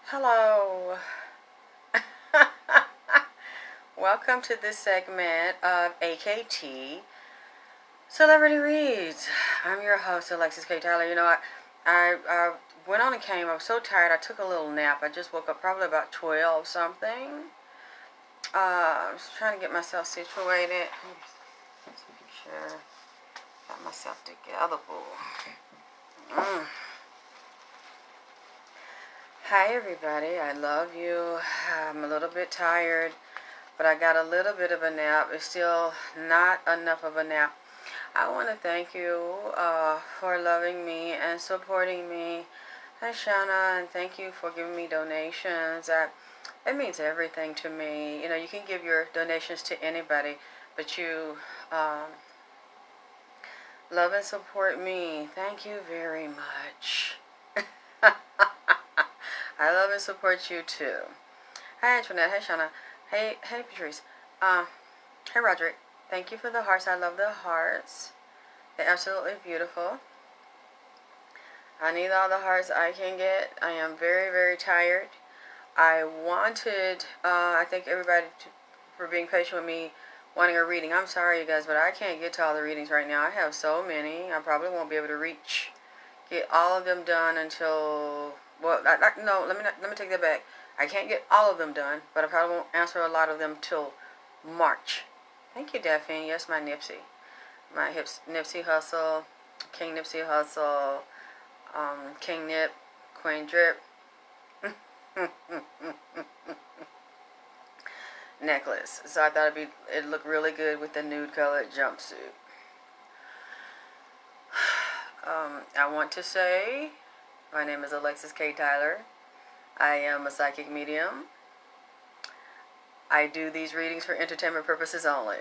Hello. Welcome to this segment of AKT Celebrity Reads. I'm your host, Alexis K. Tyler. I went on and came. I was so tired. I took a little nap. I just woke up probably about 12 something. I was trying to get myself situated. Let's make sure I got myself together. Hi everybody, I love you. I'm a little bit tired, but I got a little bit of a nap. It's still not enough of a nap. I want to thank you for loving me and supporting me. Hi Shauna, and thank you for giving me donations. It means everything to me. You can give your donations to anybody, but you love and support me. Thank you very much. I love and support you too. Hi Antoinette. Hey Shauna. Hey Patrice. Hey Roderick. Thank you for the hearts. I love the hearts. They're absolutely beautiful. I need all the hearts I can get. I am very, very tired. I wanted, I thank everybody for being patient with me wanting a reading. I'm sorry you guys, but I can't get to all the readings right now. I have so many. I probably won't be able to get all of them done until... Well, no, let me take that back. I can't get all of them done, but I probably won't answer a lot of them till March. Thank you, Daphne. Yes, my Nipsey. My Nipsey Hussle, King Nipsey Hussle, King Nip, Queen Drip. Necklace. So I thought it'd look really good with the nude colored jumpsuit. I want to say... My name is Alexis K. Tyler. I am a psychic medium. I do these readings for entertainment purposes only.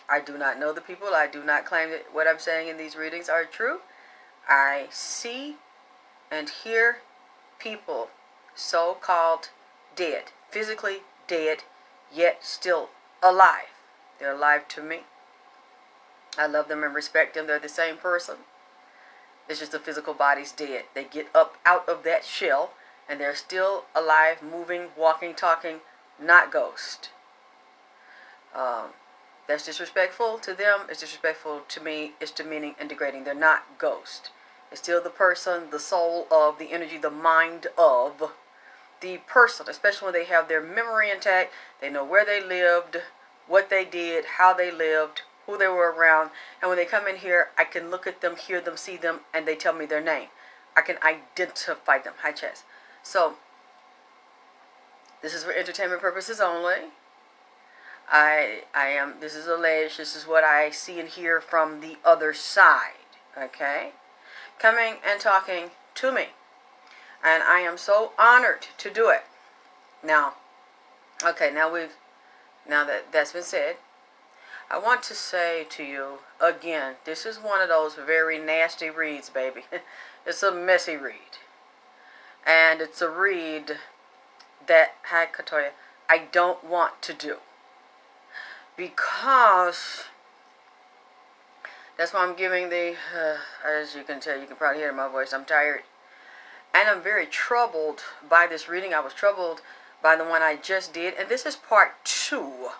I do not know the people. I do not claim that what I'm saying in these readings are true. I see and hear people so-called dead, physically dead, yet still alive. They're alive to me. I love them and respect them. They're the same person. It's just the physical body's dead. They get up out of that shell, and they're still alive, moving, walking, talking, not ghost. That's disrespectful to them. It's disrespectful to me. It's demeaning and degrading. They're not ghost. It's still the person, the soul of, the energy, the mind of the person, especially when they have their memory intact. They know where they lived, what they did, how they lived, who they were around, and when they come in here, I can look at them, hear them, see them, and they tell me their name. I can identify them. Hi, Chess. So, this is for entertainment purposes only. This is alleged, this is what I see and hear from the other side, okay? Coming and talking to me. And I am so honored to do it. Now, okay, now that that's been said, I want to say to you, again, this is one of those very nasty reads, baby. It's a messy read. And it's a read that, hi, Katoya, I don't want to do. Because, that's why I'm giving as you can tell, you can probably hear in my voice, I'm tired. And I'm very troubled by this reading. I was troubled by the one I just did. And this is part 2.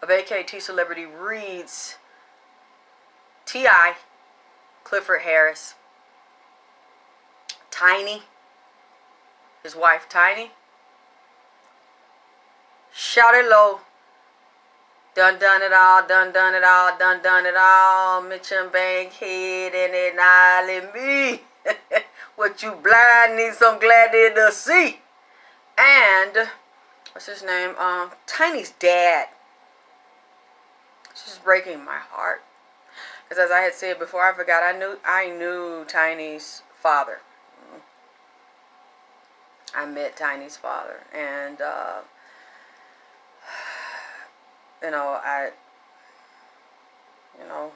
Of AKT Celebrity Reads T.I., Clifford Harris, Tiny, his wife Tiny, Shawtylo, done it all, done it all, done it all, Mitch and Bankhead and it all me. What you blind need some glad to see. And, what's his name? Tiny's dad. It's just breaking my heart. Because as I had said before, I forgot, I knew Tiny's father. I met Tiny's father. And, I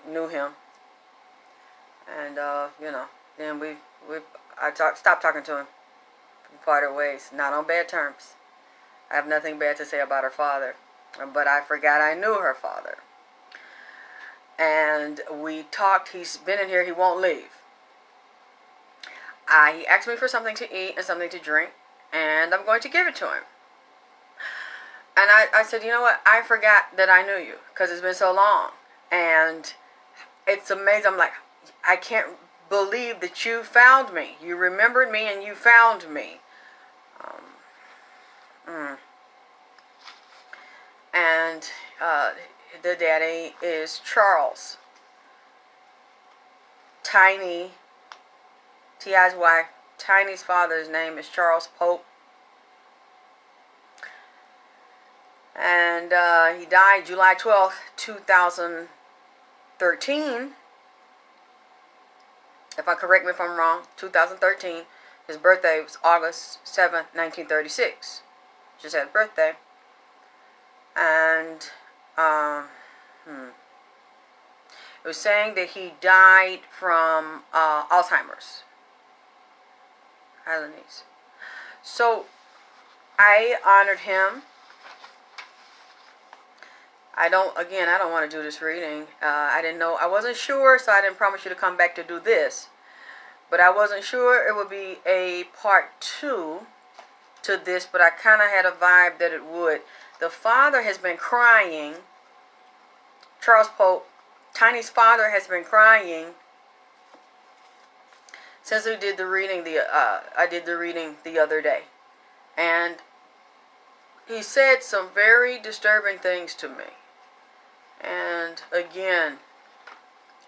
knew him. And, then I stopped talking to him. We parted ways. Not on bad terms. I have nothing bad to say about her father. But I forgot I knew her father. And we talked. He's been in here. He won't leave. He asked me for something to eat and something to drink. and I'm going to give it to him. And I said, you know what? I forgot that I knew you because it's been so long. And it's amazing. I'm like, I can't believe that you found me. You remembered me and you found me. And the daddy is Charles. Tiny, T.I.'s wife, Tiny's father's name is Charles Pope. And he died July 12th, 2013. If I correct me if I'm wrong, 2013. His birthday was August 7th, 1936. Just had a birthday. And it was saying that he died from Alzheimer's. Highlandese. So I honored him. I don't want to do this reading. I didn't know. I wasn't sure, so I didn't promise you to come back to do this. But I wasn't sure it would be a part 2 to this, but I kind of had a vibe that it would. The father has been crying. Charles Pope, Tiny's father, has been crying since we did the reading. I did the reading the other day, and he said some very disturbing things to me. And again,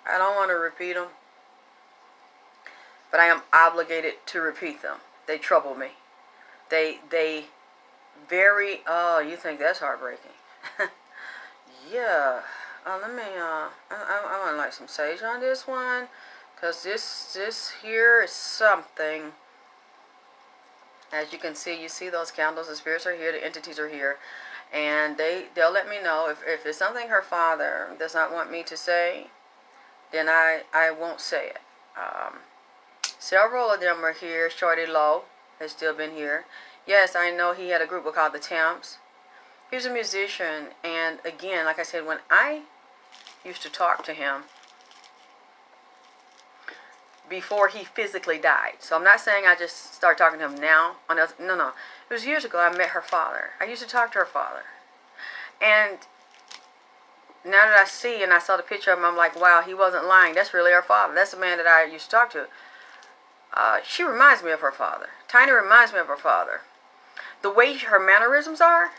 I don't want to repeat them, but I am obligated to repeat them. They trouble me. They very, oh, you think that's heartbreaking? Yeah. Let me, I want to light some sage on this one, because this here is something. As you can see, you see those candles, the spirits are here, the entities are here, and they'll let me know if it's something her father does not want me to say, then I won't say it. Several of them are here. Shawtylo has still been here. Yes, I know he had a group called the Temps. He was a musician, and again, like I said, when I used to talk to him before he physically died. So I'm not saying I just started talking to him now. No. It was years ago I met her father. I used to talk to her father. And now that I see and I saw the picture of him, I'm like, wow, he wasn't lying. That's really her father. That's the man that I used to talk to. She reminds me of her father. Tiny reminds me of her father. The way her mannerisms are,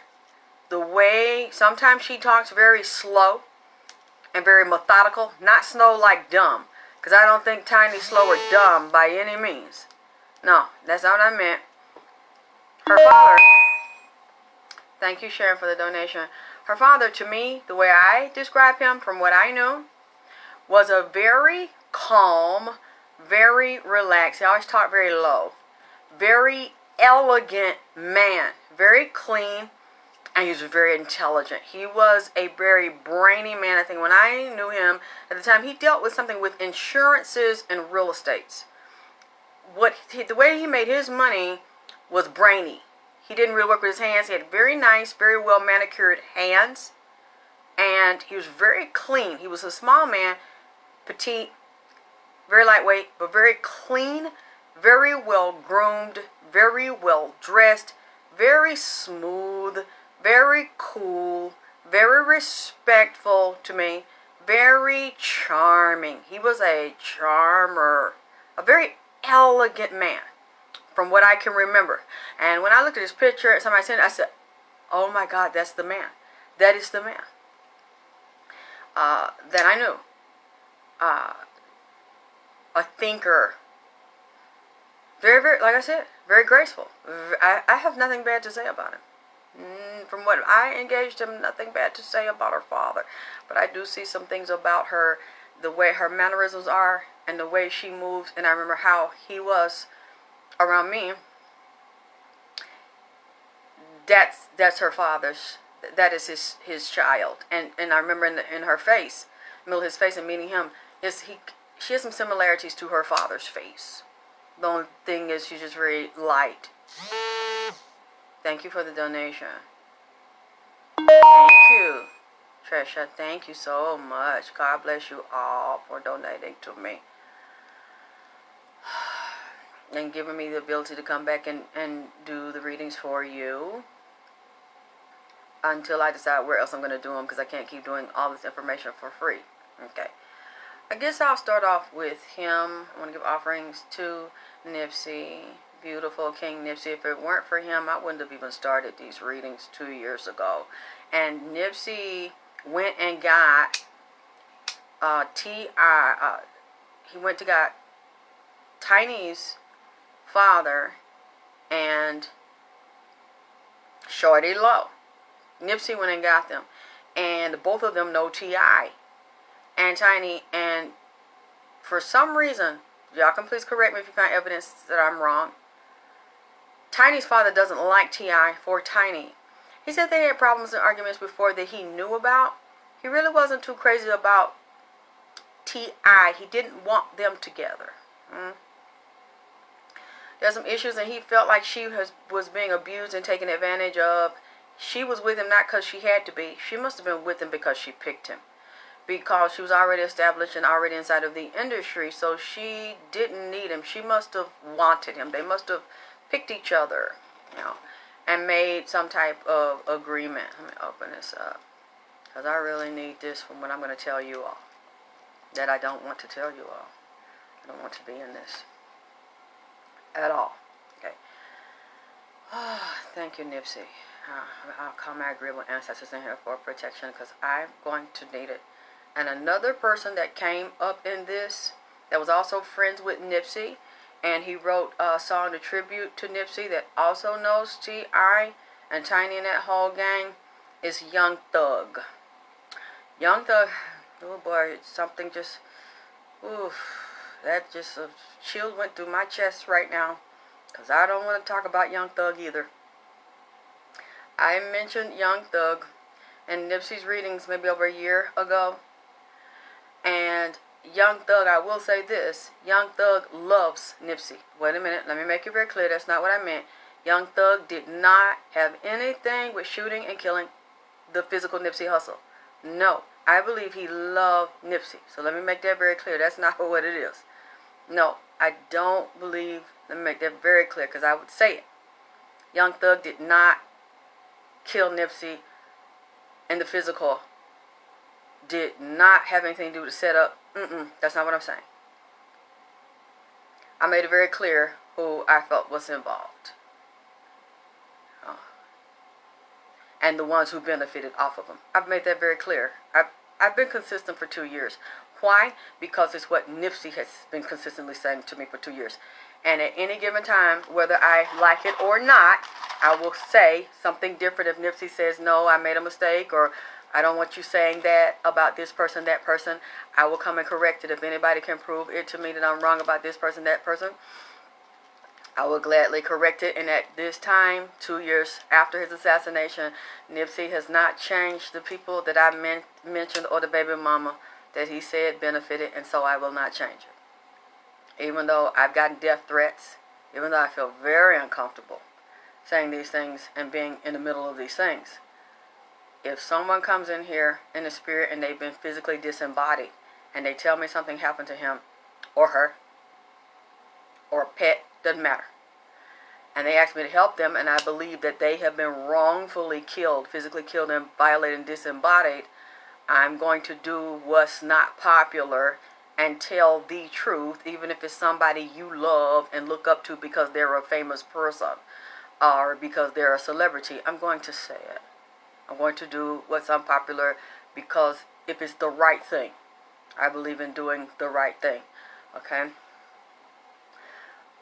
the way sometimes she talks very slow and very methodical. Not slow like dumb. Because I don't think Tiny's slow or dumb by any means. No, that's not what I meant. Her father, thank you Sharon for the donation. Her father, to me, the way I describe him from what I knew, was a very calm, very relaxed. He always talked very low. Very elegant man. Very clean. And he was very intelligent. He was a very brainy man. I think when I knew him at the time, he dealt with something with insurances and real estates. The way he made his money was brainy. He didn't really work with his hands. He had very nice, very well manicured hands. And he was very clean. He was a small man, petite, very lightweight, but very clean, very well groomed, very well dressed, very smooth, very cool, very respectful to me, very charming. He was a charmer, a very elegant man, from what I can remember. And when I looked at his picture, somebody sent it, I said, oh my God, that's the man. That is the man that I knew. A thinker. Very, very, like I said, very graceful. I have nothing bad to say about him. From what I engaged him, nothing bad to say about her father. But I do see some things about her, the way her mannerisms are, and the way she moves. And I remember how he was around me. That's her father's. That is his child. And I remember in her face, middle of his face, and meeting him, she has some similarities to her father's face. The only thing is she's just very light. Thank you for the donation. Thank you, Trisha. Thank you so much. God bless you all for donating to me. and giving me the ability to come back and do the readings for you until I decide where else I'm going to do them, because I can't keep doing all this information for free. Okay. I guess I'll start off with him. I want to give offerings to Nipsey. Beautiful King Nipsey. If it weren't for him, I wouldn't have even started these readings 2 years ago. And Nipsey went and got T.I. He went to got Tiny's father and Shawtylo. Nipsey went and got them. And both of them know T.I. and Tiny. And for some reason, y'all can please correct me if you find evidence that I'm wrong, Tiny's father doesn't like T.I. for Tiny. He said they had problems and arguments before that he knew about. He really wasn't too crazy about T.I. He didn't want them together. There's some issues, and he felt like she was being abused and taken advantage of. She was with him not because she had to be. She must have been with him because she picked him. Because she was already established and already inside of the industry, so she didn't need him. She must have wanted him. They must have picked each other, and made some type of agreement. Let me open this up, because I really need this from what I'm going to tell you all, that I don't want to tell you all. I don't want to be in this at all. Okay. Thank you, Nipsey. I'll call my agreeable ancestors in here for protection, because I'm going to need it. And another person that came up in this that was also friends with Nipsey, and he wrote a song to tribute to Nipsey that also knows T.I. and Tiny and that whole gang, is Young Thug. Young Thug, oh boy, something just, that just a chill went through my chest right now, because I don't want to talk about Young Thug either. I mentioned Young Thug in Nipsey's readings maybe over a year ago. And Young Thug, I will say this, Young Thug loves Nipsey. Wait a minute, let me make it very clear, that's not what I meant. Young Thug did not have anything with shooting and killing the physical Nipsey Hussle. No, I believe he loved Nipsey. So let me make that very clear, that's not what it is. No, I don't believe, let me make that very clear, because I would say it. Young Thug did not kill Nipsey in the physical. Did not have anything to do with the setup. That's not what I'm saying. I made it very clear who I felt was involved. And the ones who benefited off of them. I've made that very clear. I've been consistent for 2 years. Why? Because it's what Nipsey has been consistently saying to me for 2 years. And at any given time, whether I like it or not, I will say something different if Nipsey says, no, I made a mistake, or I don't want you saying that about this person, that person. I will come and correct it. If anybody can prove it to me that I'm wrong about this person, that person, I will gladly correct it. And at this time, 2 years after his assassination, Nipsey has not changed the people that I mentioned or the baby mama that he said benefited, and so I will not change it. Even though I've gotten death threats, even though I feel very uncomfortable saying these things and being in the middle of these things. If someone comes in here in the spirit and they've been physically disembodied and they tell me something happened to him or her or a pet, doesn't matter, and they ask me to help them, and I believe that they have been wrongfully killed, physically killed and violated and disembodied, I'm going to do what's not popular and tell the truth, even if it's somebody you love and look up to because they're a famous person or because they're a celebrity. I'm going to say it. I'm going to do what's unpopular because if it's the right thing, I believe in doing the right thing. Okay?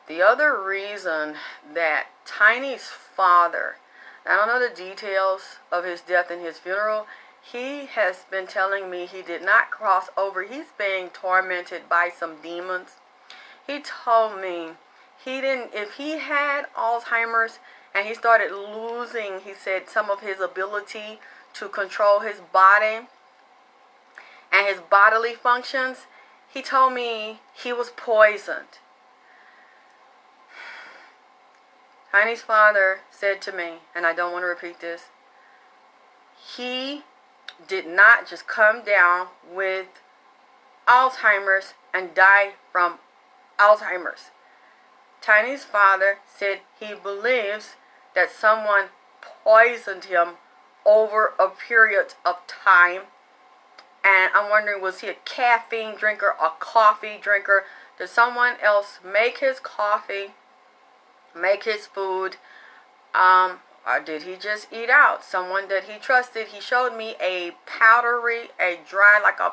The other reason that Tiny's father, I don't know the details of his death and his funeral, he has been telling me he did not cross over. He's being tormented by some demons. He told me he didn't, if he had Alzheimer's and he started losing, he said, some of his ability to control his body and his bodily functions, he told me he was poisoned. Tiny's father said to me, and I don't want to repeat this, he did not just come down with Alzheimer's and die from Alzheimer's. Tiny's father said he believes that someone poisoned him over a period of time. And I'm wondering, was he a caffeine drinker, a coffee drinker? Did someone else make his coffee, make his food? Or did he just eat out? Someone that he trusted. He showed me a powdery, a dry, like a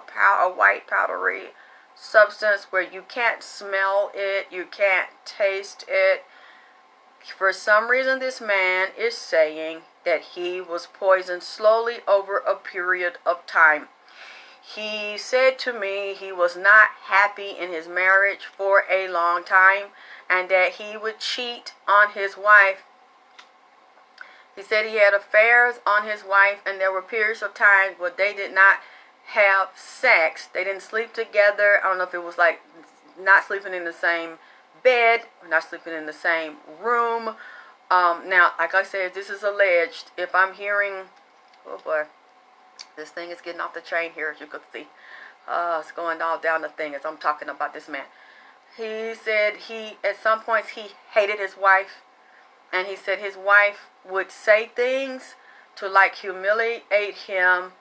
white powdery substance where you can't smell it, you can't taste it. For some reason, this man is saying that he was poisoned slowly over a period of time. He said to me he was not happy in his marriage for a long time and that he would cheat on his wife. He said he had affairs on his wife, and there were periods of time where they did not have sex. They didn't sleep together. I don't know if it was like not sleeping in the same bed or not sleeping in the same room. Now, like I said, this is alleged. If I'm hearing, oh boy, this thing is getting off the train here, as you can see. It's going all down the thing as I'm talking about this man. He said at some points, he hated his wife. And he said his wife would say things to like humiliate him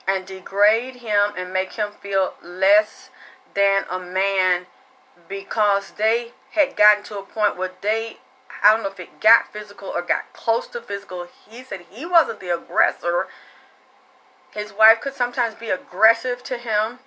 and degrade him and make him feel less than a man, because they had gotten to a point where I don't know if it got physical or got close to physical. He said he wasn't the aggressor. His wife could sometimes be aggressive to him,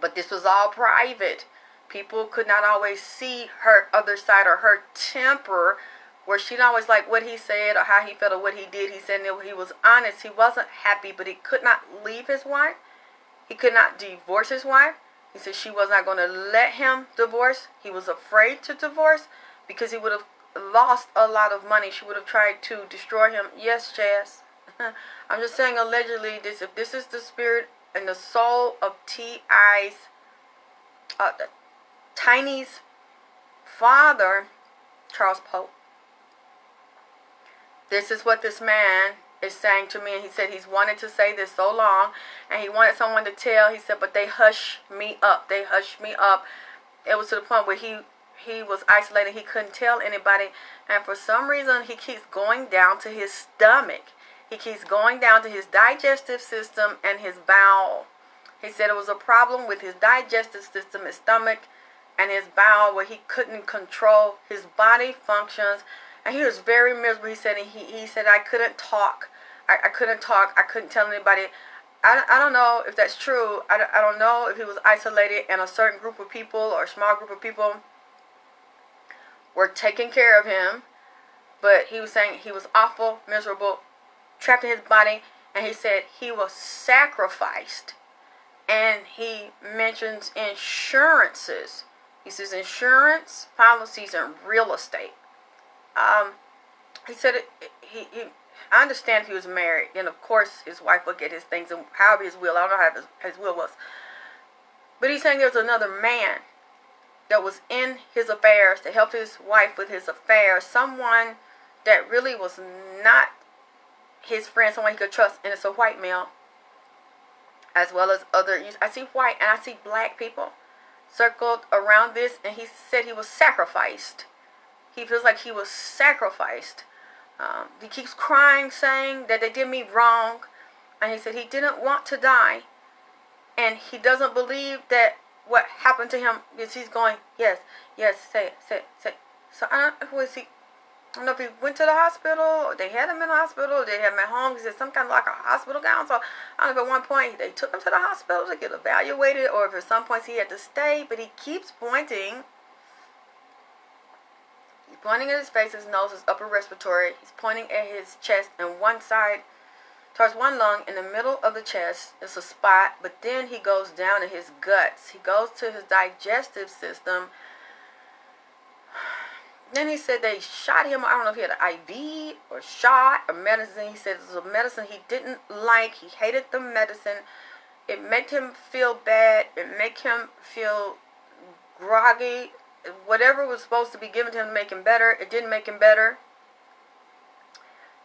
but this was all private. People could not always see her other side or her temper, where she didn't always like what he said or how he felt or what he did. He said that he was honest. He wasn't happy, but he could not leave his wife. He could not divorce his wife. He said she was not going to let him divorce. He was afraid to divorce because he would have lost a lot of money. She would have tried to destroy him. Yes, Jazz. I'm just saying allegedly, if this is the spirit and the soul of Tiny's father, Charles Pope, this is what this man is saying to me. And he said he's wanted to say this so long, and he wanted someone to tell. He said, but they hushed me up. They hushed me up. It was to the point where he was isolated. He couldn't tell anybody. And for some reason, he keeps going down to his stomach. He keeps going down to his digestive system and his bowel. He said it was a problem with his digestive system, his stomach, and his bowel, where he couldn't control his body functions. And he was very miserable. He said I couldn't talk. I couldn't talk. I couldn't tell anybody. I don't know if that's true. I don't know if he was isolated and a certain group of people or a small group of people were taking care of him. But he was saying he was awful, miserable, trapped in his body. And he said he was sacrificed. And he mentions insurances. He says insurance policies and real estate. He said I understand if he was married, and of course his wife would get his things, and however his will, I don't know how his will was. But he's saying there was another man that was in his affairs, that helped his wife with his affairs, someone that really was not his friend, someone he could trust, and it's a white male, as well as other. I see white and I see black people circled around this, and he said he was sacrificed. He feels like he was sacrificed. He keeps crying, saying that they did me wrong. And he said he didn't want to die. And he doesn't believe that what happened to him is he's going, yes, say it. So I don't know if he went to the hospital, or they had him in the hospital, or they had him at home. He said some kind of like a hospital gown. So I don't know if at one point they took him to the hospital to get evaluated, or if at some points he had to stay. But he keeps pointing. He's pointing at his face, his nose, his upper respiratory. He's pointing at his chest and one side, towards one lung. In the middle of the chest is a spot, but then he goes down to his guts. He goes to his digestive system. Then he said they shot him. I don't know if he had an IV or shot or medicine. He said it was a medicine he didn't like. He hated the medicine. It made him feel bad. It made him feel groggy. Whatever was supposed to be given to him to make him better, it didn't make him better.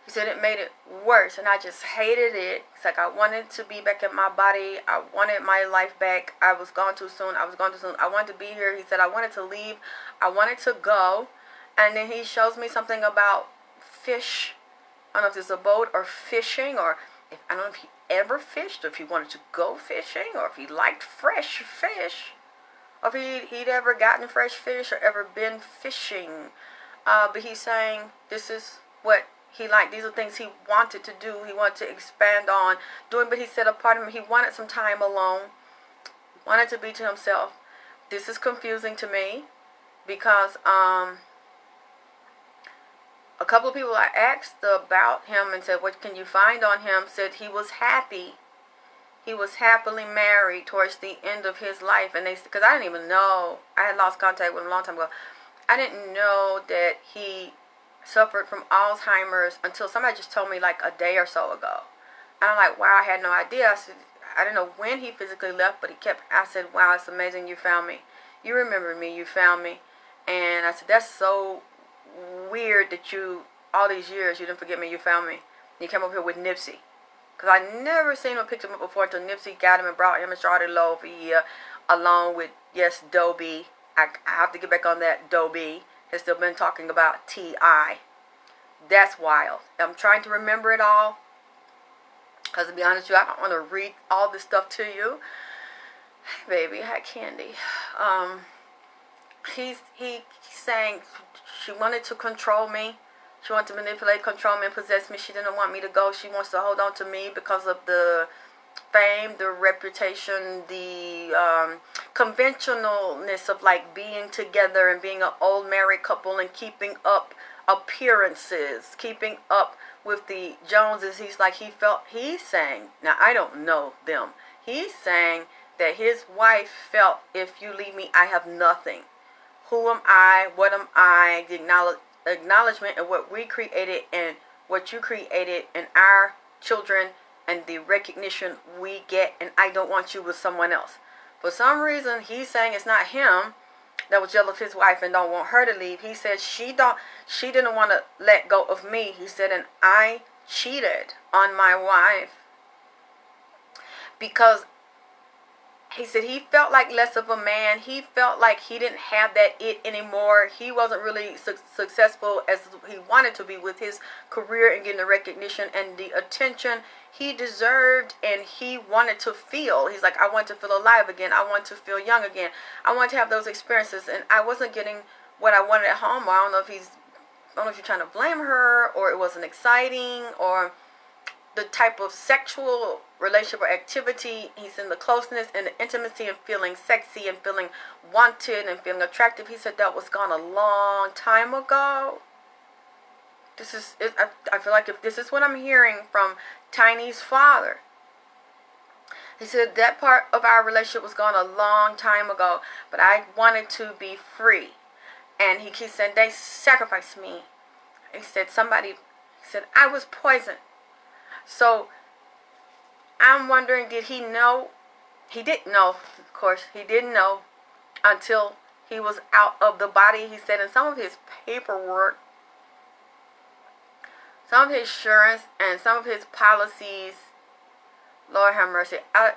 He said it made it worse, and I just hated it. It's like I wanted to be back in my body. I wanted my life back. I was gone too soon. I was gone too soon. I wanted to be here. He said I wanted to leave. I wanted to go. And then he shows me something about fish. I don't know if it's a boat or fishing, or if, I don't know if he ever fished, or if he wanted to go fishing, or if he liked fresh fish, or if he'd ever gotten fresh fish or ever been fishing. But he's saying this is what he liked. These are things he wanted to do. He wanted to expand on doing. But he said a part of him, he wanted some time alone. Wanted to be to himself. This is confusing to me because a couple of people I asked about him and said, what can you find on him? Said he was happy. He was happily married towards the end of his life. And because I didn't even know. I had lost contact with him a long time ago. I didn't know that he suffered from Alzheimer's until somebody just told me like a day or so ago. And I'm like, wow, I had no idea. I said, I didn't know when he physically left, but I said, wow, it's amazing you found me. You remember me, you found me. And I said, that's so weird that you, all these years, you didn't forget me, you found me. And you came up here with Nipsey. Because I never seen him, picked him up before until Nipsey got him and brought him and Shawtylo over here, along with, yes, Dobie. I have to get back on that. Dobie has still been talking about T.I. That's wild. I'm trying to remember it all. Because to be honest with you, I don't want to read all this stuff to you. Hey, baby, hi, Candy. He's saying she wanted to control me. She wanted to manipulate, control me, and possess me. She didn't want me to go. She wants to hold on to me because of the fame, the reputation, the conventionalness of like being together and being an old married couple and keeping up appearances, keeping up with the Joneses. He's saying, now I don't know them. He's saying that his wife felt, if you leave me, I have nothing. Who am I? What am I? The acknowledgement of what we created and what you created and our children and the recognition we get, and I don't want you with someone else. For some reason, he's saying it's not him that was jealous of his wife and don't want her to leave. He said she didn't want to let go of me. He said, and I cheated on my wife because he said he felt like less of a man. He felt like he didn't have that it anymore. He wasn't really successful as he wanted to be with his career and getting the recognition and the attention he deserved and he wanted to feel. He's like, I want to feel alive again. I want to feel young again. I want to have those experiences. And I wasn't getting what I wanted at home. I don't know if you're trying to blame her or it wasn't exciting or the type of sexual relationship or activity. He's in the closeness and the intimacy and feeling sexy and feeling wanted and feeling attractive. He said that was gone a long time ago. I feel like if this is what I'm hearing from Tiny's father. He said that part of our relationship was gone a long time ago, but I wanted to be free. And he keeps saying they sacrificed me. He said I was poisoned. So I'm wondering, did he know? He didn't know, of course. He didn't know until he was out of the body. He said in some of his paperwork, some of his insurance and some of his policies, Lord have mercy. I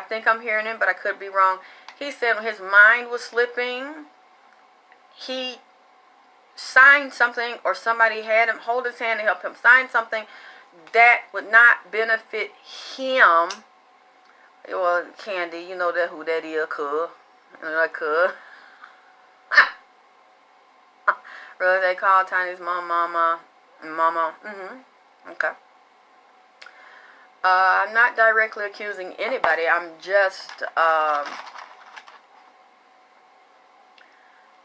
think I'm hearing him, but I could be wrong. He said when his mind was slipping, he signed something or somebody had him hold his hand and help him sign something that would not benefit him. Well, Candy, you know that who that is, cuz. You know that cuz. Really, they call Tiny's mama. Okay. I'm not directly accusing anybody. I'm just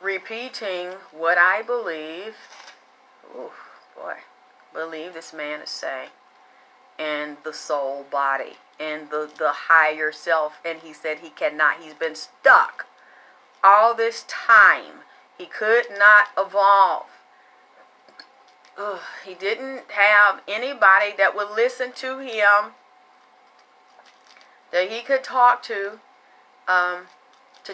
repeating what I believe. Believe this man is saying. And the soul body. And the higher self. And he said he cannot. He's been stuck all this time. He could not evolve. He didn't have anybody that would listen to him, that he could talk to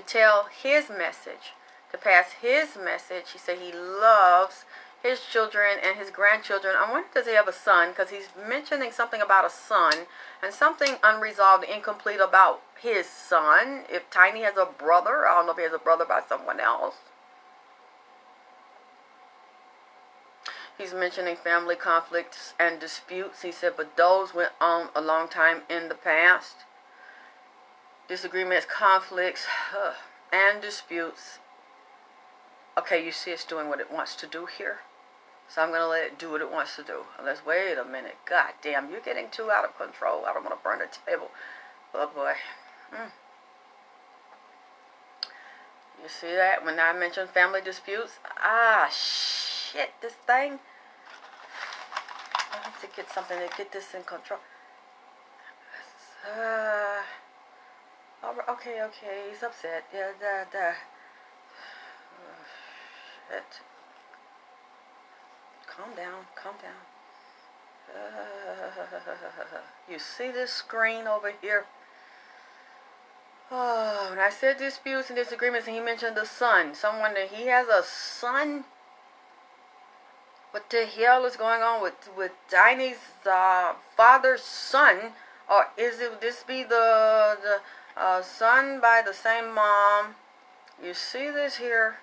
tell his message, to pass his message. He said he loves his children and his grandchildren. I wonder, does he have a son? Because he's mentioning something about a son and something unresolved, incomplete about his son. If Tiny has a brother, I don't know if he has a brother by someone else. He's mentioning family conflicts and disputes. He said, but those went on a long time in the past. Disagreements, conflicts, and disputes. Okay, you see it's doing what it wants to do here. So I'm going to let it do what it wants to do. Unless, wait a minute. God damn, you're getting too out of control. I don't want to burn the table. Oh, boy. You see that? When I mentioned family disputes? Ah, shit. This thing. I have to get something to get this in control. Okay. He's upset. Yeah, shit. Calm down. You see this screen over here? Oh, when I said disputes and disagreements, and he mentioned the son. Someone that he has a son. What the hell is going on with Tiny's father's son? Or is it this be the son by the same mom? You see this here?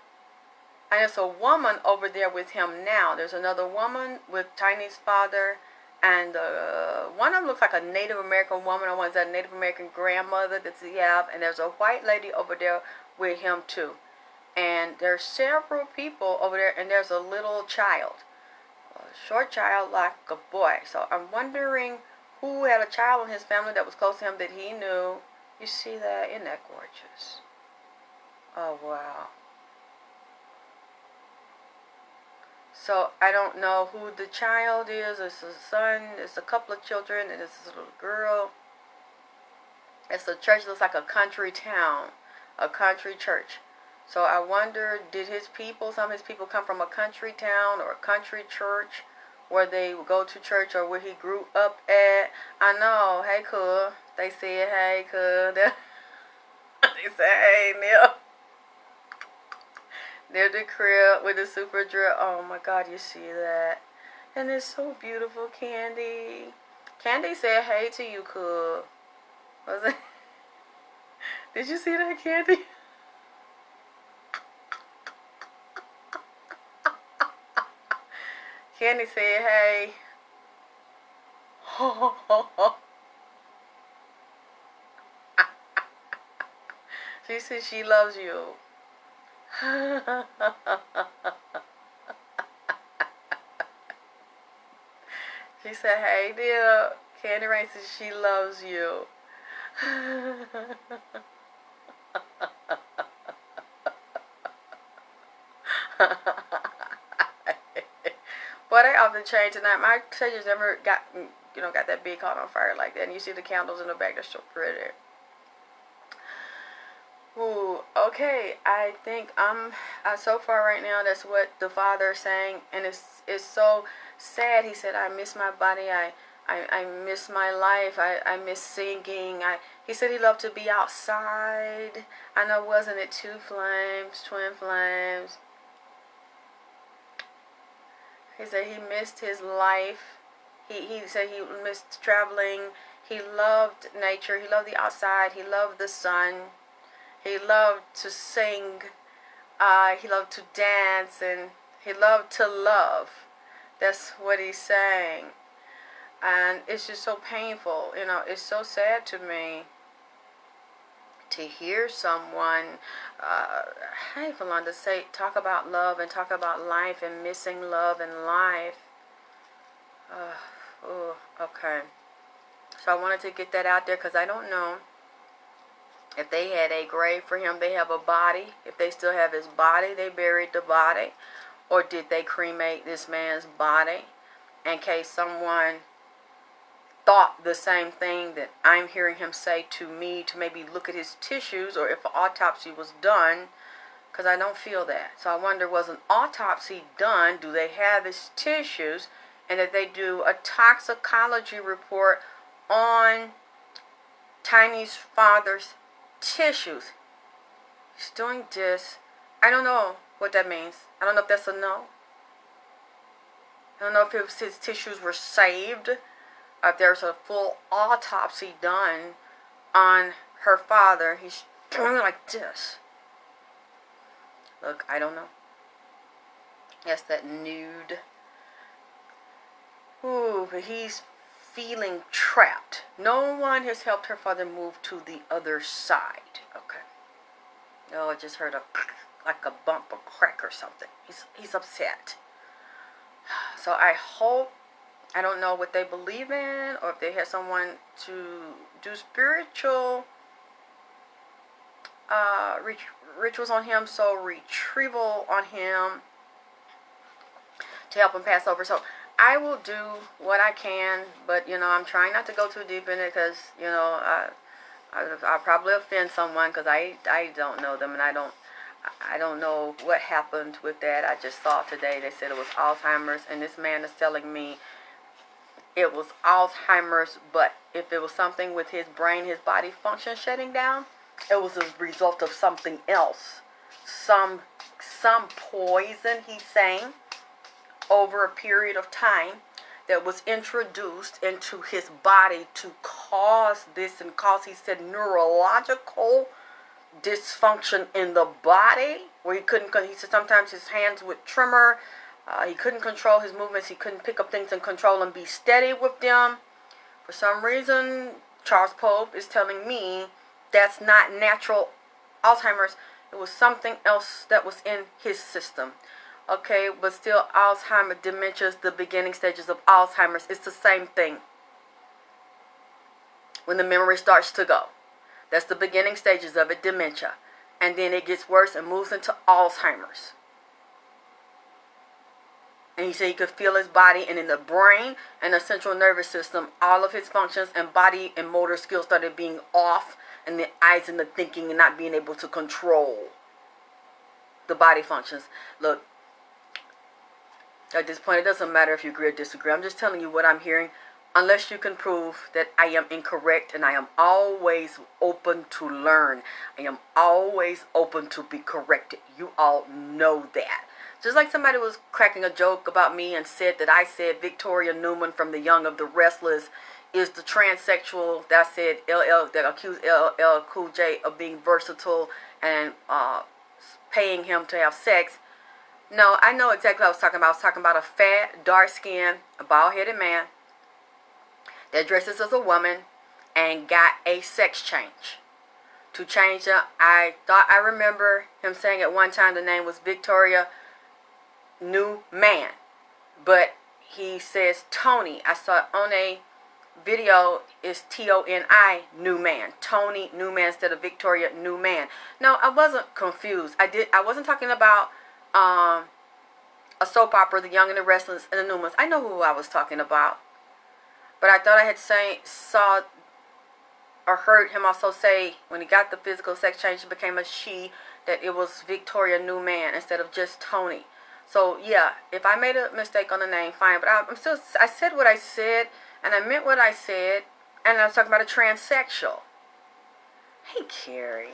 And there's a woman over there with him now. There's another woman with Tiny's father. And one of them looks like a Native American woman. Or one's a Native American grandmother that he have. And there's a white lady over there with him too. And there's several people over there. And there's a little child. A short child like a boy. So I'm wondering who had a child in his family that was close to him that he knew. You see that? Isn't that gorgeous? Oh, wow. So I don't know who the child is. It's a son. It's a couple of children. And it's a little girl. It's a church. It looks like a country town. A country church. So I wonder, did some of his people come from a country town or a country church where they would go to church or where he grew up at? I know. Hey, cool. They said, hey, cool. They said, hey, Nip. Near the crib with the super drip. Oh, my God, you see that? And it's so beautiful, Candy. Candy said, hey to you, cool. Was it? Did you see that, Candy? Candy said, hey. She said she loves you. She said, hey, dear. Candy Rain says she loves you. Boy, they off the chain tonight. My stages never got that big caught on fire like that. And you see the candles in the back. They're so pretty. Ooh, okay. I think so far right now, that's what the father is saying. And it's so sad. He said, I miss my body. I miss my life. I miss singing. He said he loved to be outside. I know, wasn't it twin flames? He said he missed his life. He said he missed traveling. He loved nature. He loved the outside. He loved the sun. He loved to sing. He loved to dance. And he loved to love. That's what he's saying. And it's just so painful. It's so sad to me to hear someone, hey, Philonda, talk about love and talk about life and missing love and life. Okay. So I wanted to get that out there because I don't know if they had a grave for him. They have a body. If they still have his body, they buried the body. Or did they cremate this man's body in case someone thought the same thing that I'm hearing him say to me, to maybe look at his tissues, or if an autopsy was done, because I don't feel that. So I wonder, was an autopsy done? Do they have his tissues? And if they do a toxicology report on Tiny's father's tissues. He's doing this. I don't know what that means. I don't know if that's a no. I don't know if his tissues were saved, or if there's a full autopsy done on her father. He's doing like this. Look, I don't know. Yes, that nude. Ooh, but he's feeling trapped. No one has helped her father move to the other side. Okay. No, I just heard like a bump or crack or something. He's upset. So I hope, I don't know what they believe in, or if they have someone to do spiritual rituals on him, so retrieval on him to help him pass over. So I will do what I can, but I'm trying not to go too deep in it, because I'll probably offend someone, because I don't know them, and I don't know what happened with that. I just saw today they said it was Alzheimer's, and this man is telling me it was Alzheimer's, but if it was something with his brain, his body function shutting down, it was a result of something else. Some poison, he's saying, over a period of time that was introduced into his body to cause this, and cause, he said, neurological dysfunction in the body, where he said sometimes his hands would tremor, he couldn't control his movements, he couldn't pick up things and control and be steady with them. For some reason, Charles Pope is telling me that's not natural Alzheimer's. It was something else that was in his system. Okay, but still, Alzheimer's, dementia, the beginning stages of Alzheimer's, it's the same thing. When the memory starts to go, that's the beginning stages of it, dementia. And then it gets worse and moves into Alzheimer's. And he said he could feel his body, and in the brain and the central nervous system, all of his functions and body and motor skills started being off, and the eyes and the thinking, and not being able to control the body functions. Look, at this point, it doesn't matter if you agree or disagree. I'm just telling you what I'm hearing, unless you can prove that I am incorrect, and I am always open to learn. I am always open to be corrected. You all know that. Just like somebody was cracking a joke about me and said that I said Victoria Newman from The Young of the Restless is the transsexual that said that accused LL Cool J of being versatile and paying him to have sex. No, I know exactly what I was talking about. I was talking about a fat, dark-skinned, bald-headed man that dresses as a woman and got a sex change. To change it, I thought I remember him saying at one time the name was Victoria New Man, but he says Tony. I saw it on a video, is Toni, New Man. Tony New Man instead of Victoria New Man. No, I wasn't confused. I wasn't talking about a soap opera, The Young and the Restless and the Newmans. I know who I was talking about, but I thought I had saw or heard him also say when he got the physical sex change, it became a she, that it was Victoria New Man instead of just Tony. So yeah, if I made a mistake on the name, fine. But I said what I said, and I meant what I said, and I was talking about a transsexual. Hey, Carrie.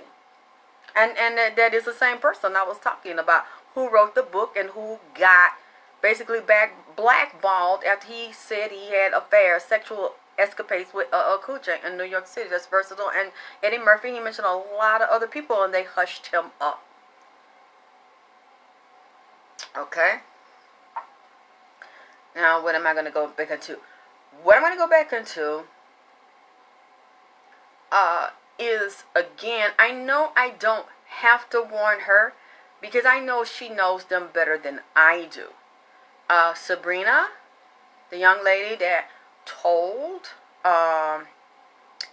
And that is the same person I was talking about, who wrote the book and who got basically blackballed after he said he had affairs, sexual escapades with Cool J in New York City. That's versatile. And Eddie Murphy, he mentioned a lot of other people, and they hushed him up. Okay. Now, what am I going to go back into? What I'm going to go back into is, again, I know I don't have to warn her, because I know she knows them better than I do. Sabrina, the young lady that told, oh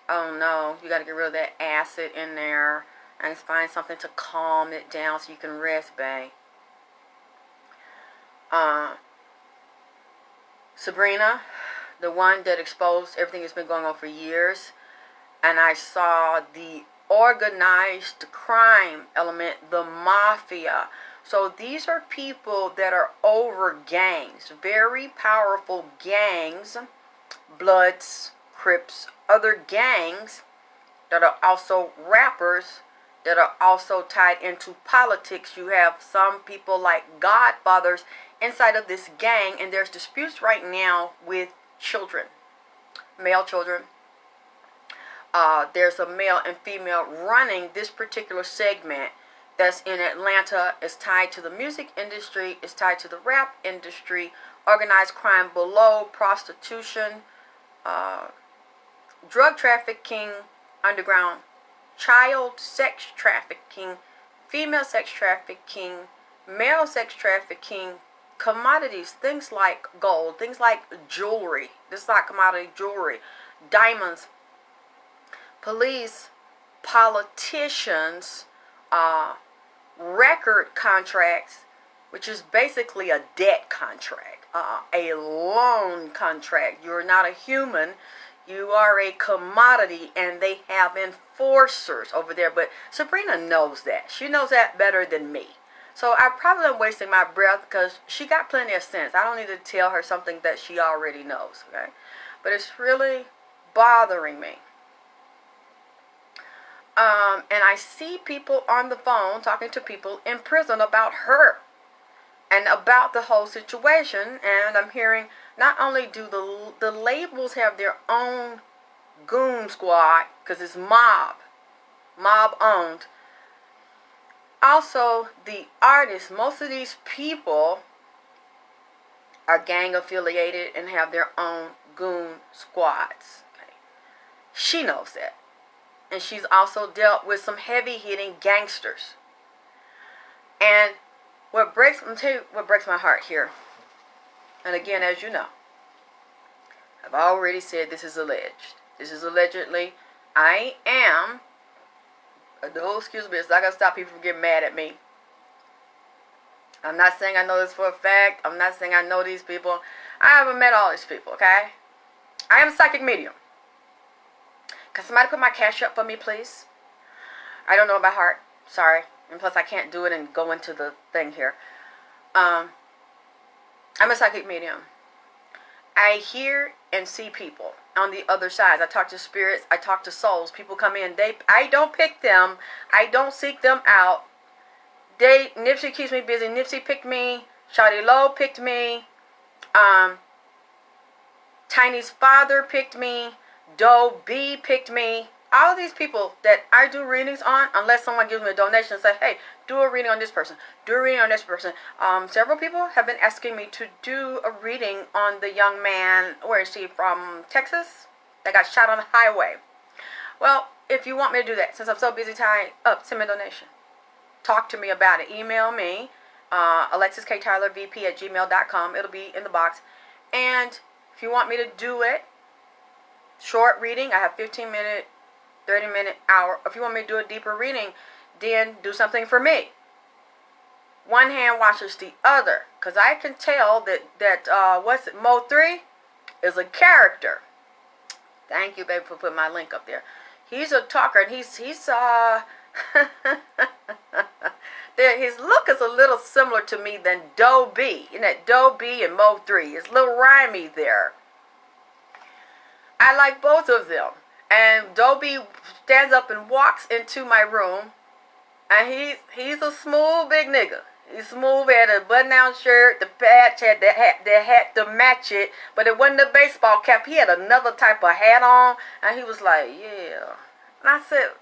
no, you got to get rid of that acid in there and find something to calm it down so you can rest, babe. Sabrina, the one that exposed everything that's been going on for years, and I saw the organized crime element, the mafia. So these are people that are over gangs, very powerful gangs, Bloods, Crips, other gangs that are also rappers, that are also tied into politics. You have some people like Godfathers inside of this gang, and there's disputes right now with children, male children. There's a male and female running this particular segment that's in Atlanta. It's tied to the music industry. It's tied to the rap industry, organized crime below, prostitution, drug trafficking, underground, child sex trafficking, female sex trafficking, male sex trafficking, commodities, things like gold, things like jewelry. This is not commodity jewelry, diamonds, police, politicians, record contracts, which is basically a debt contract, a loan contract. You're not a human. You are a commodity, and they have enforcers over there. But Sabrina knows that. She knows that better than me. So I probably am wasting my breath because she got plenty of sense. I don't need to tell her something that she already knows, okay? But it's really bothering me. And I see people on the phone talking to people in prison about her and about the whole situation. And I'm hearing not only do the labels have their own goon squad, because it's mob owned. Also, the artists, most of these people are gang affiliated and have their own goon squads. Okay. She knows that. And she's also dealt with some heavy-hitting gangsters. And I'm gonna tell you what breaks my heart here. And again, as you know, I've already said this is alleged. This is allegedly. I am, no, excuse me, it's not going to stop people from getting mad at me. I'm not saying I know this for a fact. I'm not saying I know these people. I haven't met all these people, okay? I am a psychic medium. Can somebody put my cash up for me, please? I don't know by heart. Sorry. And plus, I can't do it and go into the thing here. I'm a psychic medium. I hear and see people on the other side. I talk to spirits. I talk to souls. People come in. I don't pick them. I don't seek them out. Nipsey keeps me busy. Nipsey picked me. Shawtylo picked me. Tiny's father picked me. Doe B picked me. All of these people that I do readings on, unless someone gives me a donation and say, hey, do a reading on this person, do a reading on this person. Several people have been asking me to do a reading on the young man, where is he, from Texas, that got shot on the highway. Well, if you want me to do that, since I'm so busy tying up, send me a donation. Talk to me about it. Email me, alexiskttylervp@gmail.com. It'll be in the box. And if you want me to do it, short reading, I have 15-minute, 30-minute, hour. If you want me to do a deeper reading, then do something for me. One hand washes the other. Because I can tell that Mo 3 is a character. Thank you, baby, for putting my link up there. He's a talker, and he's his look is a little similar to me than Doe B. You know, Doe B and Mo 3. It's a little rhymey there. I like both of them. And Dobie stands up and walks into my room, and he's a smooth big nigga. He's smooth, had a button-down shirt, the patch had the hat to match it, but it wasn't a baseball cap. He had another type of hat on, and he was like, yeah. And I said,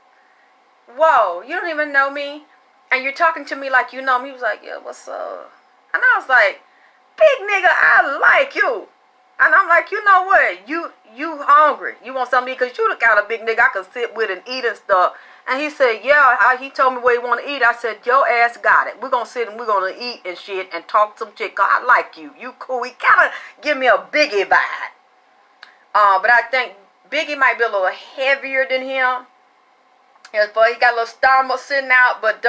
whoa, you don't even know me, and you're talking to me like you know me. He was like, yeah, what's up? And I was like, big nigga, I like you. And I'm like, you know what? You hungry. You want something to eat? Because you the kind of big nigga I could sit with and eat and stuff. And he said, yeah, he told me what he want to eat. I said, your ass got it. We're going to sit and we're going to eat and shit and talk some shit. Cause I like you. You cool. He kind of give me a Biggie vibe. But I think Biggie might be a little heavier than him. He got a little stomach sitting out. But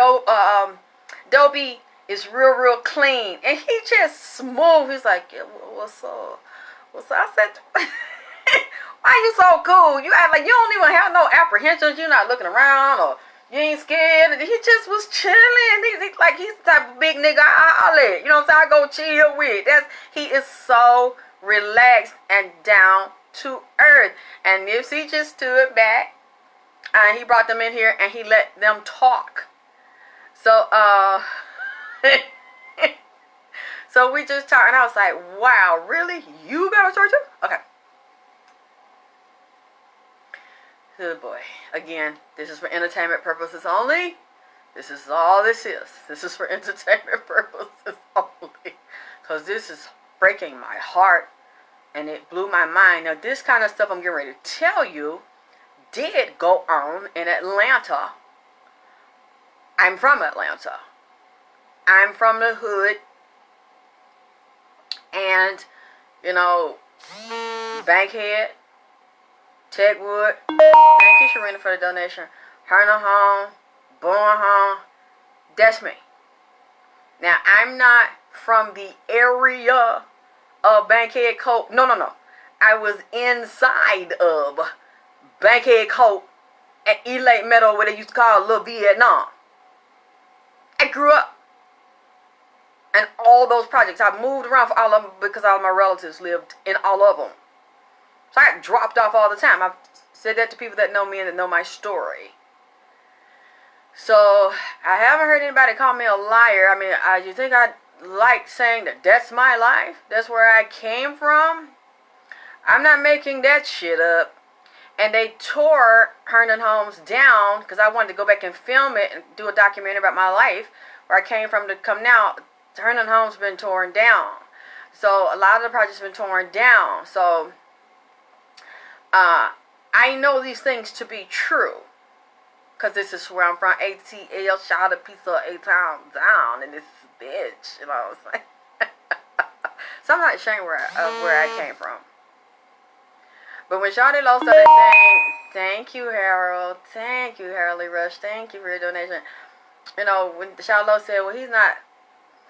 Dobie is real clean. And he just smooth. He's like, yeah, what's up? What's up? I said, why you so cool? You act like you don't even have no apprehensions. You're not looking around or you ain't scared. He just was chilling. He's the type of big nigga I let. You know what I'm saying? I go chill with. He is so relaxed and down to earth. And Nipsey just stood back and he brought them in here and he let them talk. So So we just talked, and I was like, wow, really? You got a story too? Okay. Good boy. Again, this is for entertainment purposes only. This is all this is. This is for entertainment purposes only. Because this is breaking my heart, and it blew my mind. Now, this kind of stuff I'm getting ready to tell you did go on in Atlanta. I'm from Atlanta. I'm from the hood. And, you know, Bankhead, Techwood. Thank you, Sharina, for the donation. Herna home, Born home. That's me. Now, I'm not from the area of Bankhead Coat. No. I was inside of Bankhead Coat and Elate Meadow, where they used to call Little Vietnam. I grew up in all those projects. I moved around for all of them because all of my relatives lived in all of them. So I got dropped off all the time. I've said that to people that know me and that know my story. So I haven't heard anybody call me a liar. I mean, you think I'd like saying that that's my life? That's where I came from? I'm not making that shit up. And they tore Herndon Homes down because I wanted to go back and film it and do a documentary about my life, where I came from to come now. Herndon Homes been torn down. So a lot of the projects been torn down. So I know these things to be true. Because this is where I'm from. ATL, shot a piece of A-Town down in this bitch. You know what I'm saying? So I'm not ashamed where I came from. But when Shawtylo started saying, thank you, Harold. Thank you, Harold Lee Rush. Thank you for your donation. You know, when Shawtylo said, well, he's not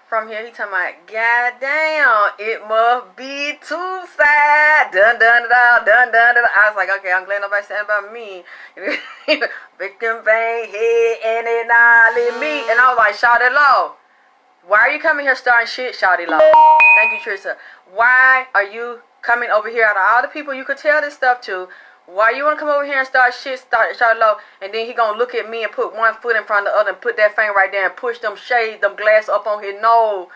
from here, he talking about, God damn, it must be too sad. Dun dun da dun dun da. I was like, okay, I'm glad nobody's saying about me. Victim bang head and it not me. And I was like, Shawtylo, why are you coming here starting shit, Shawtylo? Thank you, Teresa. Why are you coming over here out of all the people you could tell this stuff to? Why you want to come over here and start Shawtylo, and then he gonna look at me and put one foot in front of the other and put that thing right there and push them shades, them glass up on his nose.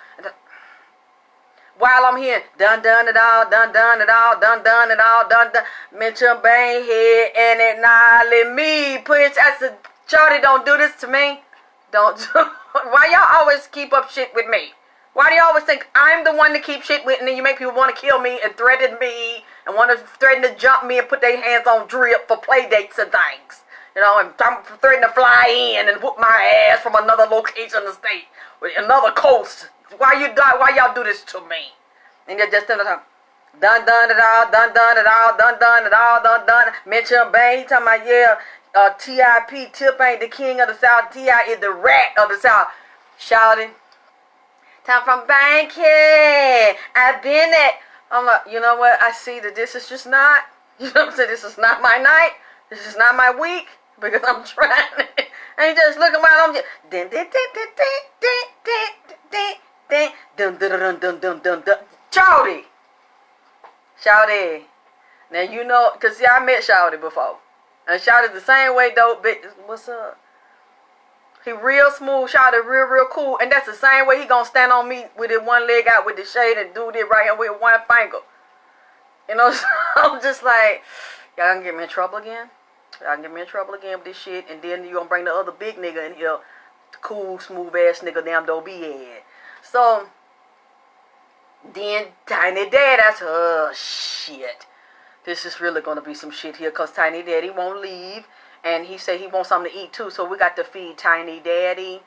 While I'm here, dun dun it all, dun dun it all, dun dun it all, dun dun. Mention bang head and it not let me push. I said, Shawty, don't do this to me. Don't do. Why y'all always keep up shit with me? Why do you always think I'm the one to keep shit with, and then you make people want to kill me and threaten me and want to threaten to jump me and put their hands on drip for play dates and things? You know, and threaten to fly in and whoop my ass from another location in the state, with another coast. Why y'all do this to me? And you're just dun dun it all, dun dun it all, dun dun it all, dun dun. Mention bang, he talking about, yeah, T.I.P. Tip ain't the king of the South. T.I. is the rat of the South. Shouting. I'm from Bankhead. I've been at. I'm like, you know what? I see that this is just not. You know what I'm saying? This is not my night. This is not my week, because I'm trying. And just looking while I'm just. Shawty. Shawty. Now you know, cause see, I met Shawty before, and Shawty's the same way, dope bitch. What's up? He real smooth, Shawty, real cool. And that's the same way he gonna stand on me with his one leg out with the shade and do this right here with one finger. You know, so I'm just like, y'all gonna get me in trouble again? Y'all gonna get me in trouble again with this shit, and then you gonna bring the other big nigga in here, the cool, smooth ass nigga, damn Dobie head. So, then Tiny Dad, that's, shit. This is really gonna be some shit here, cause Tiny Daddy won't leave. And he said he wants something to eat too, so we got to feed Tiny Daddy.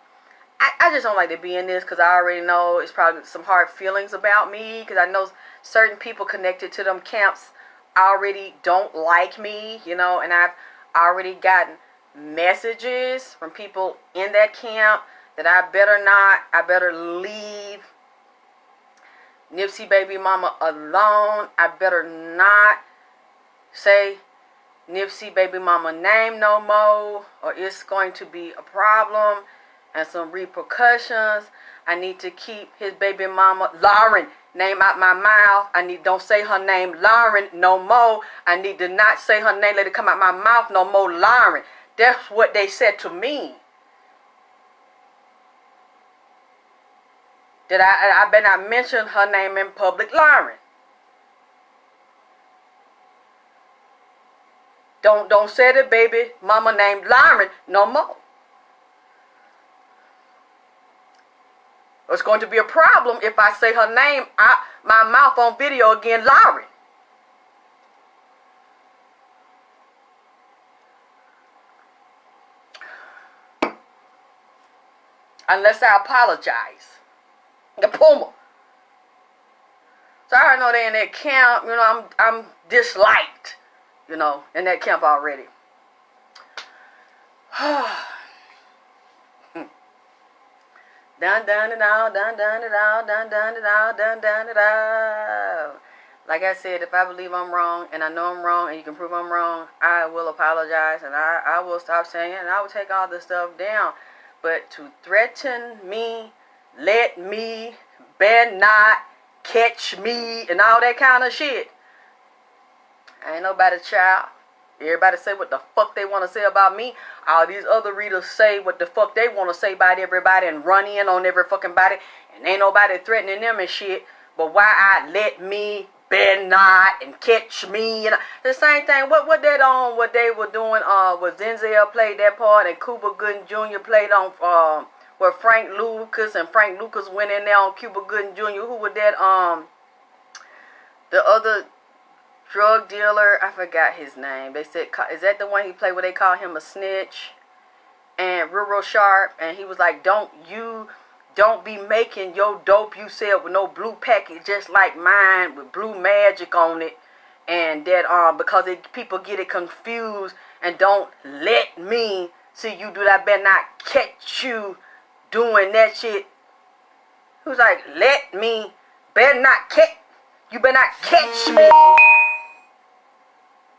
I just don't like to be in this because I already know it's probably some hard feelings about me, because I know certain people connected to them camps already don't like me, you know, and I've already gotten messages from people in that camp that I better leave Nipsey baby mama alone. I better not say Nipsey baby mama name no more, or it's going to be a problem and some repercussions. I need to keep his baby mama Lauren name out my mouth. Don't say her name Lauren no more. I need to not say her name, let it come out my mouth no more, Lauren. That's what they said to me. that I better not mention her name in public, Lauren. Don't say the baby mama named Lauren no more. It's going to be a problem if I say her name out my mouth on video again, Lauren. Unless I apologize. The Puma. So I already know they in that camp. You know, I'm disliked. You know, in that camp already. Dun dun dun dun dun dun dun dun dun dun dun dun. Like I said, if I believe I'm wrong and I know I'm wrong and you can prove I'm wrong, I will apologize and I will stop saying it and I will take all this stuff down. But to threaten me, let me, better not, catch me, and all that kind of shit, I ain't nobody's child. Everybody say what the fuck they want to say about me. All these other readers say what the fuck they want to say about everybody and run in on every fucking body. And ain't nobody threatening them and shit. But why I let me, better not, and catch me. And the same thing. What they were doing was Denzel played that part and Cuba Gooding Jr. played on where Frank Lucas went in there on Cuba Gooding Jr. Who was that the other drug dealer, I forgot his name. They said, is that the one he played where they call him a snitch? And real sharp. And he was like, don't be making your dope you sell with no blue packet just like mine with blue magic on it. And that because people get it confused and don't let me see you do that. I better not catch you doing that shit. He was like, let me, better not catch, you better not catch me.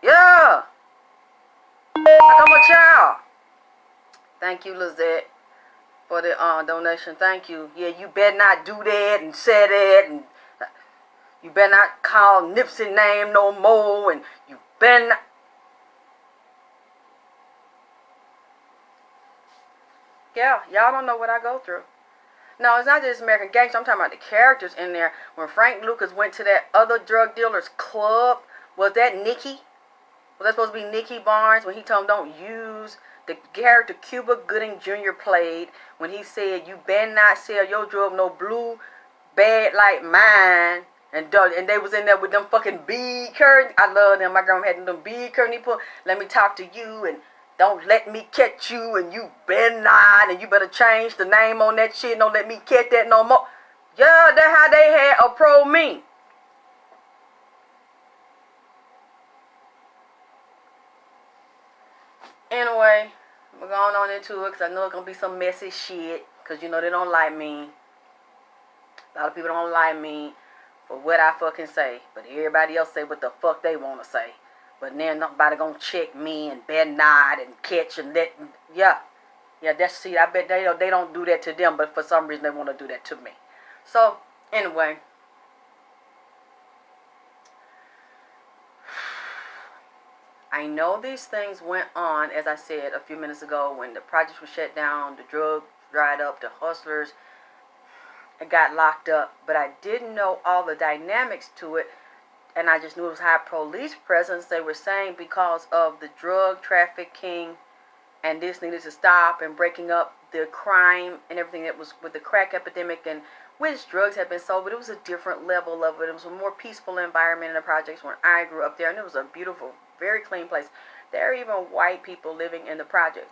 Yeah. Like I'm a child. Thank you, Lizette, for the donation. Thank you. Yeah, you better not do that and say that. And you better not call Nipsey name no more. And you better not. Yeah, y'all don't know what I go through. No, it's not just American Gangster. I'm talking about the characters in there. When Frank Lucas went to that other drug dealer's club, was that Nikki? Was that supposed to be Nicky Barnes when he told him don't use the character Cuba Gooding Jr. played when he said you better not sell your drug no blue bad like mine and they was in there with them fucking bead curtains. I love them. My grandma had them bead curtains. He put, let me talk to you and don't let me catch you and you better not and you better change the name on that shit. Don't let me catch that no more. Yeah, that's how they had a pro me. Anyway, we're going on into it because I know it's going to be some messy shit because, you know, they don't like me. A lot of people don't like me for what I fucking say. But everybody else say what the fuck they want to say. But then nobody going to check me and better not and catch and let. Yeah. Yeah, that's, see, I bet they don't do that to them. But for some reason they want to do that to me. So, anyway. I know these things went on, as I said a few minutes ago, when the projects were shut down, the drugs dried up, the hustlers got locked up. But I didn't know all the dynamics to it, and I just knew it was high police presence. They were saying because of the drug trafficking, and this needed to stop, and breaking up the crime and everything that was with the crack epidemic, and which drugs had been sold, but it was a different level of it. It was a more peaceful environment in the projects when I grew up there, and it was a beautiful, very clean place. There are even white people living in the project.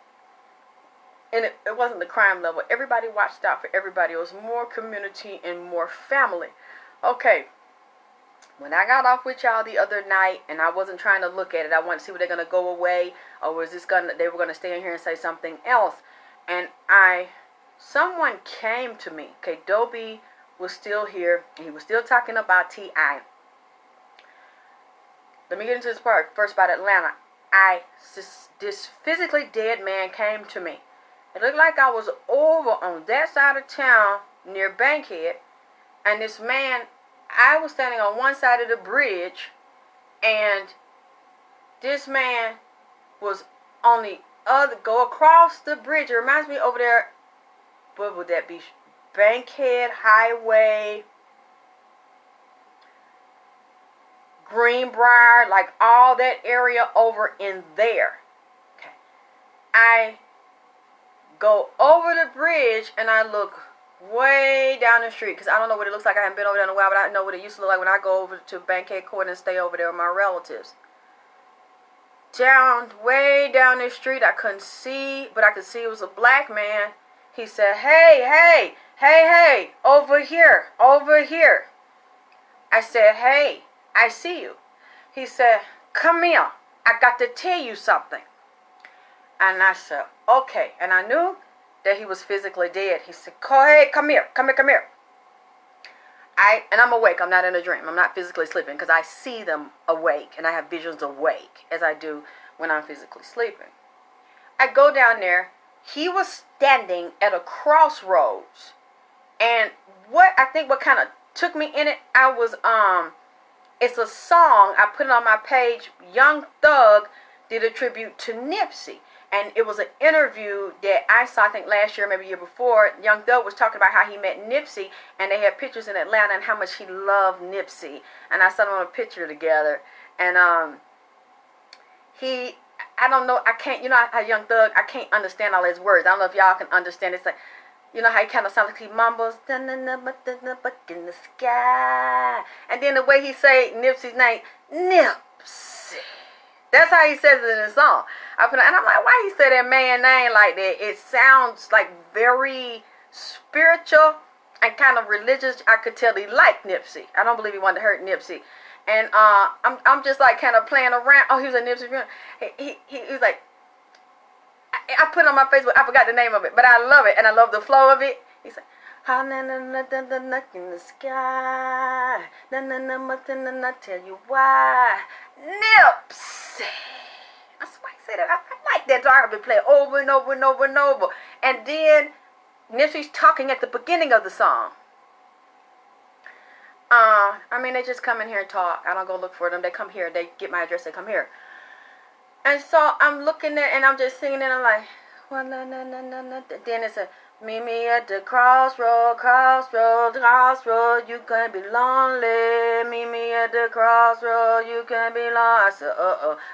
And it wasn't the crime level. Everybody watched out for everybody. It was more community and more family. Okay. When I got off with y'all the other night, and I wasn't trying to look at it, I wanted to see were they going to go away, or was this they were going to stay in here and say something else. And someone came to me. Okay, Dobie was still here. And he was still talking about T.I. Let me get into this part first about Atlanta. This physically dead man came to me. It looked like I was over on that side of town near Bankhead. And this man, I was standing on one side of the bridge. And this man was on the other, go across the bridge. It reminds me over there, what would that be? Bankhead Highway, Greenbrier, like all that area over in there. Okay. I go over the bridge and I look way down the street because I don't know what it looks like. I haven't been over there in a while, but I know what it used to look like when I go over to Bankhead Court and stay over there with my relatives. Way down the street, I couldn't see, but I could see it was a black man. He said, hey, over here. I said, hey, I see you. He said, come here. I got to tell you something. And I said, okay. And I knew that he was physically dead. He said, hey, come here. And I'm awake. I'm not in a dream. I'm not physically sleeping because I see them awake and I have visions awake as I do when I'm physically sleeping. I go down there. He was standing at a crossroads. And what kind of took me in it, it's a song. I put it on my page. Young Thug did a tribute to Nipsey. And it was an interview that I saw, I think last year, maybe year before. Young Thug was talking about how he met Nipsey, and they had pictures in Atlanta and how much he loved Nipsey. And I saw them on a picture together. And I don't know, I can't, you know how Young Thug, I can't understand all his words. I don't know if y'all can understand. It's like, you know how he kind of sounds like he mumbles, in the sky. And then the way he say Nipsey's name, Nipsey. That's how he says it in the song. And I'm like, why he say that man name like that? It sounds like very spiritual and kind of religious. I could tell he liked Nipsey. I don't believe he wanted to hurt Nipsey. And I'm just like kind of playing around. Oh, he was a Nipsey fan. He was like, I put it on my Facebook. I forgot the name of it, but I love it and I love the flow of it. He's like, in the sky, I tell you why, Nipsey. That's why I said that. I like that. So I have been playing over and over and over and over. And then Nipsey's talking at the beginning of the song. They just come in here and talk. I don't go look for them. They come here. They get my address. They come here. And so I'm looking at, and I'm just singing, and I'm like, well, no. Then it's a, meet me at the crossroad, you can be lonely. Meet me at the crossroad, you can be lonely. I said,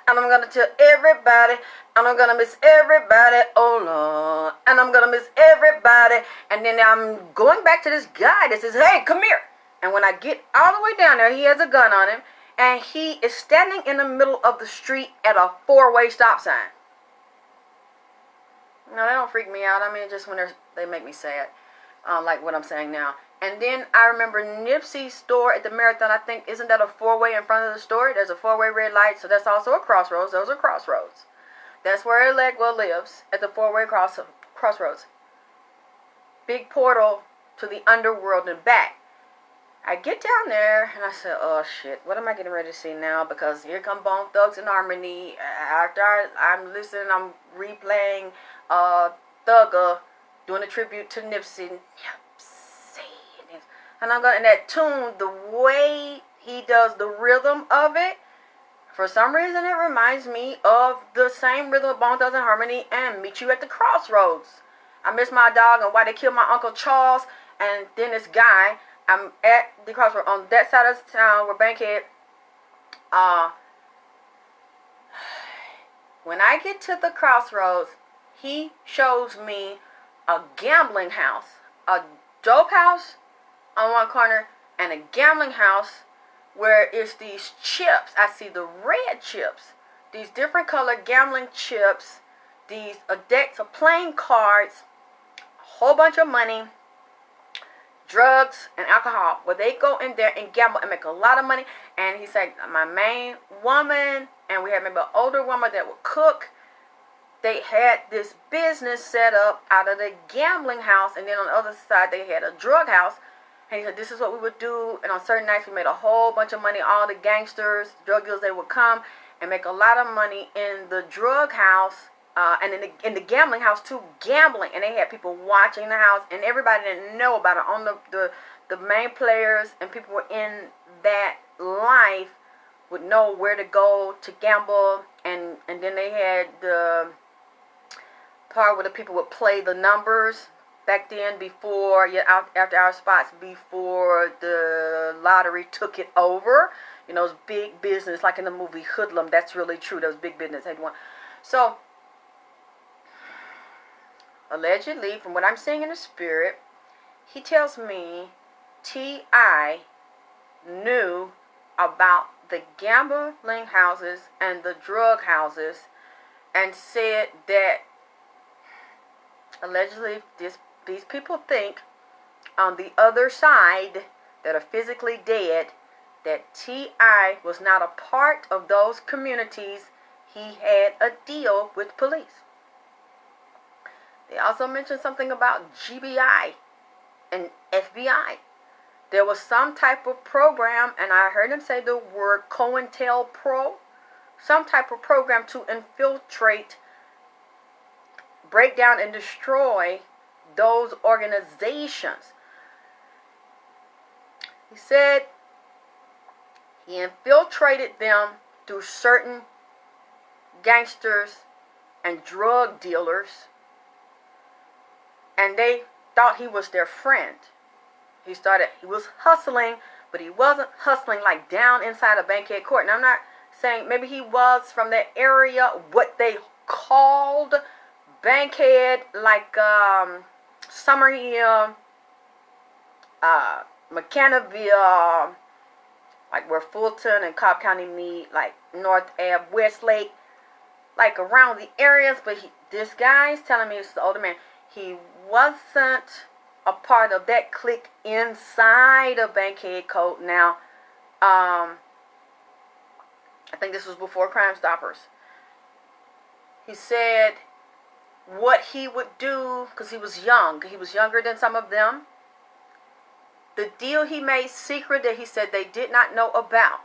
and I'm gonna tell everybody, and I'm gonna miss everybody, oh Lord, and I'm gonna miss everybody. And then I'm going back to this guy that says, hey, come here. And when I get all the way down there, he has a gun on him, and he is standing in the middle of the street at a 4-way stop sign. No, they don't freak me out. Just when they make me sad, like what I'm saying now. And then I remember Nipsey's store at the Marathon. I think, isn't that a 4-way in front of the store? There's a 4-way red light, so that's also a crossroads. Those are crossroads. That's where Legwell lives, at the 4-way crossroads. Big portal to the underworld and back. I get down there and I said, oh shit, what am I getting ready to see now? Because here come Bone Thugs and Harmony. After I'm listening, I'm replaying Thugger doing a tribute to Nipsey. And I'm going, and that tune, the way he does the rhythm of it, for some reason it reminds me of the same rhythm of Bone Thugs and Harmony and Meet You at the Crossroads. I Miss My Dog and Why They Killed My Uncle Charles. And then this guy, I'm at the crossroads on that side of town where Bankhead. When I get to the crossroads, he shows me a gambling house, a dope house on one corner, and a gambling house where it's these chips. I see the red chips, these different colored gambling chips, these decks of playing cards, a whole bunch of money, drugs and alcohol, where they go in there and gamble and make a lot of money. And he said, my main woman, and we had maybe an older woman that would cook. They had this business set up out of the gambling house, and then on the other side they had a drug house. And he said, this is what we would do. And on certain nights we made a whole bunch of money. All the gangsters, drug dealers, they would come and make a lot of money in the drug house. And in the gambling house too, gambling. And they had people watching the house, and everybody didn't know about it. On the main players and people were in that life would know where to go to gamble. And then they had the part where the people would play the numbers back then, before, after our spots, before the lottery took it over. You know, it was big business, like in the movie Hoodlum. That's really true. That was big business. So, allegedly, from what I'm seeing in the spirit, he tells me T.I. knew about the gambling houses and the drug houses, and said that allegedly these people think on the other side that are physically dead that T.I. was not a part of those communities. He had a deal with police. They also mentioned something about GBI and FBI. There was some type of program, and I heard him say the word COINTELPRO, some type of program to infiltrate, break down, and destroy those organizations. He said he infiltrated them through certain gangsters and drug dealers, and they thought he was their friend. He was hustling, but he wasn't hustling like down inside a Bankhead Court. And I'm not saying, maybe he was from that area, what they called Bankhead, like Summerhill, McKenna-ville, like where Fulton and Cobb County meet, like North Ave, Westlake, like around the areas. But this guy's telling me, it's the older man, he wasn't a part of that clique inside of Bankhead Court. Now, I think this was before Crime Stoppers. He said what he would do, because he was young, he was younger than some of them. The deal he made secret that he said they did not know about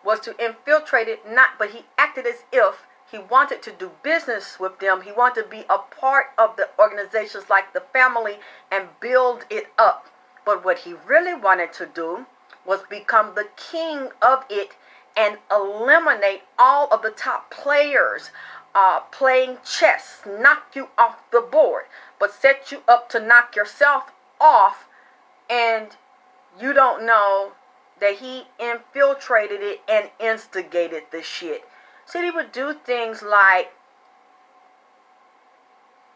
was to infiltrate it, but he acted as if he wanted to do business with them. He wanted to be a part of the organizations like the family and build it up. But what he really wanted to do was become the king of it and eliminate all of the top players playing chess, knock you off the board, but set you up to knock yourself off, and you don't know that he infiltrated it and instigated the shit. So he would do things like,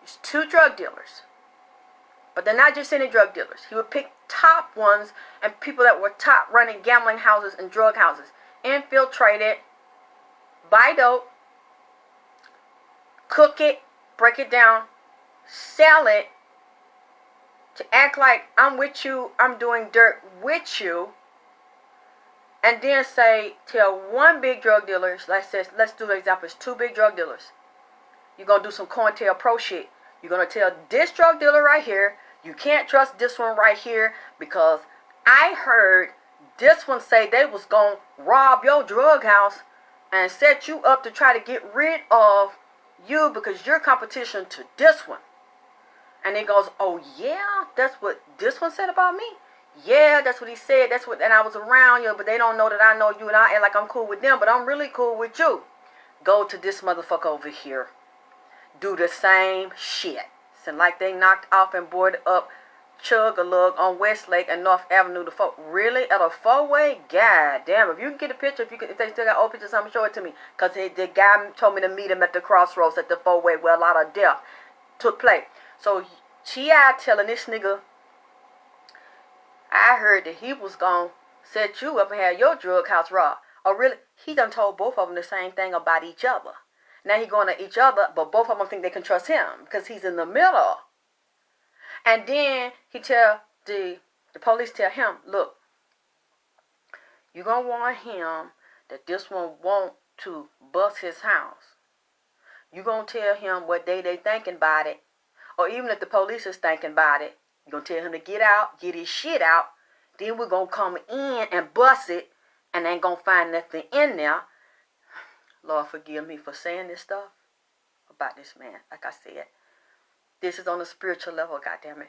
there's 2 drug dealers, but they're not just any drug dealers. He would pick top ones and people that were top running gambling houses and drug houses, infiltrate it, buy dope, cook it, break it down, sell it, to act like I'm with you, I'm doing dirt with you, and then tell one big drug dealer, let's do the example, it's 2 big drug dealers. You're going to do some COINTELPRO shit. You're going to tell this drug dealer right here, you can't trust this one right here, because I heard this one say they was going to rob your drug house and set you up to try to get rid of you because you're competition to this one. And it goes, oh yeah, that's what this one said about me? Yeah, that's what he said. And I was around you, but they don't know that I know you, and I act like I'm cool with them, but I'm really cool with you. Go to this motherfucker over here. Do the same shit. And like they knocked off and boarded up Chug-a-Lug on Westlake and North Avenue. Really? At a 4-way? God damn. If you can get a picture, if they still got old pictures, I'm show it to me. Because the guy told me to meet him at the crossroads at the 4-way where a lot of death took place. So T.I. telling this nigga, I heard that he was going to set you up and have your drug house robbed. Oh, really? He done told both of them the same thing about each other. Now he going to each other, but both of them think they can trust him because he's in the middle. And then he tell the police tell him, look, you're going to warn him that this one want to bust his house. You're going to tell him what day they thinking about it. Or even if the police is thinking about it, you're going to tell him to get out, get his shit out. Then we're going to come in and bust it, and ain't going to find nothing in there. Lord, forgive me for saying this stuff about this man. Like I said, this is on a spiritual level, goddammit.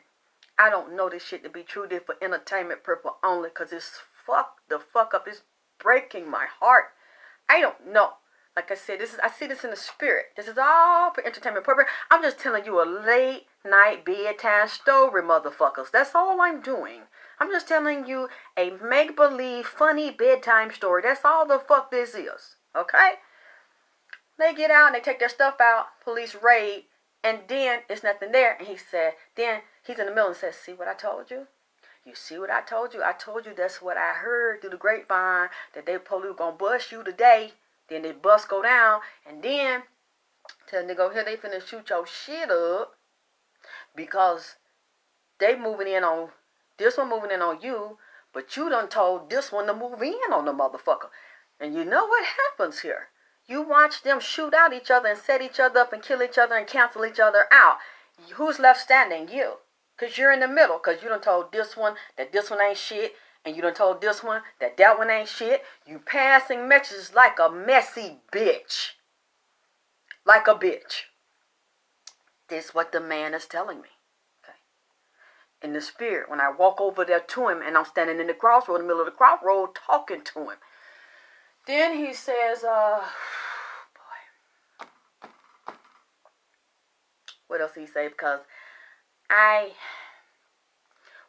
I don't know this shit to be true. This for entertainment purpose only, because it's fucked the fuck up. It's breaking my heart. I don't know. Like I said, I see this in the spirit. This is all for entertainment purpose. I'm just telling you a late night bedtime story, motherfuckers. That's all I'm doing. I'm just telling you a make-believe, funny bedtime story. That's all the fuck this is. Okay? They get out and they take their stuff out. Police raid. And then it's nothing there. And then he's in the middle and says, see what I told you? You see what I told you? I told you that's what I heard through the grapevine. That they police gonna bust you today. Then the bus go down. And then tell the nigga here they finna shoot your shit up. Because they moving in on, this one moving in on you. But you done told this one to move in on the motherfucker. And you know what happens here? You watch them shoot out each other and set each other up and kill each other and cancel each other out. Who's left standing? You. Because you're in the middle. Because you done told this one that this one ain't shit. And you done told this one that that one ain't shit. You passing messages like a messy bitch. Like a bitch. This is what the man is telling me. Okay. In the spirit, when I walk over there to him and I'm standing in the crossroad, in the middle of the crossroad, talking to him. Then he says, what else he say? Because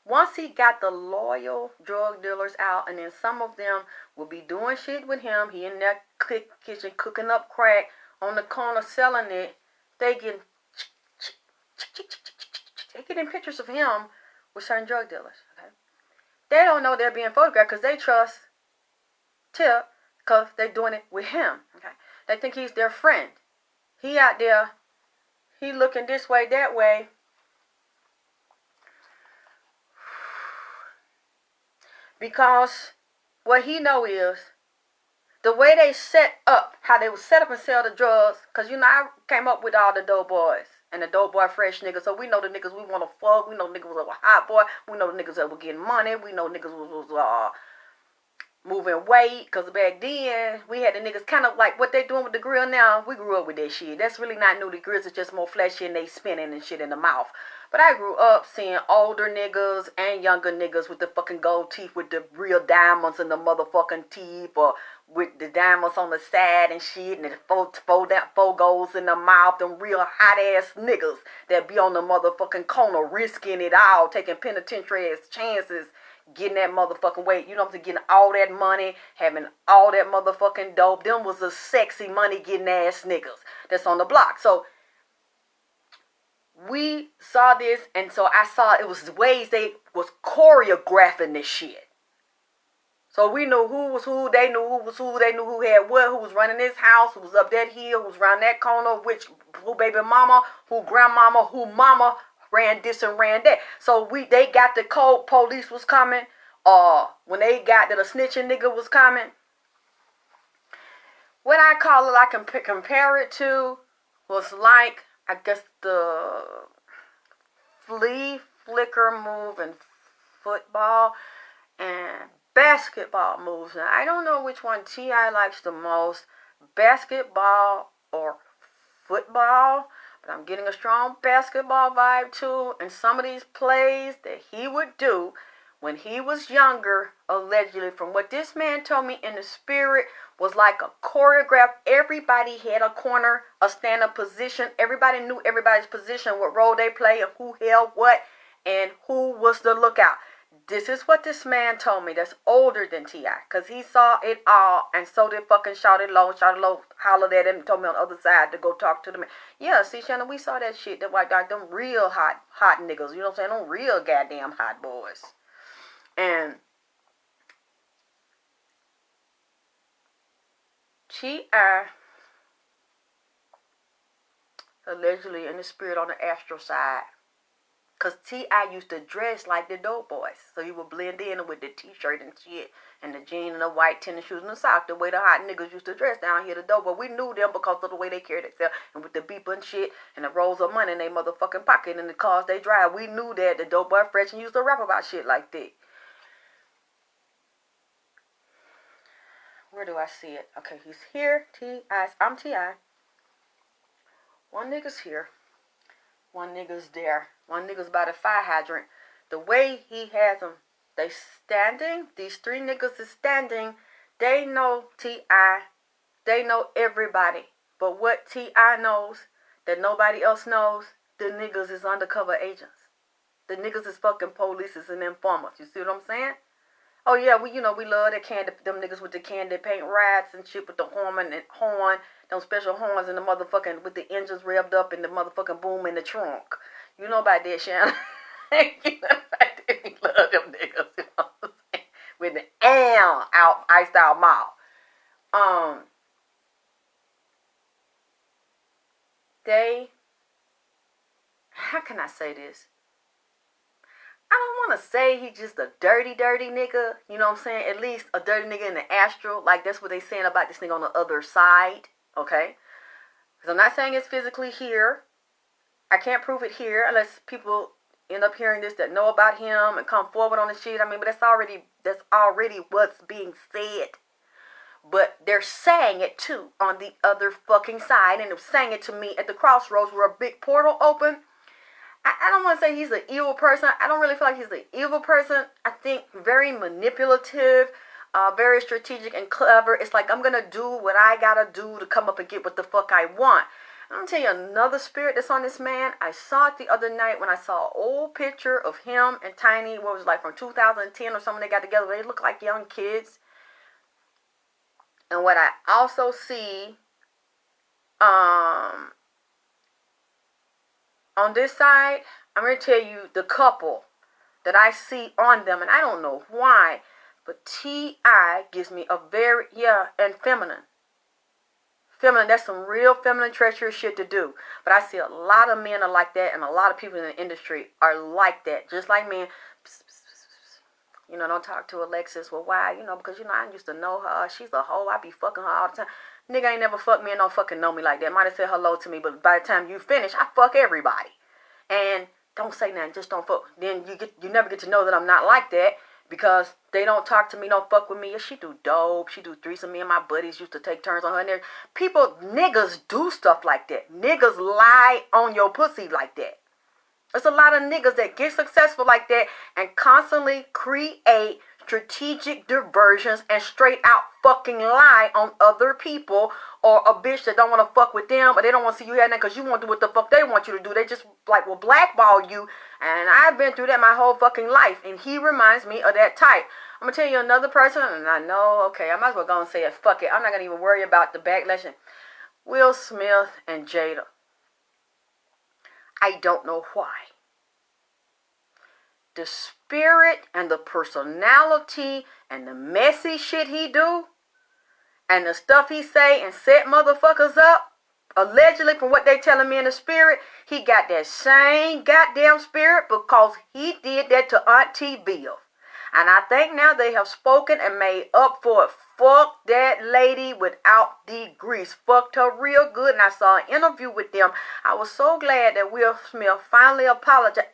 once he got the loyal drug dealers out, and then some of them will be doing shit with him. He in that kitchen cooking up crack on the corner selling it. They getting pictures of him with certain drug dealers. Okay, they don't know they're being photographed because they trust Tip because they're doing it with him. Okay, they think he's their friend. He out there. He looking this way, that way. Because what he know is the way they set up, how they would set up and sell the drugs. Because, you know, I came up with all the dope boys and the dope boy fresh niggas. So we know the niggas we want to fuck. We know niggas was a hot boy. We know the niggas that were getting money. We know niggas was moving weight. Because back then, we had the niggas kind of like what they doing with the grill now. We grew up with that shit. That's really not new. The grills are just more fleshy and they spinning and shit in the mouth. But I grew up seeing older niggas and younger niggas with the fucking gold teeth with the real diamonds in the motherfucking teeth, or with the diamonds on the side and shit, and the four golds in the mouth, them real hot ass niggas that be on the motherfucking corner risking it all, taking penitentiary ass chances, getting that motherfucking weight, you know what I'm saying, getting all that money, having all that motherfucking dope. Them was the sexy money getting ass niggas that's on the block. So we saw this, and so I saw it was ways they was choreographing this shit. So we knew who was who, they knew who was who, they knew who had what, who was running this house, who was up that hill, who was around that corner, who baby mama, who grandmama, who mama ran this and ran that. So they got the code, police was coming, when they got that a snitching nigga was coming. What I call it, I can compare it to, was like, I guess the flea flicker move in football and basketball moves. Now, I don't know which one T.I. likes the most, basketball or football, but I'm getting a strong basketball vibe too. And some of these plays that he would do when he was younger, allegedly, from what this man told me in the spirit, was like a choreograph. Everybody had a corner, a stand-up position. Everybody knew everybody's position, what role they play, and who held what, and who was the lookout. This is what this man told me that's older than T.I. Because he saw it all, and so did fucking Shawtylo. Shawtylo hollered at him and told me on the other side to go talk to the man. Yeah, see, Shannon, we saw that shit. That white dog, them real hot niggas. You know what I'm saying? Them real goddamn hot boys. And T.I. allegedly in the spirit on the astral side. Because T.I. used to dress like the dope boys. So he would blend in with the t-shirt and shit. And the jeans and the white tennis shoes and the socks. The way the hot niggas used to dress down here, the dope boys. We knew them because of the way they carried themselves. And with the beeper and shit. And the rolls of money in their motherfucking pocket. And the cars they drive. We knew that the dope boy fresh and used to rap about shit like that. Where do I see it? Okay, he's here. T.I. I'm T.I. One nigga's here. One nigga's there. One nigga's by the fire hydrant. The way he has them, they standing. These three niggas is standing. They know T.I. They know everybody. But what T.I. knows that nobody else knows, the niggas is undercover agents. The niggas is fucking polices and informers. You see what I'm saying? Oh yeah, we love that candy, them niggas with the candy paint rats and shit with the horn, them special horns and the motherfucking with the engines revved up and the motherfucking boom in the trunk. You know about that, Shannon. You know about that. We love them niggas. You know what I'm saying? With the out iced out mouth. How can I say this? I don't want to say he's just a dirty nigga. You know what I'm saying? At least a dirty nigga in the astral. Like, that's what they saying about this nigga on the other side. Okay? Because I'm not saying it's physically here. I can't prove it here unless people end up hearing this that know about him and come forward on the shit. I mean, but that's already what's being said. But they're saying it too on the other fucking side. And they're saying it to me at the crossroads where a big portal opened. I don't want to say he's an evil person. I don't really feel like he's an evil person. I think very manipulative, very strategic and clever. It's like, I'm going to do what I got to do to come up and get what the fuck I want. I'm going to tell you another spirit that's on this man. I saw it the other night when I saw an old picture of him and Tiny, what was it, like from 2010 or something. They got together. They look like young kids. And what I also see on this side, I'm going to tell you the couple that I see on them, and I don't know why, but T.I. gives me a very, and feminine. Feminine, that's some real feminine, treacherous shit to do. But I see a lot of men are like that, and a lot of people in the industry are like that. Just like men. You know, don't talk to Alexis. Well, why? You know, because, I used to know her. She's a hoe. I be fucking her all the time. Nigga ain't never fucked me and don't fucking know me like that. Might have said hello to me, but by the time you finish, I fuck everybody. And don't say nothing. Just don't fuck. Then you never get to know that I'm not like that because they don't talk to me, don't fuck with me. She do dope. She do threesome. Me and my buddies used to take turns on her. And there, niggas do stuff like that. Niggas lie on your pussy like that. There's a lot of niggas that get successful like that and constantly create strategic diversions and straight out fucking lie on other people, or a bitch that don't want to fuck with them, but they don't want to see you having that because you want to do what the fuck they want you to do. They just like will blackball you, and I've been through that my whole fucking life, and he reminds me of that type. I'm gonna tell you another person, and I know, okay, I might as well go and say it. Fuck it, I'm not gonna even worry about the backlash. Will Smith and Jada. I don't know why. The spirit and the personality and the messy shit he do and the stuff he say and set motherfuckers up, allegedly from what they telling me in the spirit, he got that same goddamn spirit because he did that to Auntie Bill. And I think now they have spoken and made up for it. Fuck that lady without the grease. Fucked her real good. And I saw an interview with them. I was so glad that Will Smith finally apologized.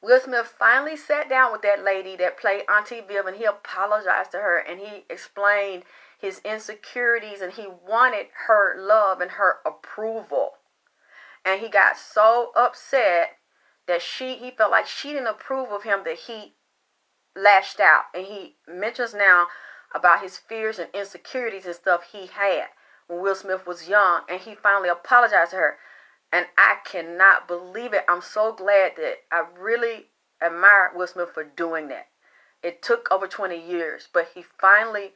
Will Smith finally sat down with that lady that played Auntie Viv, and he apologized to her, and he explained his insecurities, and he wanted her love and her approval. And he got so upset that he felt like she didn't approve of him that he lashed out. And he mentions now about his fears and insecurities and stuff he had when Will Smith was young, and he finally apologized to her. And I cannot believe it. I'm so glad that I really admire Will Smith for doing that. It took over 20 years, but he finally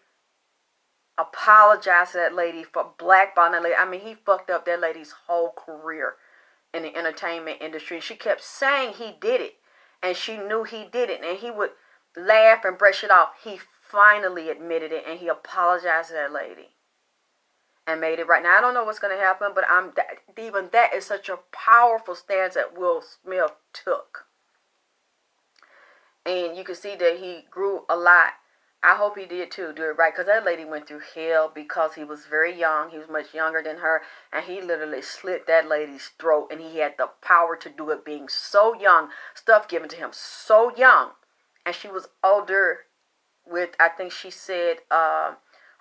apologized to that lady for blackballing that lady. I mean, he fucked up that lady's whole career in the entertainment industry. She kept saying he did it, and she knew he did it, and he would laugh and brush it off. He finally admitted it, and he apologized to that lady and made it right. Now, I don't know what's going to happen, but even that is such a powerful stance that Will Smith took. And you can see that he grew a lot. I hope he did too, do it right, because that lady went through hell because he was very young. He was much younger than her, and he literally slit that lady's throat, and he had the power to do it being so young, stuff given to him so young. And she was older with, I think she said,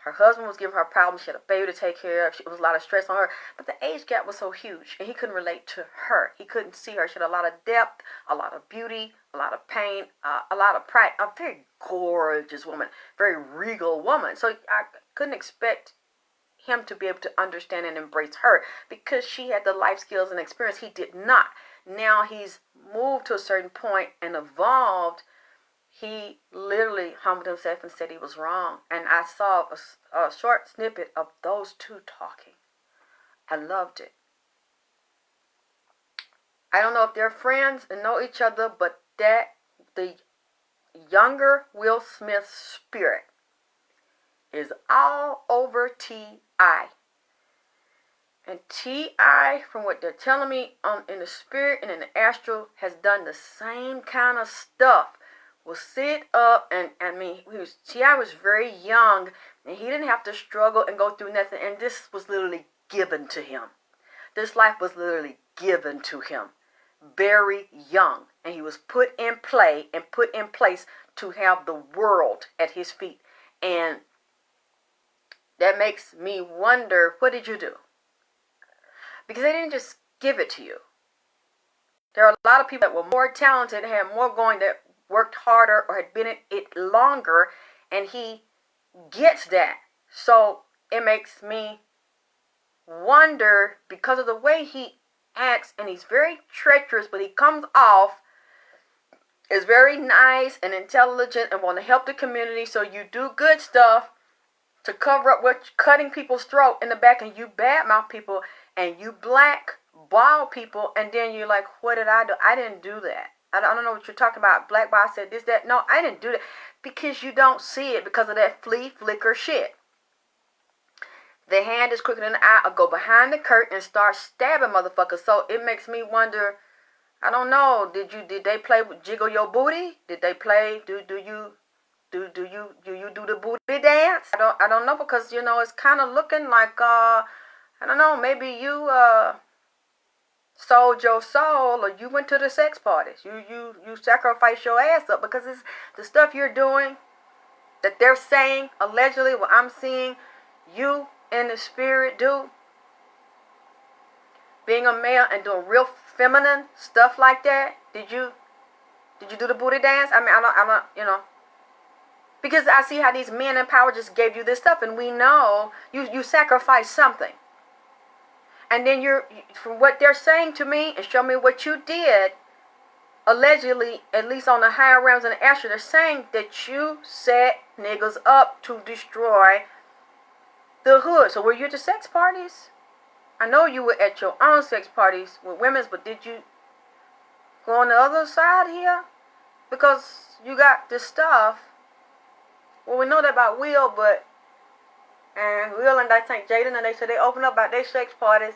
Her husband was giving her problems. She had a baby to take care of. It was a lot of stress on her. But the age gap was so huge, and he couldn't relate to her. He couldn't see her. She had a lot of depth, a lot of beauty, a lot of pain, a lot of pride. A very gorgeous woman, very regal woman. So I couldn't expect him to be able to understand and embrace her because she had the life skills and experience. He did not. Now he's moved to a certain point and evolved. He literally humbled himself and said he was wrong. And I saw a short snippet of those two talking. I loved it. I don't know if they're friends and know each other, but the younger Will Smith spirit is all over T.I. And T.I., from what they're telling me in the spirit and in the astral, has done the same kind of stuff. Will sit up and T.I. was very young and he didn't have to struggle and go through nothing, and this was literally given to him. This life was literally given to him very young, and he was put in play and put in place to have the world at his feet. And that makes me wonder, what did you do? Because they didn't just give it to you. There are a lot of people that were more talented, had more going, that worked harder or had been in it longer, and he gets that. So it makes me wonder, because of the way he acts, and he's very treacherous, but he comes off as very nice and intelligent and want to help the community. So you do good stuff to cover up what cutting people's throat in the back, and you badmouth people and you blackball people, and then you're like, what did I do? I didn't do that. I don't know what you're talking about. Blackball said this, that. No, I didn't do that. Because you don't see it because of that flea flicker shit. The hand is quicker than the eye. I'll go behind the curtain and start stabbing motherfuckers. So it makes me wonder, I don't know, did they play with Jiggle Your Booty? Did they play, do you do the booty dance? I don't know, because it's kind of looking like I don't know, maybe you sold your soul, or you went to the sex parties. You sacrificed your ass up, because it's the stuff you're doing that they're saying, allegedly, what I'm seeing you in the spirit do. Being a male and doing real feminine stuff like that. Did you do the booty dance? I mean, I don't, because I see how these men in power just gave you this stuff, and we know you sacrificed something. And then from what they're saying to me and show me what you did, allegedly, at least on the higher realms and the astral, they're saying that you set niggas up to destroy the hood. So were you at the sex parties? I know you were at your own sex parties with women's, but did you go on the other side here? Because you got this stuff. Well, we know that about Will, and Will and I think Jaden, and they said they opened up about their sex parties.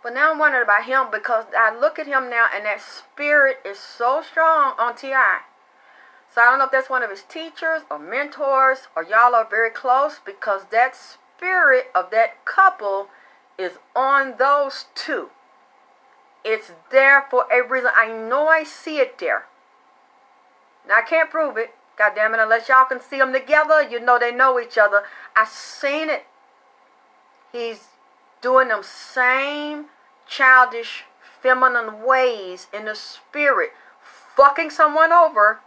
But now I'm wondering about him, because I look at him now and that spirit is so strong on T.I. So I don't know if that's one of his teachers or mentors, or y'all are very close, because that spirit of that couple is on those two. It's there for a reason. I know I see it there. Now I can't prove it. God damn it, unless y'all can see them together, they know each other. I seen it. He's doing them same childish, feminine ways in the spirit, fucking someone over,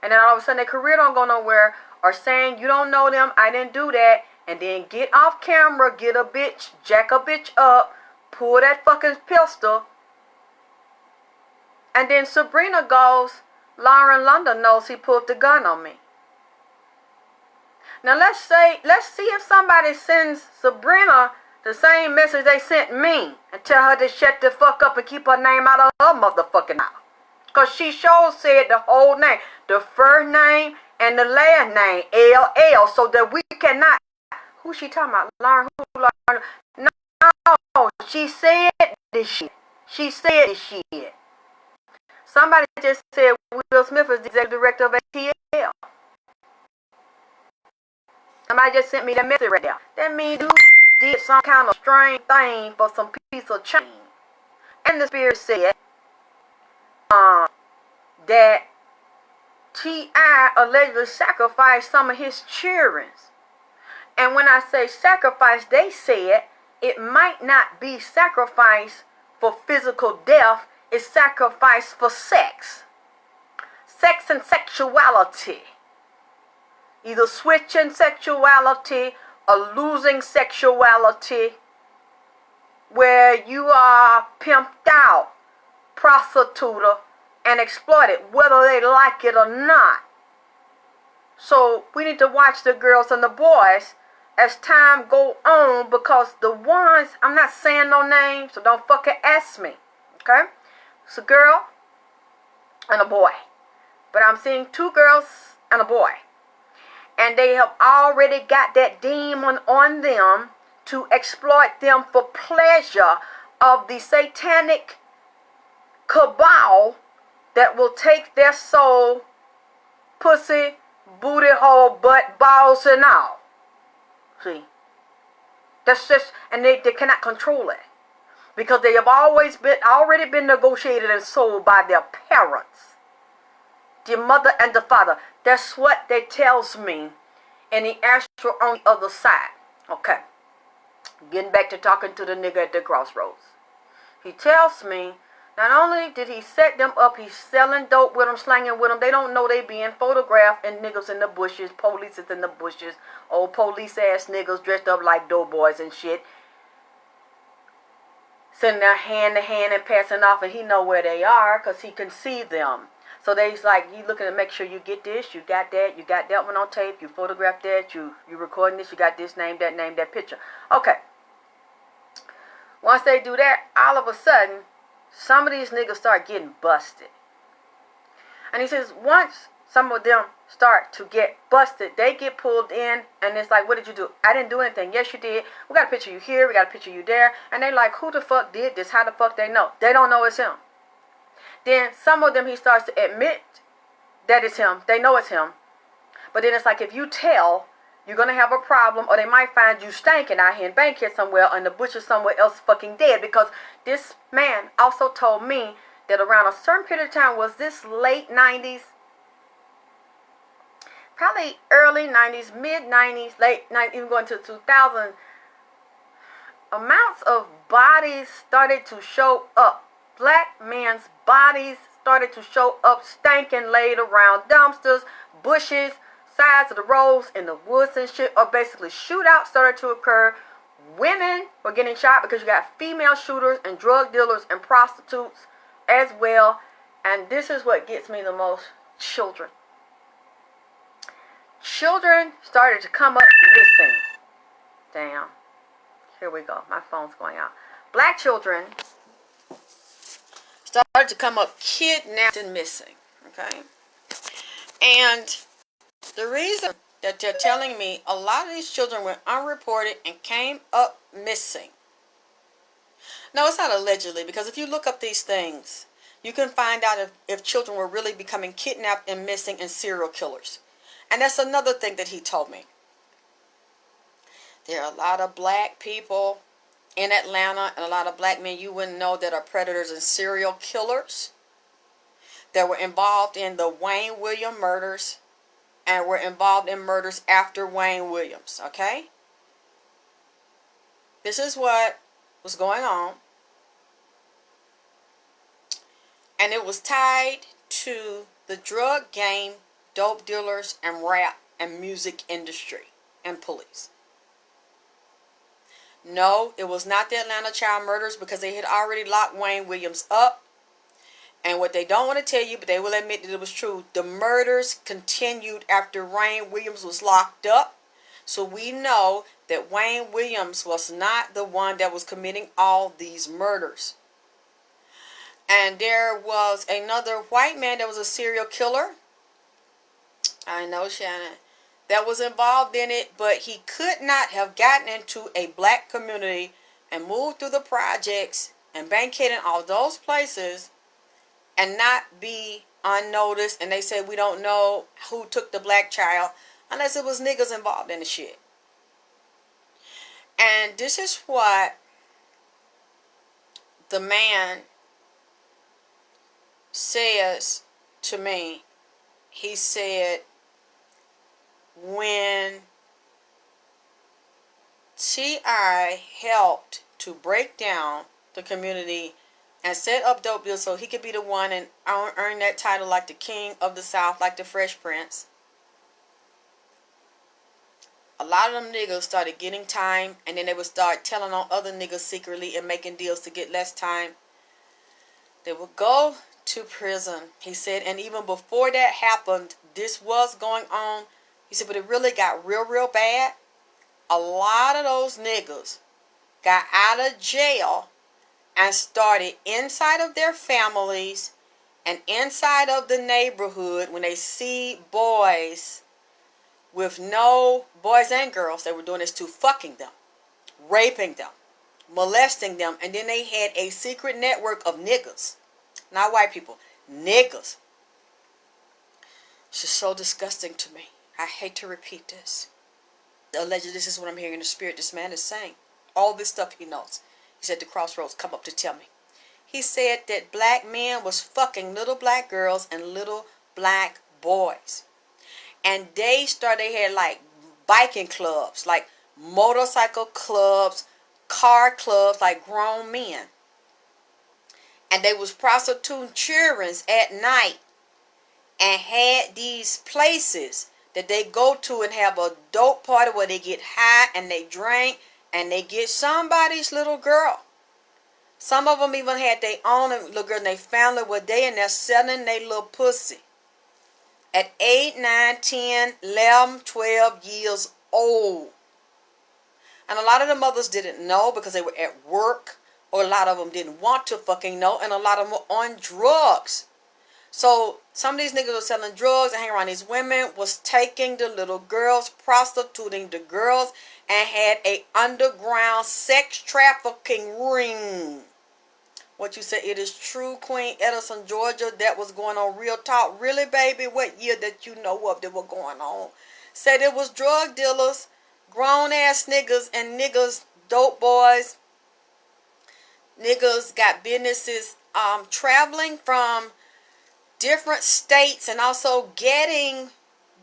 and then all of a sudden their career don't go nowhere, or saying you don't know them, I didn't do that, and then get off camera, get a bitch, jack a bitch up, pull that fucking pistol, and then Sabrina goes, Lauren London knows he pulled the gun on me. Now let's see if somebody sends Sabrina the same message they sent me, and tell her to shut the fuck up and keep her name out of her motherfucking mouth. Because she sure said the whole name, the first name and the last name, LL, so that we cannot. Who she talking about? Lauren? Who? Lauren? No, she said this shit. She said this shit. Somebody just said Will Smith is the executive director of ATL. Somebody just sent me that message right there. That means you did some kind of strange thing for some piece of change. And the spirit said that T.I. allegedly sacrificed some of his children And when I say sacrifice, they said it might not be sacrifice for physical death, it's sacrifice for sex. Sex and sexuality. Either switching sexuality or losing sexuality, where you are pimped out, prostituted, and exploited, whether they like it or not. So we need to watch the girls and the boys as time go on, because the ones, I'm not saying no names, so don't fucking ask me, okay? It's a girl and a boy, but I'm seeing 2 girls and a boy, and they have already got that demon on them to exploit them for pleasure of the satanic cabal that will take their soul, pussy, booty hole, butt, balls, and all. See, that's just, and they cannot control it, because they have already been negotiated and sold by their parents, the mother and the father. That's what they tells me in the astral on the other side. Okay, getting back to talking to the nigga at the crossroads. He tells me, not only did he set them up, he's selling dope with them, slanging with them. They don't know they being photographed, and niggas in the bushes, police is in the bushes, old police ass niggas dressed up like doughboys and shit, sitting there hand to hand and passing off, and he know where they are because he can see them. So they's like, you looking to make sure you get this, you got that one on tape, you photographed that, you recording this, you got this name, that picture. Okay. Once they do that, all of a sudden, some of these niggas start getting busted. And he says, once some of them start to get busted, they get pulled in, and it's like, what did you do? I didn't do anything. Yes, you did. We got a picture of you here, we got a picture of you there. And they like, who the fuck did this? How the fuck they know? They don't know it's him. Then some of them, he starts to admit that it's him. They know it's him. But then it's like, if you tell, you're going to have a problem, or they might find you stinking out here in Bankhead somewhere, or in the bushes somewhere else fucking dead. Because this man also told me that around a certain period of time, was this late 90s, probably early 90s, mid 90s, late 90s, even going to 2000, amounts of bodies started to show up. Black men's bodies started to show up, stankin', laid around dumpsters, bushes, sides of the roads, in the woods and shit. Or basically shootouts started to occur. Women were getting shot because you got female shooters and drug dealers and prostitutes as well. And this is what gets me the most. Children. Children started to come up missing. Damn. Here we go. My phone's going out. Black children started to come up kidnapped and missing. Okay? And the reason that they're telling me a lot of these children were unreported and came up missing. No, it's not allegedly, because if you look up these things, you can find out if children were really becoming kidnapped and missing and serial killers. And that's another thing that he told me. There are a lot of black people in Atlanta, and a lot of black men you wouldn't know that are predators and serial killers that were involved in the Wayne Williams murders and were involved in murders after Wayne Williams, okay? This is what was going on. And it was tied to the drug game, dope dealers, and rap and music industry and police. No, it was not the Atlanta child murders, because they had already locked Wayne Williams up. And what they don't want to tell you, but they will admit that it was true, the murders continued after Wayne Williams was locked up. So we know that Wayne Williams was not the one that was committing all these murders. And there was another white man that was a serial killer. I know, Shannon. That was involved in it, but he could not have gotten into a black community and moved through the projects and Bankhead and all those places and not be unnoticed. And they said, we don't know who took the black child unless it was niggas involved in the shit. And this is what the man says to me. He said, when T.I. helped to break down the community and set up dope deals so he could be the one and earn that title like the king of the South, like the Fresh Prince. A lot of them niggas started getting time, and then they would start telling on other niggas secretly and making deals to get less time. They would go to prison, he said, and even before that happened, this was going on. He said, but it really got real bad. A lot of those niggas got out of jail and started inside of their families and inside of the neighborhood. When they see boys with no, boys and girls, they were doing this to fucking them, raping them, molesting them, and then they had a secret network of niggas, not white people, niggas. It's just so disgusting to me. I hate to repeat this. Allegedly, this is what I'm hearing in the spirit. This man is saying all this stuff he knows. He said the crossroads come up to tell me. He said that black men was fucking little black girls and little black boys. And they had like biking clubs, like motorcycle clubs, car clubs, like grown men. And they was prostituting children at night and had these places that they go to and have a dope party where they get high and they drink and they get somebody's little girl. Some of them even had their own little girl and they family where they in there selling their little pussy. At 8, 9, 10, 11, 12 years old. And a lot of the mothers didn't know because they were at work, or a lot of them didn't want to fucking know, and a lot of them were on drugs. So some of these niggas were selling drugs and hanging around these women, was taking the little girls, prostituting the girls, and had a underground sex trafficking ring. What you said, it is true, Queen Edison, Georgia. That was going on. Real talk. Really, baby? What year that you know of that were going on? Said it was drug dealers, grown ass niggas, and niggas, dope boys. Niggas got businesses traveling from different states and also getting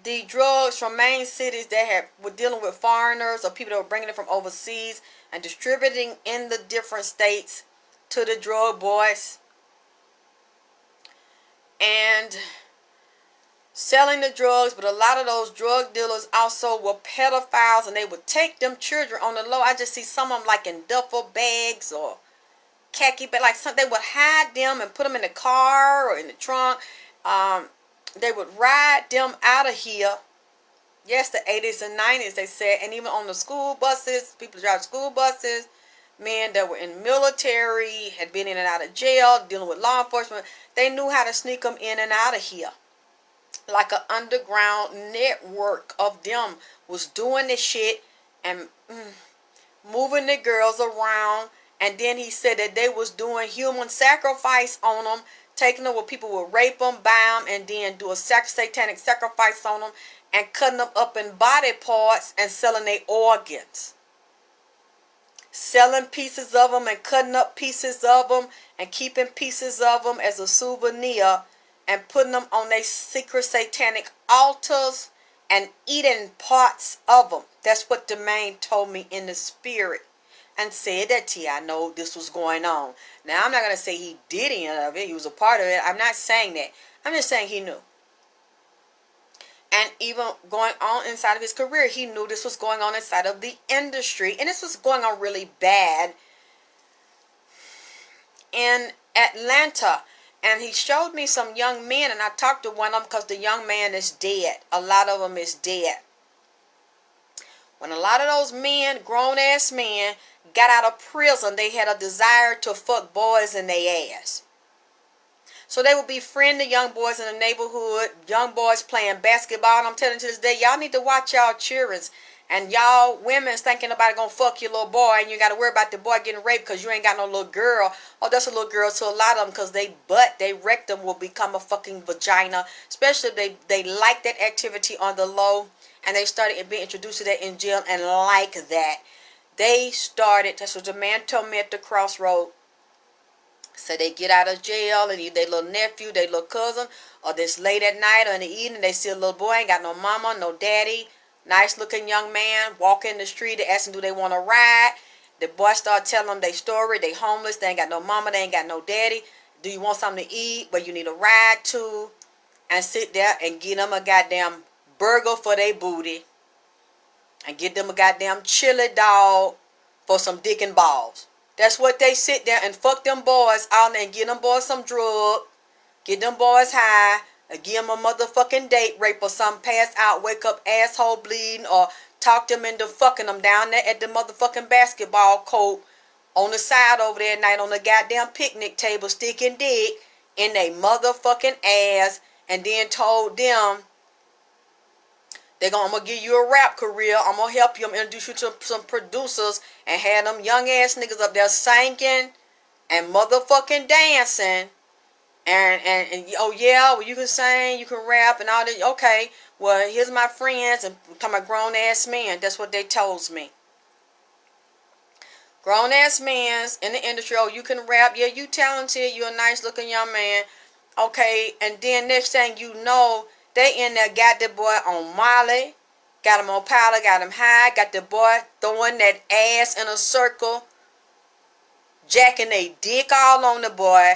the drugs from main cities that were dealing with foreigners or people that were bringing it from overseas and distributing in the different states to the drug boys and selling the drugs. But a lot of those drug dealers also were pedophiles, and they would take them children on the low. I just see some of them like in duffel bags or khaki, but like they would hide them and put them in the car or in the trunk. They would ride them out of here. Yes, the 80s and 90s, they said, and even on the school buses, people drive school buses. Men that were in military, had been in and out of jail, dealing with law enforcement. They knew how to sneak them in and out of here. Like an underground network of them was doing this shit and moving the girls around. And then he said that they was doing human sacrifice on them, taking them where people would rape them, buy them, and then do a satanic sacrifice on them and cutting them up in body parts and selling their organs. Selling pieces of them and cutting up pieces of them and keeping pieces of them as a souvenir and putting them on their secret satanic altars and eating parts of them. That's what the man told me in the spirit and said that to you. I know this was going on. Now, I'm not going to say he did any of it. He was a part of it. I'm not saying that. I'm just saying he knew. And even going on inside of his career, he knew this was going on inside of the industry. And this was going on really bad in Atlanta. And he showed me some young men, and I talked to one of them because the young man is dead. A lot of them is dead. When a lot of those men, grown-ass men, got out of prison, they had a desire to fuck boys in their ass. So they would befriend the young boys in the neighborhood, young boys playing basketball. And I'm telling you to this day, y'all need to watch y'all children. And y'all women's thinking about it gonna fuck your little boy, and you got to worry about the boy getting raped because you ain't got no little girl. Oh, that's a little girl to a lot of them because they rectum will become a fucking vagina. Especially if they like that activity on the low, and they started being introduced to that in jail and like that. They started, that's what the man told me at the crossroad. So they get out of jail and either their little nephew, their little cousin, or this late at night or in the evening, they see a little boy, ain't got no mama, no daddy, Nice looking young man walk in the street. They ask them, do they want to ride? The boy start telling them their story. They homeless. They ain't got no mama. They ain't got no daddy. Do you want something to eat? Where you need a ride to? And sit there and get them a goddamn burger for their booty. And get them a goddamn chili dog for some dick and balls. That's what they sit there and fuck them boys out and get them boys some drug. Get them boys high. Or give them a motherfucking date rape or something. Pass out, wake up, asshole bleeding. Or talk them into fucking them down there at the motherfucking basketball court. On the side over there at night on the goddamn picnic table. Sticking dick in they motherfucking ass. And then told them, I'm going to give you a rap career. I'm going to help you. I'm going to introduce you to some producers. And have them young ass niggas up there singing and motherfucking dancing. And oh yeah, well you can sing, you can rap and all that. Okay, well here's my friends and talking about grown ass men. That's what they told me. Grown ass men in the industry. Oh, you can rap. Yeah, you talented. You a nice looking young man. Okay, and then next thing you know, they in there got the boy on Molly, got him on powder, got him high, got the boy throwing that ass in a circle, jacking they dick all on the boy.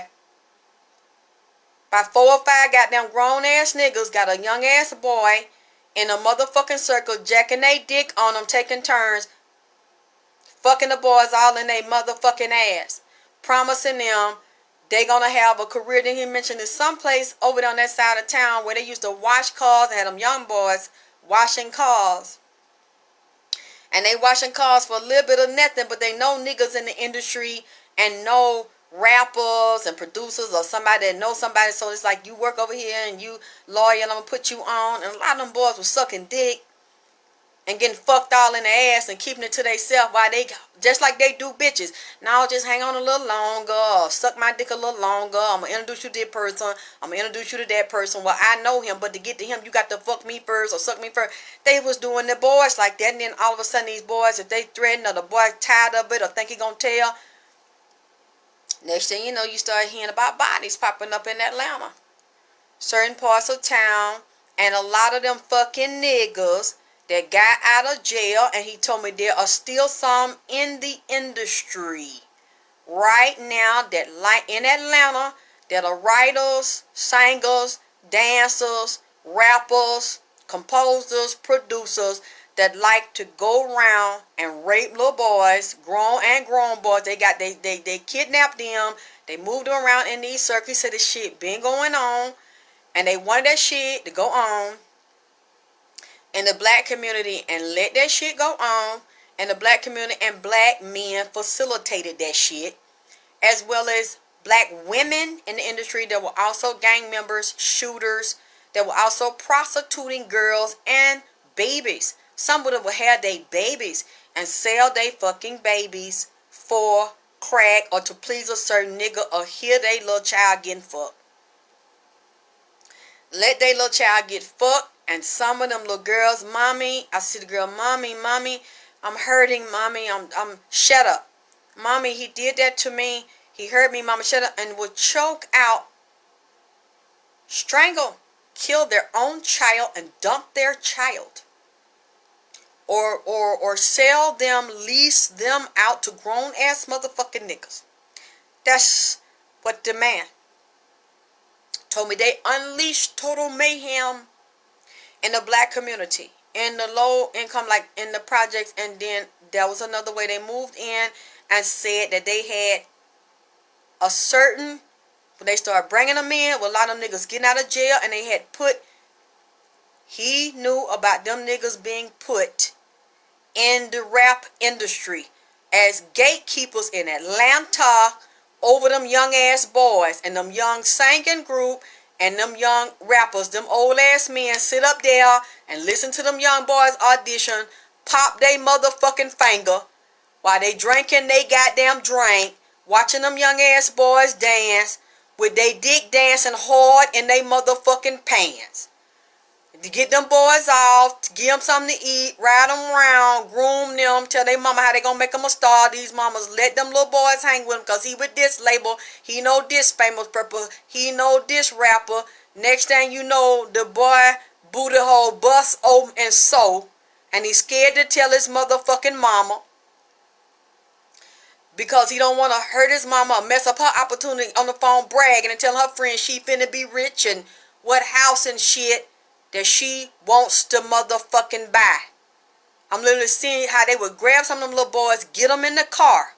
By 4 or 5 goddamn grown ass niggas got a young ass boy in a motherfucking circle, jacking they dick on them, taking turns, fucking the boys all in they motherfucking ass, promising them they gonna have a career. Then he mentioned it's someplace over there on that side of town where they used to wash cars and had them young boys washing cars. And they washing cars for a little bit of nothing, but they know niggas in the industry and know rappers and producers or somebody that knows somebody. So it's like you work over here and you lawyer and I'm gonna put you on. And a lot of them boys was sucking dick and getting fucked all in the ass and keeping it to themselves while they, just like they do bitches. Now just hang on a little longer or suck my dick a little longer. I'm going to introduce you to this person. I'm going to introduce you to that person. Well, I know him, but to get to him, you got to fuck me first or suck me first. They was doing the boys like that. And then all of a sudden these boys, if they threaten or the boy tired of it or think he going to tell, next thing you know, you start hearing about bodies popping up in Atlanta. Certain parts of town. And a lot of them fucking niggas that got out of jail, and he told me there are still some in the industry right now that like in Atlanta that are writers, singers, dancers, rappers, composers, producers that like to go around and rape little boys, grown boys. They kidnapped them, they moved them around in these circuits. So this shit been going on, and they wanted that shit to go on in the black community and let that shit go on in the black community, and black men facilitated that shit, as well as black women in the industry that were also gang members, shooters, that were also prostituting girls and babies. Some of them would have their babies and sell their fucking babies for crack or to please a certain nigga or hear their little child getting fucked. Let their little child get fucked. And some of them little girls, mommy, I see the girl, mommy, I'm hurting, mommy, I'm shut up. Mommy, he did that to me. He hurt me, mama, shut up. And would choke out, strangle, kill their own child and dump their child. Or sell them, lease them out to grown ass motherfucking niggas. That's what the man told me. They unleashed total mayhem in the black community, in the low income, like in the projects. And then there was another way they moved in and said that they had a certain, when they started bringing them in, with a lot of them niggas getting out of jail, and they had put, he knew about them niggas being put in the rap industry as gatekeepers in Atlanta over them young ass boys and them young singing group. And them young rappers, them old ass men sit up there and listen to them young boys audition, pop they motherfucking finger while they drinking they goddamn drink, watching them young ass boys dance with they dick dancing hard in they motherfucking pants. To get them boys off, to give them something to eat, ride them around, groom them, tell their mama how they gonna make them a star. These mamas let them little boys hang with them because he with this label, he know this famous purple, he know this rapper. Next thing you know, the boy booty hole bust open and so And he's scared to tell his motherfucking mama because he don't want to hurt his mama or mess up her opportunity on the phone bragging and telling her friends she finna be rich and what house and shit that she wants to motherfucking buy. I'm literally seeing how they would grab some of them little boys, get them in the car.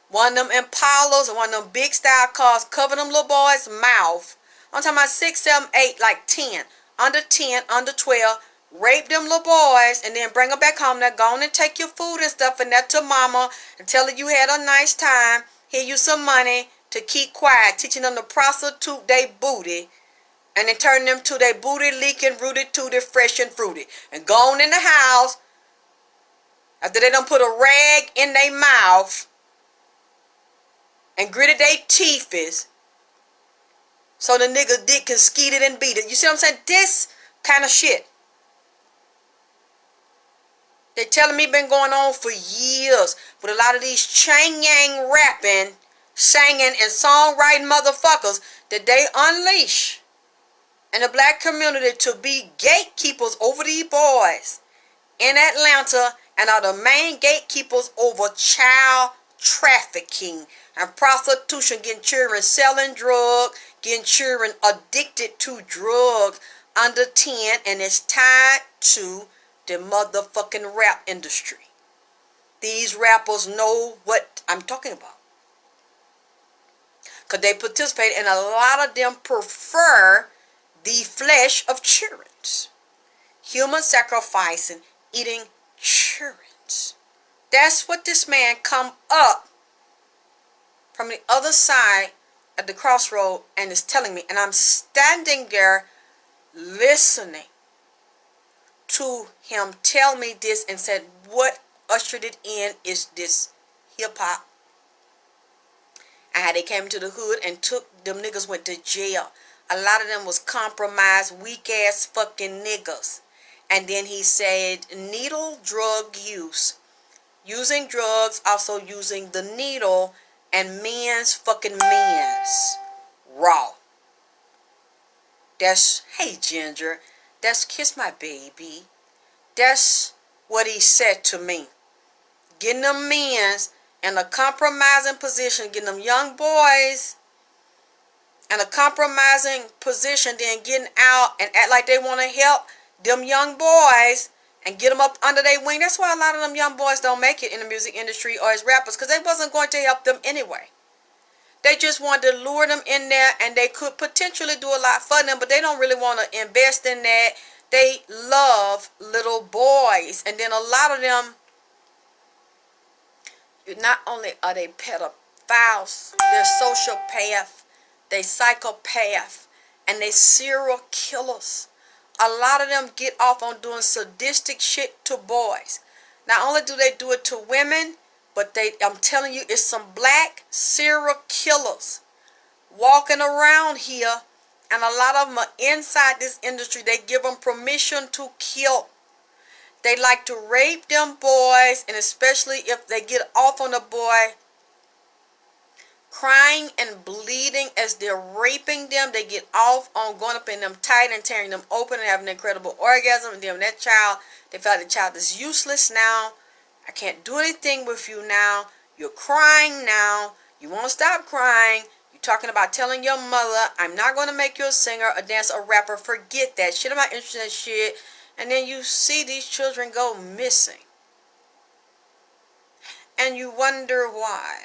One of them Impalas or one of them big style cars, cover them little boys' mouth. I'm talking about 6, 7, 8, like 10. Under 10, under 12. Rape them little boys and then bring them back home. They're going and take your food and stuff and that to mama and tell her you had a nice time. Here you some money to keep quiet. Teaching them to prostitute they booty. And then turn them to their booty leaking, rooted to the fresh and fruity. And go on in the house. After they done put a rag in their mouth and gritted their teeth is so the nigga dick can skeet it and beat it. You see what I'm saying? This kind of shit. They telling me been going on for years with a lot of these chain yang rapping, singing, and songwriting motherfuckers that they unleash in the black community to be gatekeepers over these boys in Atlanta and are the main gatekeepers over child trafficking and prostitution, getting children selling drugs, getting children addicted to drugs under 10, and it's tied to the motherfucking rap industry. These rappers know what I'm talking about. Because they participate, and a lot of them prefer the flesh of children. Human sacrificing, eating children. That's what this man come up from the other side at the crossroad and is telling me. And I'm standing there listening to him tell me this and said, what ushered it in is this hip hop. And how they came to the hood and took them niggas went to jail. A lot of them was compromised, weak ass fucking niggas. And then he said needle drug use. Using drugs, also using the needle, and men's fucking men's raw. That's, hey Ginger, that's kiss my baby. That's what he said to me. Getting them men's in a compromising position, getting them young boys in a compromising position, then getting out and act like they want to help them young boys and get them up under their wing. That's why a lot of them young boys don't make it in the music industry or as rappers, because they wasn't going to help them anyway. They just wanted to lure them in there, and they could potentially do a lot for them, but they don't really want to invest in that. They love little boys, and then a lot of them, not only are they pedophiles, they're sociopath, they psychopath, and they serial killers. A lot of them get off on doing sadistic shit to boys. Not only do they do it to women, but I'm telling you, it's some black serial killers walking around here, and a lot of them are inside this industry. They give them permission to kill. They like to rape them boys, and especially if they get off on a boy crying and bleeding as they're raping them, they get off on going up in them tight and tearing them open and having an incredible orgasm. And then that child, they feel like the child is useless now. I can't do anything with you now. You're crying now. You won't stop crying. You're talking about telling your mother, I'm not going to make you a singer, a dancer, a rapper. Forget that shit. I'm not interested in that shit. And then you see these children go missing. And you wonder why.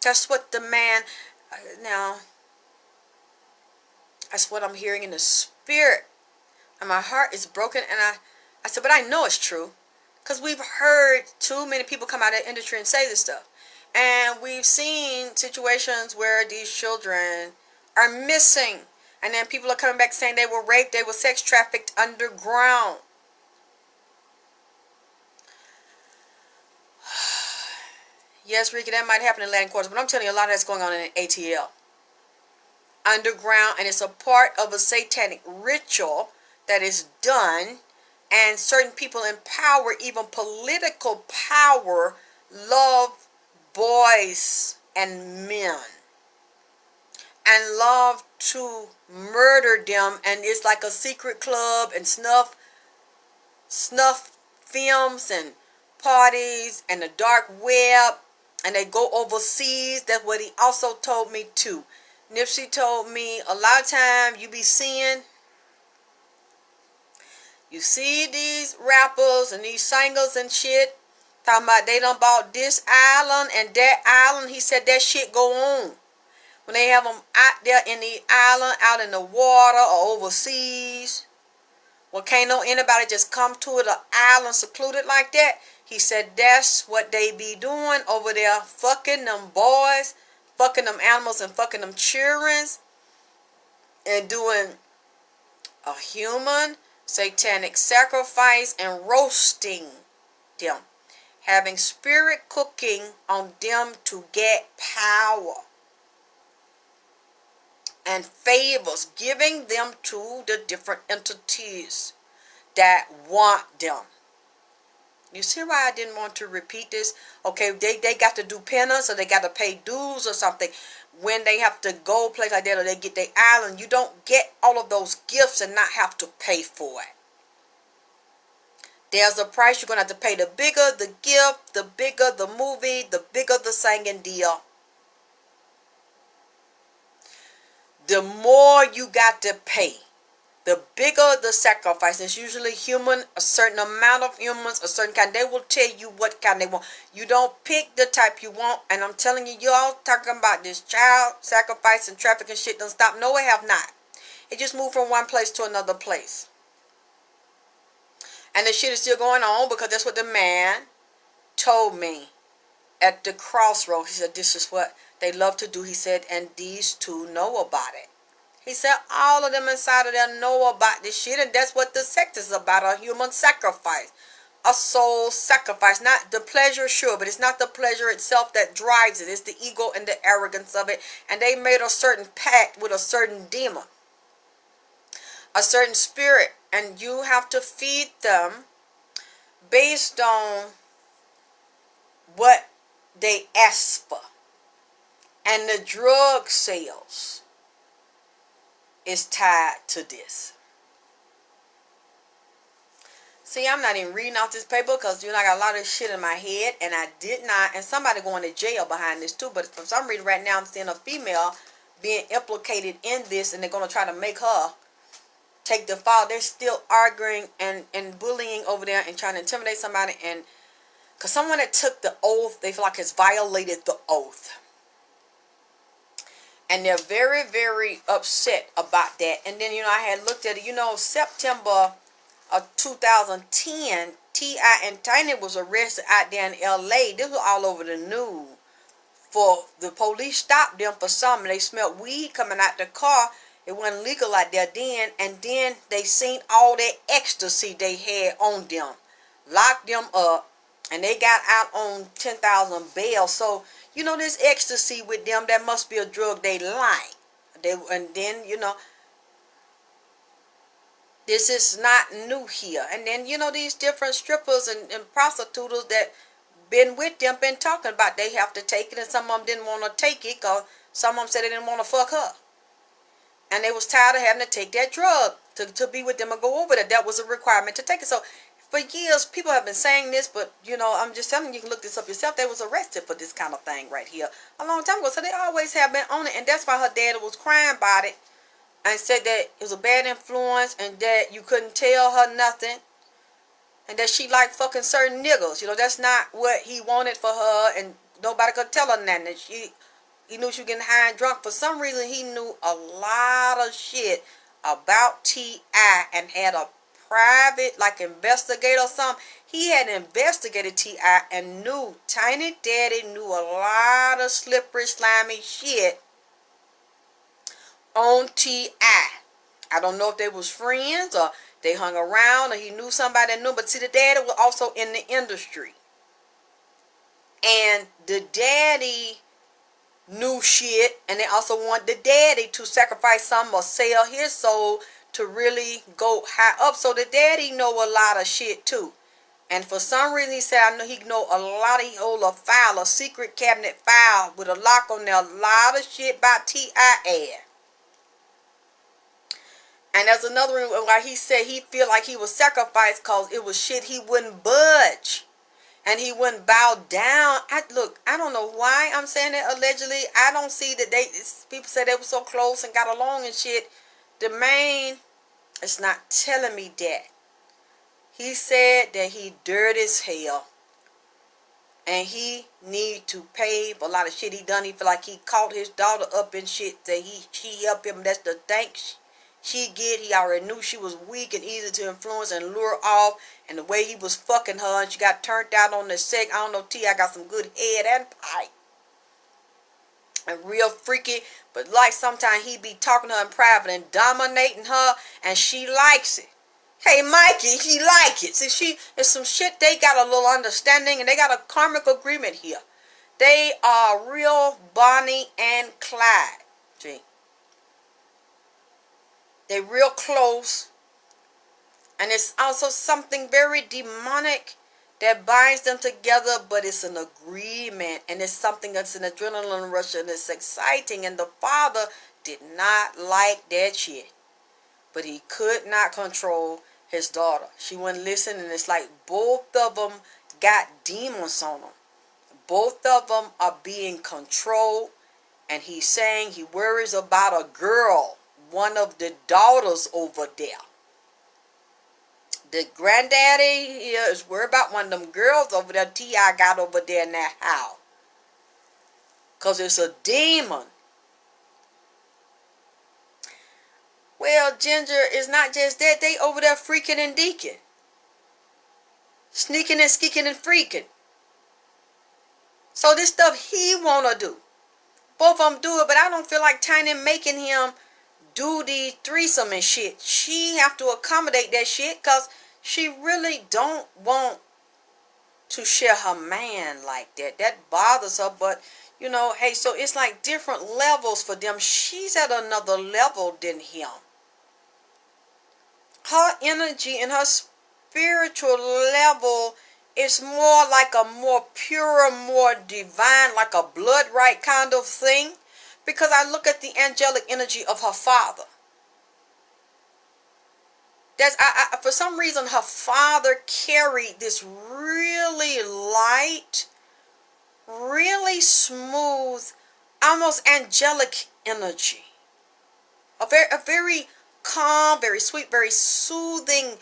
That's what the man, now, that's what I'm hearing in the spirit. And my heart is broken. And I said, but I know it's true. Because we've heard too many people come out of the industry and say this stuff. And we've seen situations where these children are missing. And then people are coming back saying they were raped, they were sex trafficked underground. Yes, Rika, that might happen in Latin quarters, but I'm telling you a lot of that's going on in ATL. Underground, and it's a part of a satanic ritual that is done, and certain people in power, even political power, love boys and men and love to murder them, and it's like a secret club and snuff films and parties and the dark web, and they go overseas. That's what he also told me too. Nipsey told me a lot of time you see these rappers and these singers and shit talking about they done bought this island and that island. He said that shit go on when they have them out there in the island, out in the water or overseas. Well, can't no anybody just come to the island secluded like that. He said that's what they be doing over there, fucking them boys, fucking them animals, and fucking them children, and doing a human satanic sacrifice and roasting them, having spirit cooking on them to get power and favors, giving them to the different entities that want them. You see why I didn't want to repeat this? Okay, they got to do penance, or they got to pay dues or something when they have to go place like that, or they get their island. You don't get all of those gifts and not have to pay for it. There's a price you're going to have to pay. The bigger the gift, the bigger the movie, the bigger the singing deal, the more you got to pay. The bigger the sacrifice. It's usually human, a certain amount of humans, a certain kind. They will tell you what kind they want. You don't pick the type you want. And I'm telling you, y'all talking about this child sacrifice and trafficking shit don't stop. No, it have not. It just moved from one place to another place. And the shit is still going on because that's what the man told me at the crossroads. He said, this is what they love to do. He said, and these two know about it. He said all of them inside of there know about this shit, and that's what the sect is about, a human sacrifice, a soul sacrifice. Not the pleasure, sure, but it's not the pleasure itself that drives it. It's the ego and the arrogance of it. And they made a certain pact with a certain demon, a certain spirit, and you have to feed them based on what they ask for. And the drug sales is tied to this. See, I'm not even reading off this paper because I got a lot of shit in my head, and I did not, and somebody going to jail behind this too, but for some reason right now I'm seeing a female being implicated in this, and they're going to try to make her take the fall. They're still arguing and bullying over there and trying to intimidate somebody, and because someone that took the oath, they feel like has violated the oath. And they're very, very upset about that. And then, I had looked at it. September of 2010, T.I. and Tiny was arrested out there in L.A. This was all over the news. For the police stopped them for something. They smelled weed coming out the car. It wasn't legal out there then. And then they seen all that ecstasy they had on them. Locked them up. And they got out on 10,000 bail. So, this ecstasy with them, that must be a drug they like. And then, this is not new here. And then, these different strippers and prostitutes that been with them, been talking about they have to take it. And some of them didn't want to take it because some of them said they didn't want to fuck her. And they was tired of having to take that drug to be with them and go over there. That was a requirement to take it. So, for years, people have been saying this, but, I'm just telling you, you can look this up yourself. They was arrested for this kind of thing right here a long time ago. So they always have been on it. And that's why her dad was crying about it and said that it was a bad influence and that you couldn't tell her nothing. And that she liked fucking certain niggas. That's not what he wanted for her, and nobody could tell her nothing. And he knew she was getting high and drunk. For some reason, he knew a lot of shit about T.I. and had a private, like, investigator or something. He had investigated T.I. and knew Tiny Daddy knew a lot of slippery, slimy shit on T.I. I don't know if they was friends or they hung around or he knew somebody that knew. But see, the daddy was also in the industry. And the daddy knew shit. And they also want the daddy to sacrifice something or sell his soul to really go high up. So the daddy know a lot of shit too. And for some reason he said, I know he know a lot. He hold a file, a secret cabinet file with a lock on there. A lot of shit about T.I. And there's another reason why he said he feel like he was sacrificed because it was shit he wouldn't budge. And he wouldn't bow down. Look, I don't know why I'm saying that allegedly. I don't see that people said they were so close and got along and shit. The man is not telling me that. He said that he dirty as hell. And he need to pay for a lot of shit he done. He feel like he caught his daughter up in shit that she helped him. That's the thanks she get. He already knew she was weak and easy to influence and lure off. And the way he was fucking her and she got turned out on the sex. I don't know, T.I. got some good head and pipe. And real freaky. But like sometimes he be talking to her in private and dominating her. And she likes it. Hey, Mikey, she like it. See, it's some shit they got a little understanding and they got a karmic agreement here. They are real Bonnie and Clyde. See? They real close. And it's also something very demonic that binds them together, but it's an agreement. And it's something that's an adrenaline rush and it's exciting. And the father did not like that shit. But he could not control his daughter. She wouldn't listen, and it's like both of them got demons on them. Both of them are being controlled, and he's saying he worries about a girl, one of the daughters over there. The granddaddy here is worried about one of them girls over there T.I. got over there in that house. Because it's a demon. Well, Ginger, is not just that. They over there freaking and deaking. Sneaking and skeeking and freaking. So this stuff he want to do. Both of them do it, but I don't feel like Tiny making him do the threesome and shit. She have to accommodate that shit because she really don't want to share her man like that. That bothers her, but, you know, hey, so it's like different levels for them. She's at another level than him. Her energy and her spiritual level is more like a more pure, more divine, like a blood right kind of thing. Because I look at the angelic energy of her father. For some reason, her father carried this really light, really smooth, almost angelic energy. A very calm, very sweet, very soothing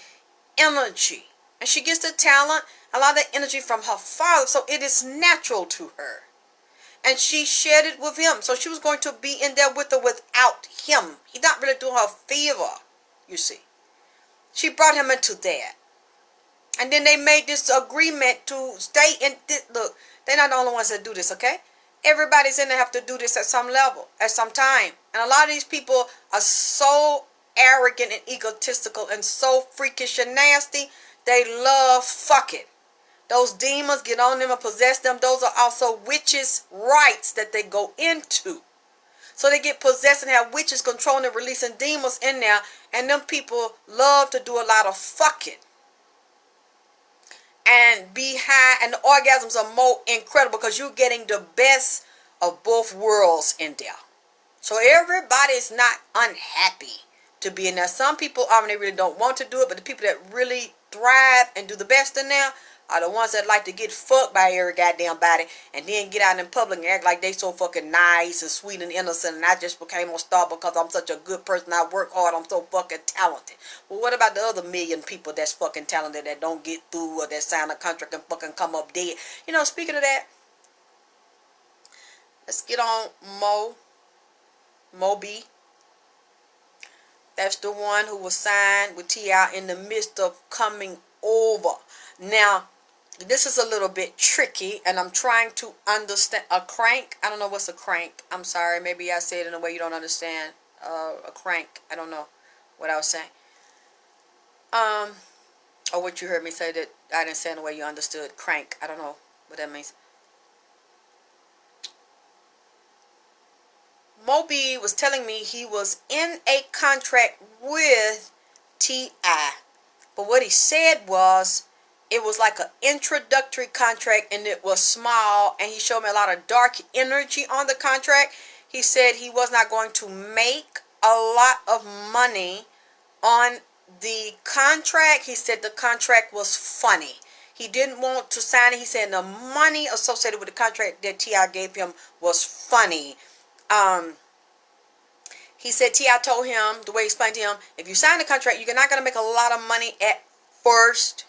energy. And she gets the talent, a lot of energy from her father, so it is natural to her. And she shared it with him, so she was going to be in there with her without him. He's not really doing her favor, you see. She brought him into that. And then they made this agreement to stay in this. Look, they're not the only ones that do this, okay? Everybody's in there have to do this at some level, at some time. And a lot of these people are so arrogant and egotistical and so freakish and nasty, they love fucking. Those demons get on them and possess them. Those are also witches' rites that they go into. So they get possessed and have witches controlling and releasing demons in there. And them people love to do a lot of fucking. And be high. And the orgasms are more incredible because you're getting the best of both worlds in there. So everybody's not unhappy to be in there. Some people they really don't want to do it. But the people that really thrive and do the best in there are the ones that like to get fucked by every goddamn body and then get out in public and act like they so fucking nice and sweet and innocent and I just became a star because I'm such a good person. I work hard. I'm so fucking talented. Well, what about the other million people that's fucking talented that don't get through or that sign a contract and fucking come up dead? You know, speaking of that, let's get on Moby. That's the one who was signed with T.I. in the midst of coming over. Now, this is a little bit tricky, and I'm trying to understand. A crank? I don't know what's a crank. I'm sorry. Maybe I said it in a way you don't understand. A crank. I don't know what I was saying. Or what you heard me say that I didn't say in a way you understood. Crank. I don't know what that means. Moby was telling me he was in a contract with T.I. But what he said was, it was like an introductory contract and it was small and he showed me a lot of dark energy on the contract. He said he was not going to make a lot of money on the contract. He said the contract was funny. He didn't want to sign it. He said the money associated with the contract that T.I. gave him was funny. He said T.I. told him, the way he explained to him, if you sign the contract, you're not going to make a lot of money at first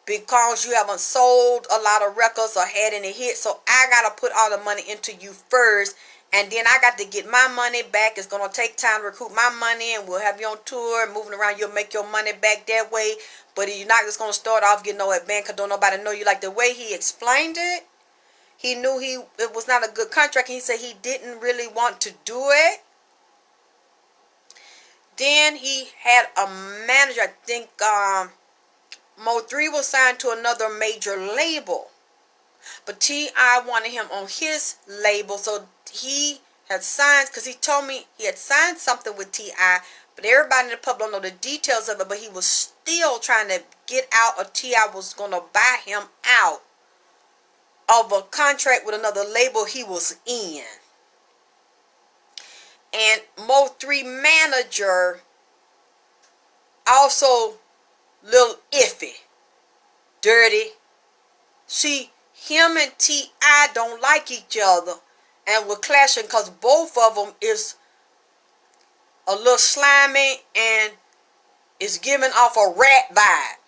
because you haven't sold a lot of records or had any hits. So I got to put all the money into you first. And then I got to get my money back. It's going to take time to recoup my money. And we'll have you on tour and moving around. You'll make your money back that way. But you're not just going to start off getting no advance because don't nobody know you. Like the way he explained it, he knew it was not a good contract. He said he didn't really want to do it. Then he had a manager. I think Mo3 was signed to another major label. But T.I. wanted him on his label. So he had signed, because he told me he had signed something with T.I. But everybody in the public don't know the details of it. But he was still trying to get out, or T.I. was going to buy him out of a contract with another label he was in. And Mo3 manager also little iffy, dirty. See, him and T.I. don't like each other and were clashing because both of them is a little slimy and is giving off a rat vibe.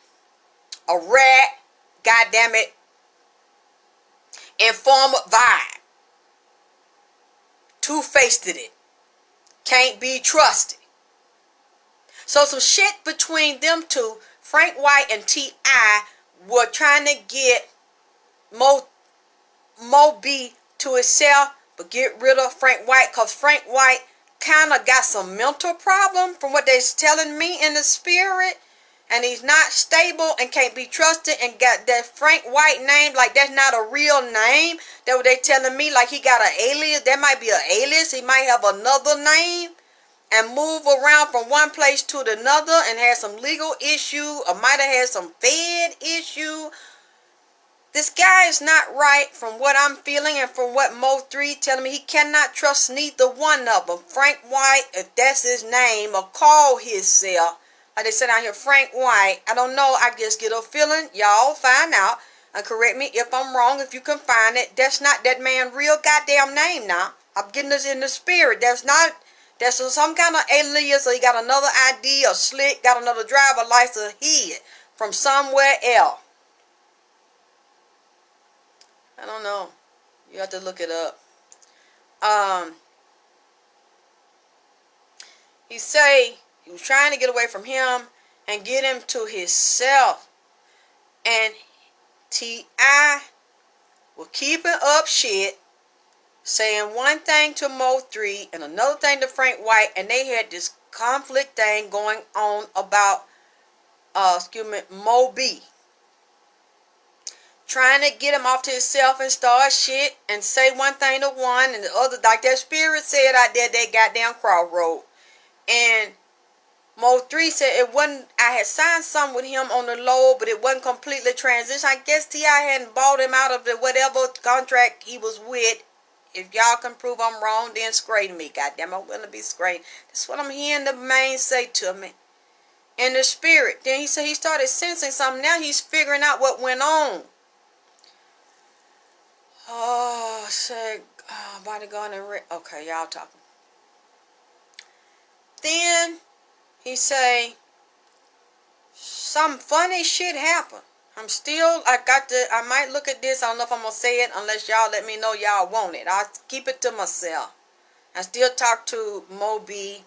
A rat, goddammit, informer vibe. Two-faced it. Can't be trusted. So some shit between them two, Frank White and T.I. were trying to get Mo B to himself, but get rid of Frank White, because Frank White kind of got some mental problem from what they're telling me in the spirit. And he's not stable and can't be trusted, and got that Frank White name like that's not a real name. That's what they telling me, like he got an alias. That might be an alias. He might have another name and move around from one place to another and had some legal issue, or might have had some Fed issue. This guy is not right from what I'm feeling, and from what Mo3 telling me. He cannot trust neither one of them. Frank White, if that's his name, or call himself, like they said out here, Frank White. I don't know. I just get a feeling. Y'all find out and correct me if I'm wrong, if you can find it. That's not that man's real goddamn name now. I'm getting this in the spirit. That's some kind of alias, or he got another ID, or slick, got another driver license hid from somewhere else. I don't know. You have to look it up. He say he was trying to get away from him and get him to himself. And T.I. was keeping up shit, saying one thing to Mo3 and another thing to Frank White, and they had this conflict thing going on about Mo B. Trying to get him off to himself and start shit and say one thing to one and the other, like that spirit said out there, that goddamn crossroad. And Mo3 said it wasn't, I had signed something with him on the low, but it wasn't completely transitioned. I guess T.I. hadn't bought him out of the whatever contract he was with. If y'all can prove I'm wrong, then scrape me. Goddamn, I'm willing to be scraped. That's what I'm hearing the man say to me. In the spirit. Then he said he started sensing something. Now he's figuring out what went on. Oh, said bodyguard and okay, y'all talking. Then he say some funny shit happened. I might look at this. I don't know if I'm gonna say it unless y'all let me know y'all want it. I'll keep it to myself. I still talk to Mo B.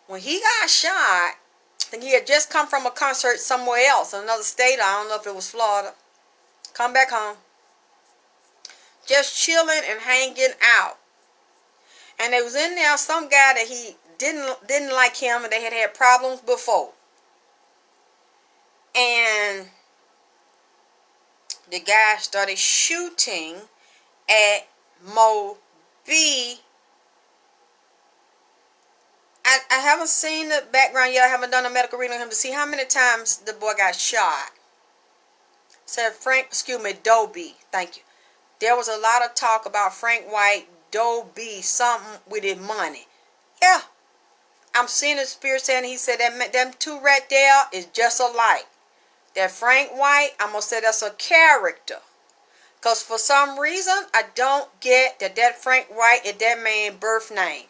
When he got shot, I think he had just come from a concert somewhere else, another state. I don't know if it was Florida. Come back home. Just chilling and hanging out. And there was in there some guy that he didn't like him, and they had problems before. And the guy started shooting at Mo B. I haven't seen the background yet. I haven't done a medical reading on him to see how many times the boy got shot. Said Dobie. Thank you. There was a lot of talk about Frank White, Dobie, something with his money. Yeah. I'm seeing the spirit saying, he said that them two right there is just alike. That Frank White, I'm going to say that's a character. Because for some reason, I don't get that Frank White is that man's birth name.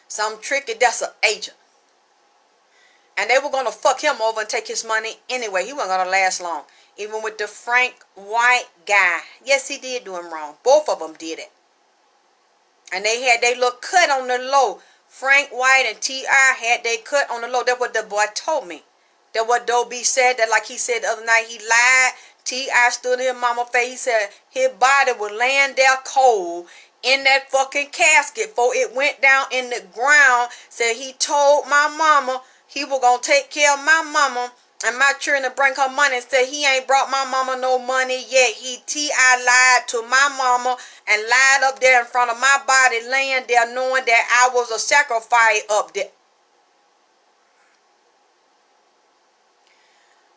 Some tricky, that's an agent. And they were going to fuck him over and take his money anyway. He wasn't going to last long. Even with the Frank White guy. Yes, he did do him wrong. Both of them did it. And they had their little cut on the low. Frank White and T.I. had their cut on the low. That's what the boy told me. That what Dobie said. That like he said the other night, he lied. T.I. stood in his mama's face. He said his body was laying there cold in that fucking casket before it went down in the ground. Said he told my mama he was going to take care of my mama and my children to bring her money. Said he ain't brought my mama no money yet. T.I. lied to my mama and lied up there in front of my body, laying there knowing that I was a sacrifice up there.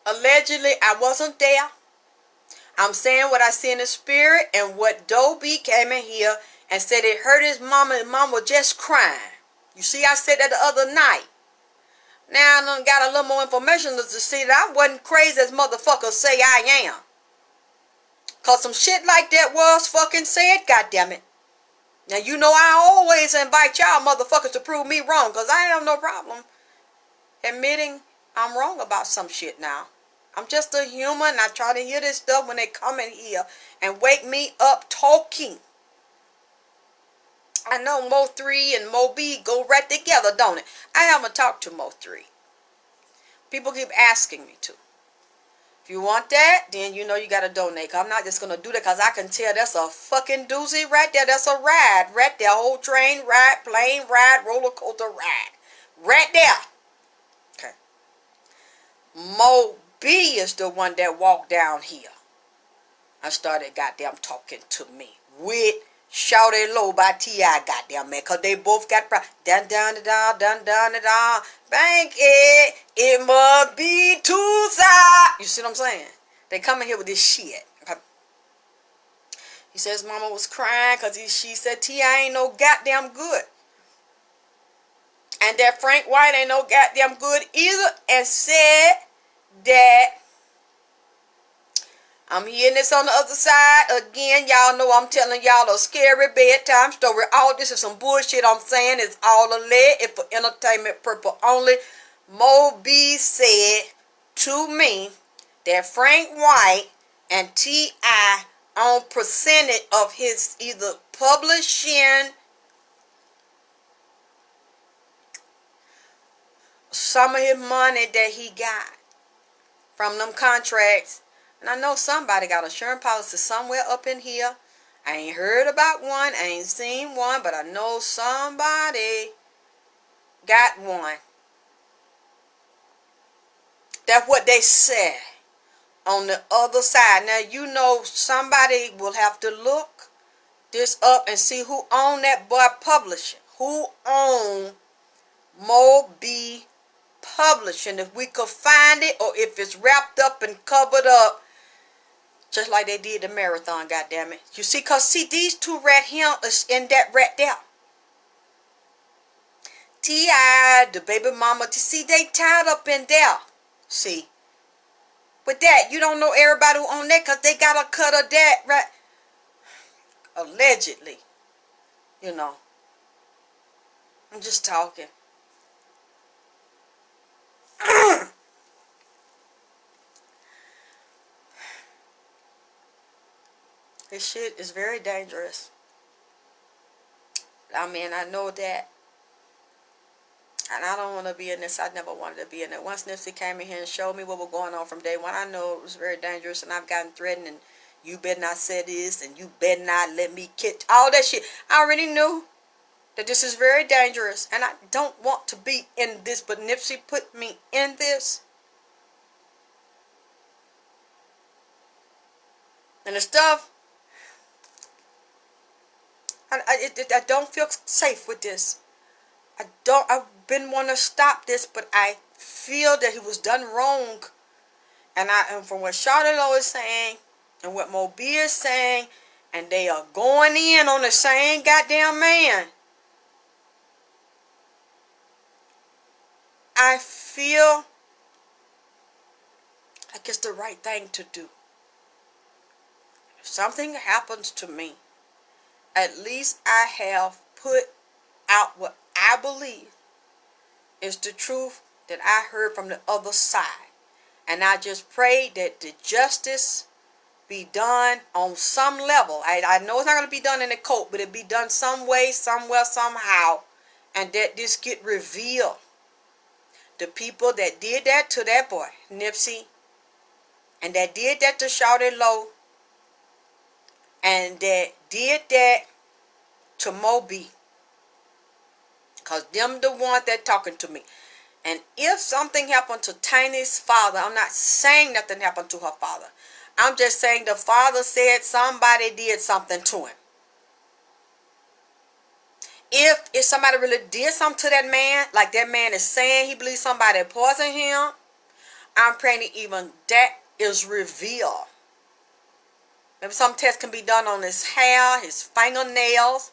Allegedly, I wasn't there. I'm saying what I see in the spirit, and what Dobie came in here and said it hurt his mama, and mama was just crying. You see, I said that the other night. Now I done got a little more information to see that I wasn't crazy as motherfuckers say I am. Cause some shit like that was fucking said, goddammit. Now you know I always invite y'all motherfuckers to prove me wrong, cause I have no problem admitting I'm wrong about some shit now. I'm just a human. I try to hear this stuff when they come in here and wake me up talking. I know Mo 3 and Mo B go right together, don't it? I haven't talked to Mo 3. People keep asking me to. If you want that, then you know you got to donate. I'm not just going to do that because I can tell that's a fucking doozy right there. That's a ride right there. Whole train ride, plane ride, roller coaster ride. Right there. Okay. Mo B is the one that walked down here. I started goddamn talking to me with Shawtylo by T.I. goddamn man, cause they both got dun dun dun dun dun dun. Bank it, it must be two sides. You see what I'm saying? They come in here with this shit. He says mama was crying cause she said T.I. ain't no goddamn good. And that Frank White ain't no goddamn good either, and said that I'm hearing this on the other side. Again, y'all know I'm telling y'all a scary bedtime story. All this is some bullshit I'm saying. It's all alleged. It's for entertainment purpose only. Mo B said to me that Frank White and T.I. on percentage of his either publishing some of his money that he got from them contracts. And I know somebody got insurance policy somewhere up in here. I ain't heard about one. I ain't seen one. But I know somebody got one. That's what they said on the other side. Now, you know somebody will have to look this up and see who owned that boy publishing. Who owned Mo B Publishing. If we could find it, or if it's wrapped up and covered up just like they did the marathon, goddammit. You see, cause see these two right here is in that right there. T.I., the baby mama, see they tied up in there. See. With that, you don't know everybody who own that cause they got a cut of that, right? Allegedly. You know. I'm just talking. This shit is very dangerous. I mean, I know that. And I don't want to be in this. I never wanted to be in it. Once Nipsey came in here and showed me what was going on from day one, I know it was very dangerous. And I've gotten threatened. And you better not say this. And you better not let me catch all that shit. I already knew that this is very dangerous. And I don't want to be in this. But Nipsey put me in this. And the stuff. I don't feel safe with this. I've been wanting to stop this, but I feel that he was done wrong. And from what Shawtylo is saying, and what Mo B is saying, and they are going in on the same goddamn man. I feel like it's the right thing to do. If something happens to me, at least I have put out what I believe is the truth that I heard from the other side. And I just pray that the justice be done on some level. I know it's not going to be done in the court, but it be done some way, somewhere, somehow. And that this get revealed. The people that did that to that boy, Nipsey, and that did that to Shawtylo, and that did that to Moby, because them the ones that talking to me. And if something happened to Tiny's father, I'm not saying nothing happened to her father. I'm just saying the father said somebody did something to him. If somebody really did something to that man, like that man is saying he believes somebody poisoned him, I'm praying that even that is revealed. Maybe some tests can be done on his hair, his fingernails,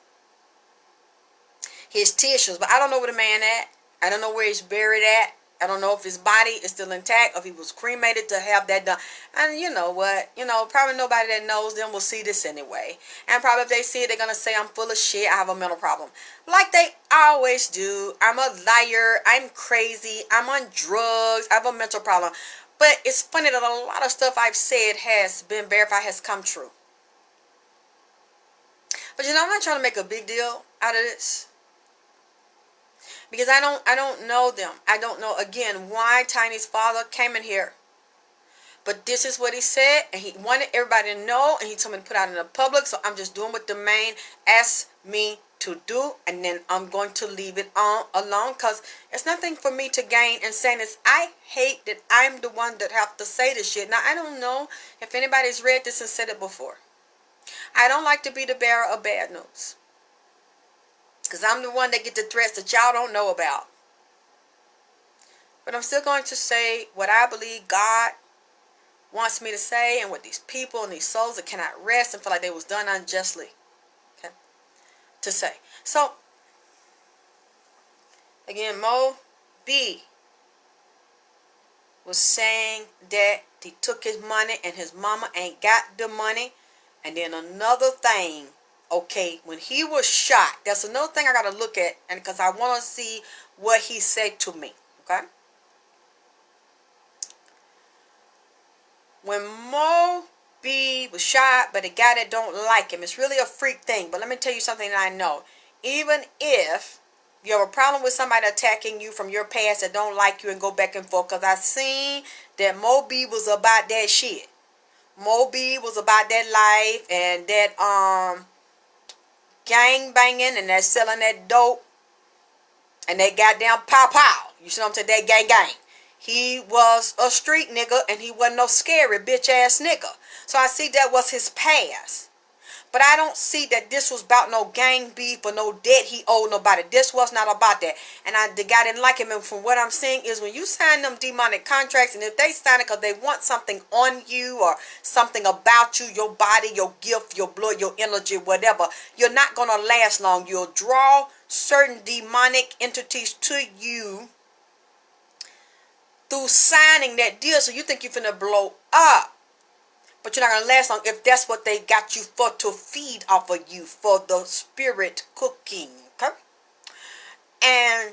his tissues. But I don't know where the man at. I don't know where he's buried at. I don't know if his body is still intact, or if he was cremated to have that done. And you know what? Probably nobody that knows them will see this anyway. And probably if they see it, they're going to say I'm full of shit. I have a mental problem. Like they always do. I'm a liar. I'm crazy. I'm on drugs. I have a mental problem. But it's funny that a lot of stuff I've said has been verified, has come true. But I'm not trying to make a big deal out of this. Because I don't know them. I don't know, again, why Tiny's father came in here. But this is what he said, and he wanted everybody to know, and he told me to put out in the public, so I'm just doing what the man asked me to do, and then I'm going to leave it alone, because it's nothing for me to gain in saying this. I hate that I'm the one that have to say this shit. Now, I don't know if anybody's read this and said it before. I don't like to be the bearer of bad news. Because I'm the one that get the threats that y'all don't know about. But I'm still going to say what I believe God wants me to say, and what these people and these souls that cannot rest and feel like they was done unjustly, okay, to say. So, again, Mo B was saying that he took his money and his mama ain't got the money. And then another thing, okay, when he was shot, that's another thing I got to look at, and because I want to see what he said to me, okay? When Mo B was shot, but a guy that don't like him, it's really a freak thing. But let me tell you something that I know. Even if you have a problem with somebody attacking you from your past that don't like you and go back and forth, because I seen that Mo B was about that shit. Mo B was about that life and that gang banging and that selling that dope and that goddamn pow. You see what I'm saying? That gang. He was a street nigga, and he wasn't no scary bitch ass nigga. So I see that was his past. But I don't see that this was about no gang beef or no debt he owed nobody. This was not about that. And the guy didn't like him. And from what I'm seeing is when you sign them demonic contracts, and if they sign it because they want something on you or something about you, your body, your gift, your blood, your energy, whatever, you're not going to last long. You'll draw certain demonic entities to you through signing that deal. So you think you're finna blow up. But you're not going to last long if that's what they got you for, to feed off of you, for the spirit cooking. Okay? And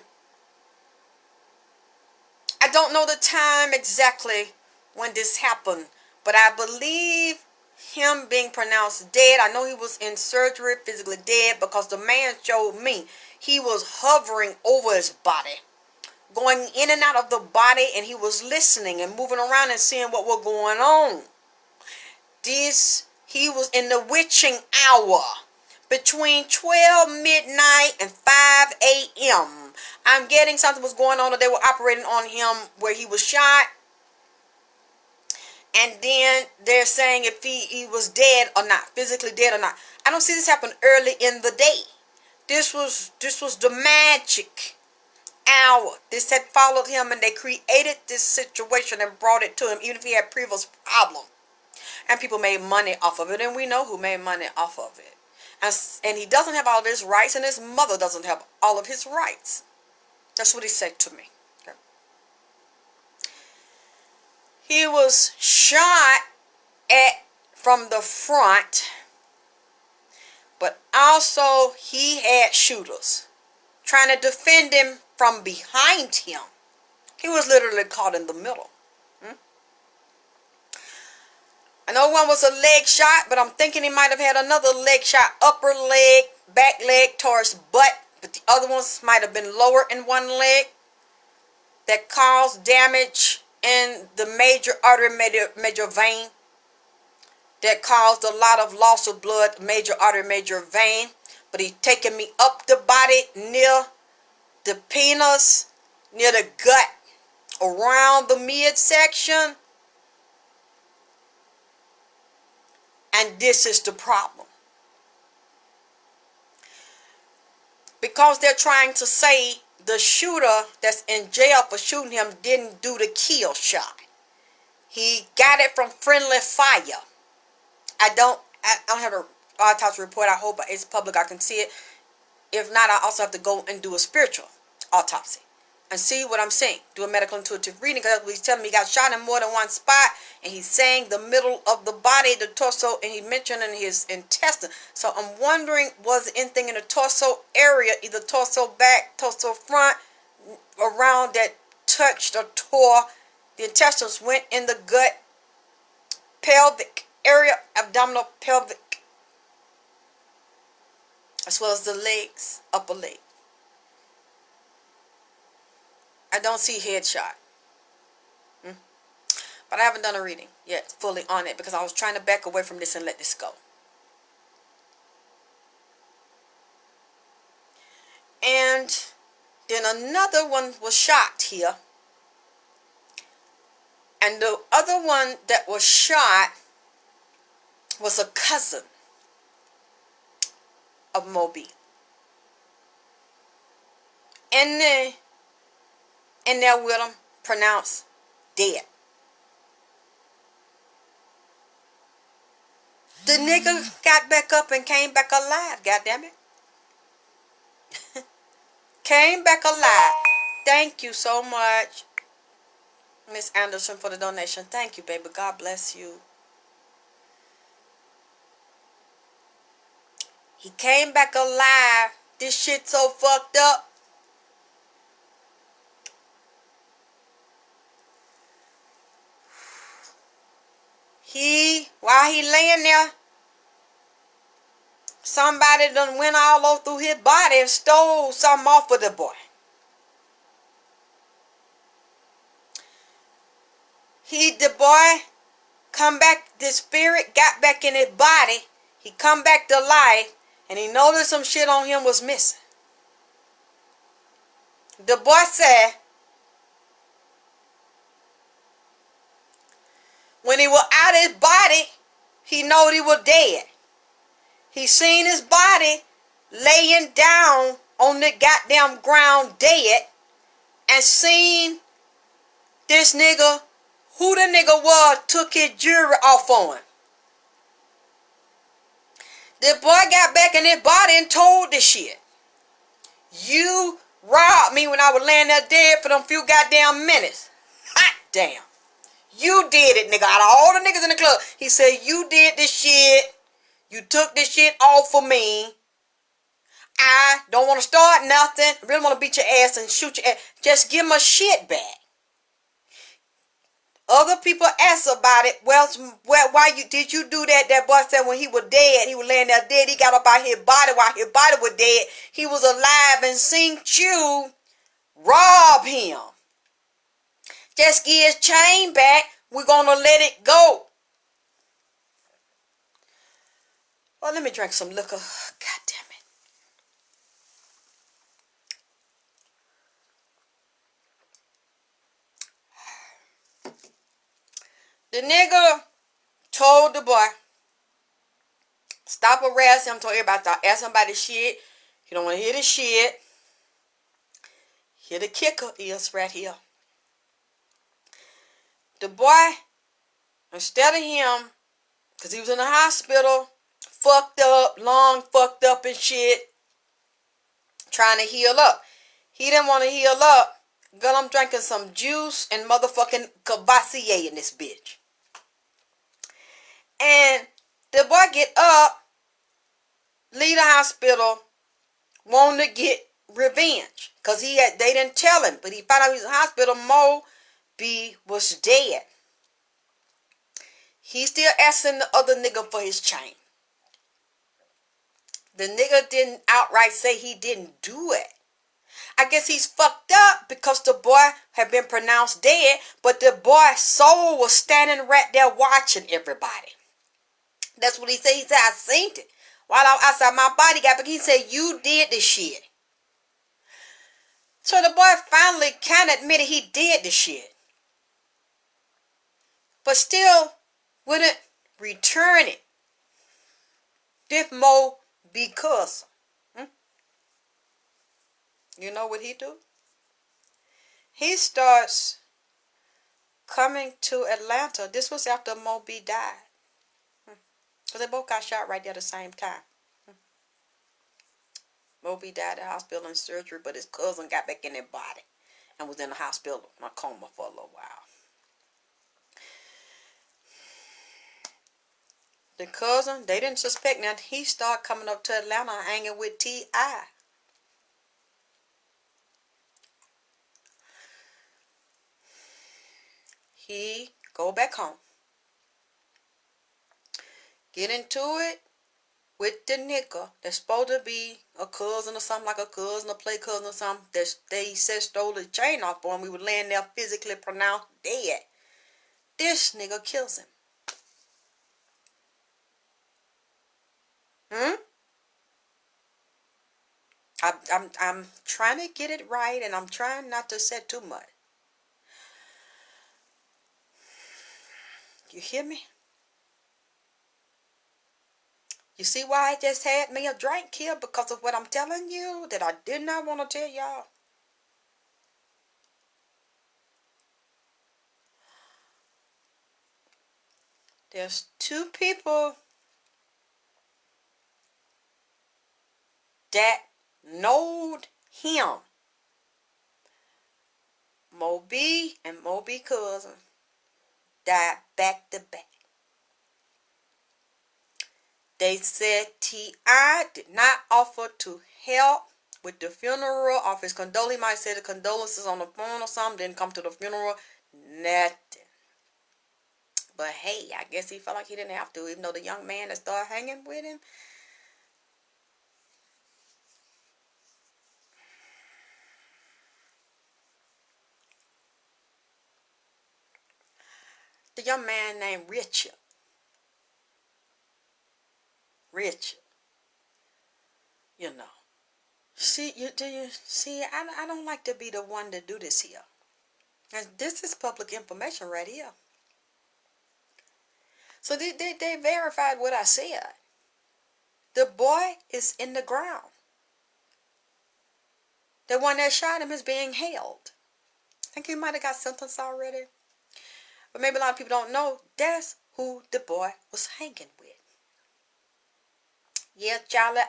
I don't know the time exactly when this happened, but I believe him being pronounced dead. I know he was in surgery, physically dead, because the man showed me he was hovering over his body, going in and out of the body, and he was listening and moving around and seeing what was going on. He was in the witching hour between 12 midnight and 5 a.m. I'm getting something was going on, that they were operating on him where he was shot. And then they're saying if he was dead or not, physically dead or not. I don't see this happen early in the day. This was the magic hour. This had followed him, and they created this situation and brought it to him, even if he had previous problems. And people made money off of it. And we know who made money off of it. And he doesn't have all of his rights. And his mother doesn't have all of his rights. That's what he said to me. Okay. He was shot at from the front, but also he had shooters trying to defend him from behind him. He was literally caught in the middle. I know one was a leg shot, but I'm thinking he might have had another leg shot, upper leg, back leg towards butt, but the other ones might have been lower in one leg that caused damage in the major artery, major vein, that caused a lot of loss of blood, major artery, major vein. But he taken me up the body near the penis, near the gut, around the midsection. And this is the problem. Because they're trying to say the shooter that's in jail for shooting him didn't do the kill shot. He got it from friendly fire. I don't have an autopsy report. I hope it's public. I can see it. If not, I also have to go and do a spiritual autopsy and see what I'm saying. Do a medical intuitive reading, because he's telling me he got shot in more than one spot, and he's saying the middle of the body, the torso, and he mentioned in his intestine. So I'm wondering, was anything in the torso area, either torso back, torso front, around that touched or tore? The intestines went in the gut, pelvic area, abdominal, pelvic, as well as the legs, upper leg. I don't see headshot. But I haven't done a reading yet fully on it, because I was trying to back away from this and let this go. And then another one was shot here. And the other one that was shot was a cousin of Moby. And in there with him, pronounced dead. The nigga got back up and came back alive, goddammit. Came back alive. Thank you so much, Miss Anderson, for the donation. Thank you, baby. God bless you. He came back alive. This shit so fucked up. While he laying there, somebody done went all over through his body and stole something off of the boy. The boy come back, the spirit got back in his body. He come back to life, and he noticed some shit on him was missing. The boy said, when he was out of his body, he knowed he was dead. He seen his body laying down on the goddamn ground dead, and seen this nigga, who the nigga was, took his jewelry off on him. The boy got back in his body and told the shit. You robbed me when I was laying there dead for them few goddamn minutes. Hot damn. You did it, nigga. Out of all the niggas in the club, he said, you did this shit. You took this shit off of me. I don't want to start nothing. I really want to beat your ass and shoot your ass. Just give my shit back. Other people asked about it. Well, why did you do that? That boy said when he was dead, he was laying there dead. He got up out his body while his body was dead. He was alive and seen you rob him. Just give his chain back. We're going to let it go. Well, let me drink some liquor. God damn it. The nigga told the boy, stop harassing him, told everybody, stop asking about this shit. You don't want to hear this shit. Here the kicker is right here. The boy, instead of him, because he was in the hospital, fucked up, lung fucked up and shit, trying to heal up. He didn't want to heal up. Girl, I'm drinking some juice and motherfucking Cavassier in this bitch. And the boy get up, leave the hospital, want to get revenge. Because they didn't tell him. But he found out he was in the hospital. Mo B was dead. He still asking the other nigga for his chain. The nigga didn't outright say he didn't do it. I guess he's fucked up because the boy had been pronounced dead, but the boy's soul was standing right there watching everybody. That's what he said. He said, I seen it. While I was outside my bodyguard, but he said, you did the shit. So the boy finally kind of admitted he did the shit. But still wouldn't return it. Did Mo because. You know what he do? He starts coming to Atlanta. This was after Mo B died. So they both got shot right there at the same time. Mo B died at the hospital in surgery, but his cousin got back in their body and was in the hospital in a coma for a little while. The cousin, they didn't suspect now. He started coming up to Atlanta hanging with T.I. He go back home. Get into it with the nigga that's supposed to be a cousin or something, like a cousin, a play cousin or something, that they said stole the chain off for him. We were laying there physically pronounced dead. This nigga kills him. I'm trying to get it right, and I'm trying not to say too much. You hear me? You see why I just had me a drink here? Because of what I'm telling you that I did not want to tell y'all. There's two people that knowed him. Mo B and Mo B cousin died back to back. They said T.I. did not offer to help with the funeral of his condolences. He might say the condolences on the phone or something, didn't come to the funeral. Nothing. But hey, I guess he felt like he didn't have to, even though the young man that started hanging with him. The young man named Richard. You know. Do you see? I don't like to be the one to do this here. And this is public information right here. So they verified what I said. The boy is in the ground. The one that shot him is being held. I think he might have got sentenced already. But maybe a lot of people don't know that's who the boy was hanging with. Yeah, Charlie,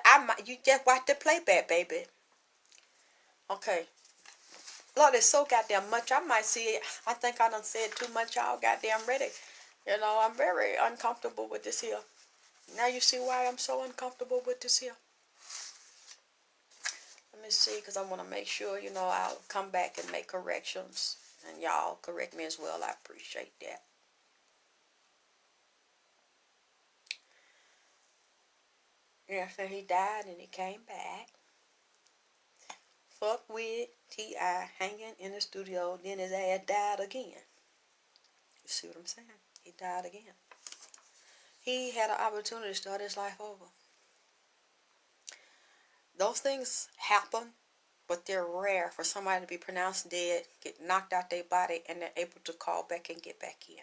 you just watch the playback, baby. Okay. Lord, there's so goddamn much. I might see it. I think I done said too much. Y'all goddamn ready. You know, I'm very uncomfortable with this here. Now you see why I'm so uncomfortable with this here. Let me see, because I want to make sure, you know, I'll come back and make corrections. And y'all correct me as well. I appreciate that. Yeah, so he died and he came back. Fuck with T.I. hanging in the studio. Then his ass died again. You see what I'm saying? He died again. He had an opportunity to start his life over. Those things happen, but they're rare for somebody to be pronounced dead, get knocked out their body, and they're able to call back and get back in.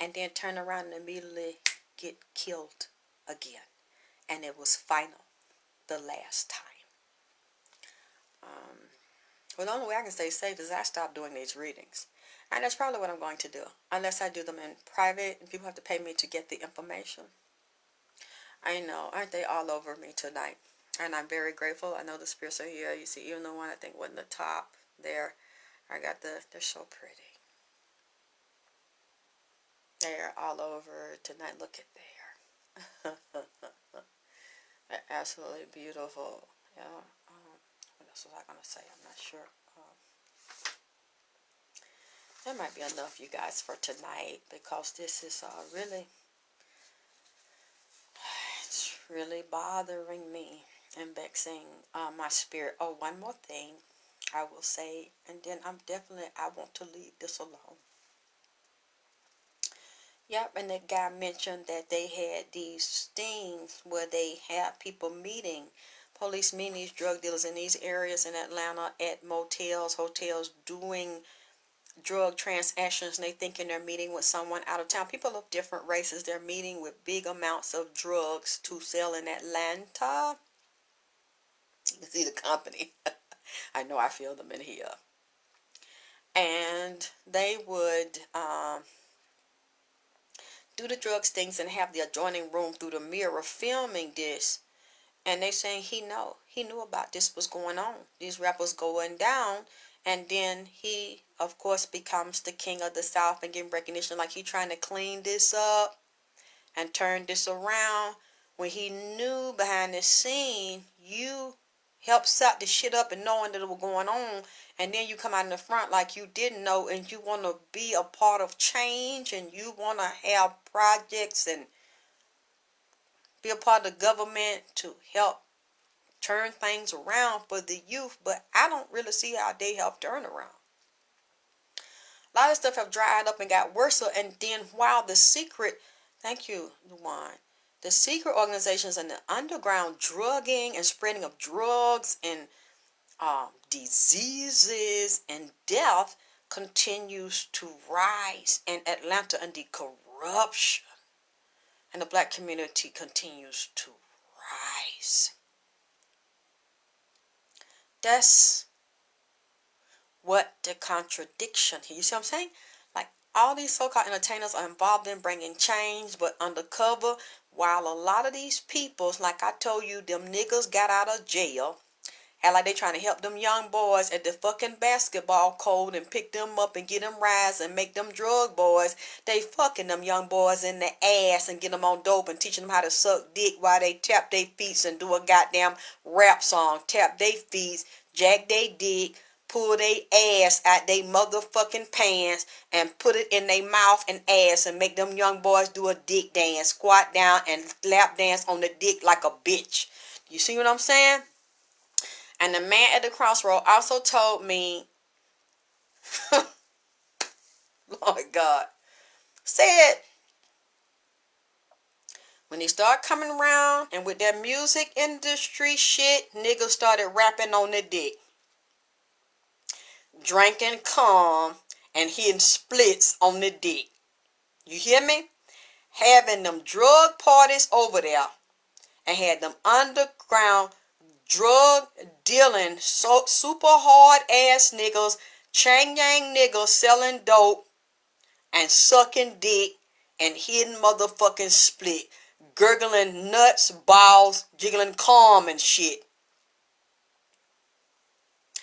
And then turn around and immediately get killed again. And it was final the last time. Well, the only way I can stay safe is I stop doing these readings. And that's probably what I'm going to do. Unless I do them in private and people have to pay me to get the information. I know, aren't they all over me tonight? And I'm very grateful. I know the spirits are here. You see, even the one I think was in the top there. They're so pretty. They're all over tonight. Look at there. They're absolutely beautiful. Yeah. What else was I going to say? I'm not sure. That might be enough, you guys, for tonight, because this is it's really bothering me and vexing my spirit. Oh, one more thing I will say, and then I want to leave this alone. Yep, and the guy mentioned that they had these things where they have people meeting, police meeting these drug dealers in these areas in Atlanta at motels, hotels, doing drug transactions, and they thinking they're meeting with someone out of town. People of different races, they're meeting with big amounts of drugs to sell in Atlanta. You can see the company. I know I feel them in here. And they would do the drugs things and have the adjoining room through the mirror filming this. And they saying he knew about this was going on. These rappers going down. And then he, of course, becomes the king of the South and getting recognition like he trying to clean this up and turn this around. When he knew behind the scene, you helped set the shit up and knowing that it was going on. And then you come out in the front like you didn't know, and you want to be a part of change, and you want to have projects and be a part of the government to help turn things around for the youth, but I don't really see how they help turn around. A lot of stuff have dried up and got worse, and then while the secret, thank you, Luan, the secret organizations and the underground drugging and spreading of drugs and diseases and death continues to rise in Atlanta, and the corruption in the black community continues to rise. That's what the contradiction here. You see what I'm saying? Like, all these so-called entertainers are involved in bringing change, but undercover, while a lot of these peoples, like I told you, them niggas got out of jail, and like they trying to help them young boys at the fucking basketball court and pick them up and get them rise and make them drug boys. They fucking them young boys in the ass and get them on dope and teaching them how to suck dick while they tap their feet and do a goddamn rap song. Tap their feet, jack their dick, pull their ass out they motherfucking pants and put it in their mouth and ass and make them young boys do a dick dance, squat down and lap dance on the dick like a bitch. You see what I'm saying? And the man at the crossroad also told me, Lord God, said, when they start coming around and with that music industry shit, niggas started rapping on the dick. Drinking cum and hitting splits on the dick. You hear me? Having them drug parties over there and had them underground drug dealing, so super hard ass niggas, chang yang niggas selling dope and sucking dick and hitting motherfucking split, gurgling nuts, balls, jiggling calm and shit,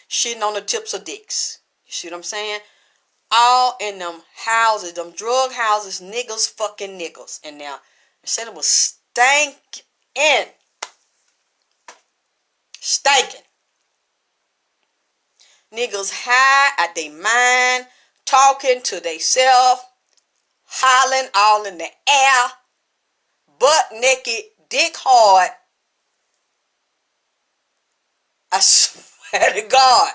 shitting on the tips of dicks. You see what I'm saying? All in them houses, them drug houses, niggas fucking niggas. And now, they said it was stinking. Niggas high at they mind, talking to they self, hollering all in the air, butt naked, dick hard. I swear to God.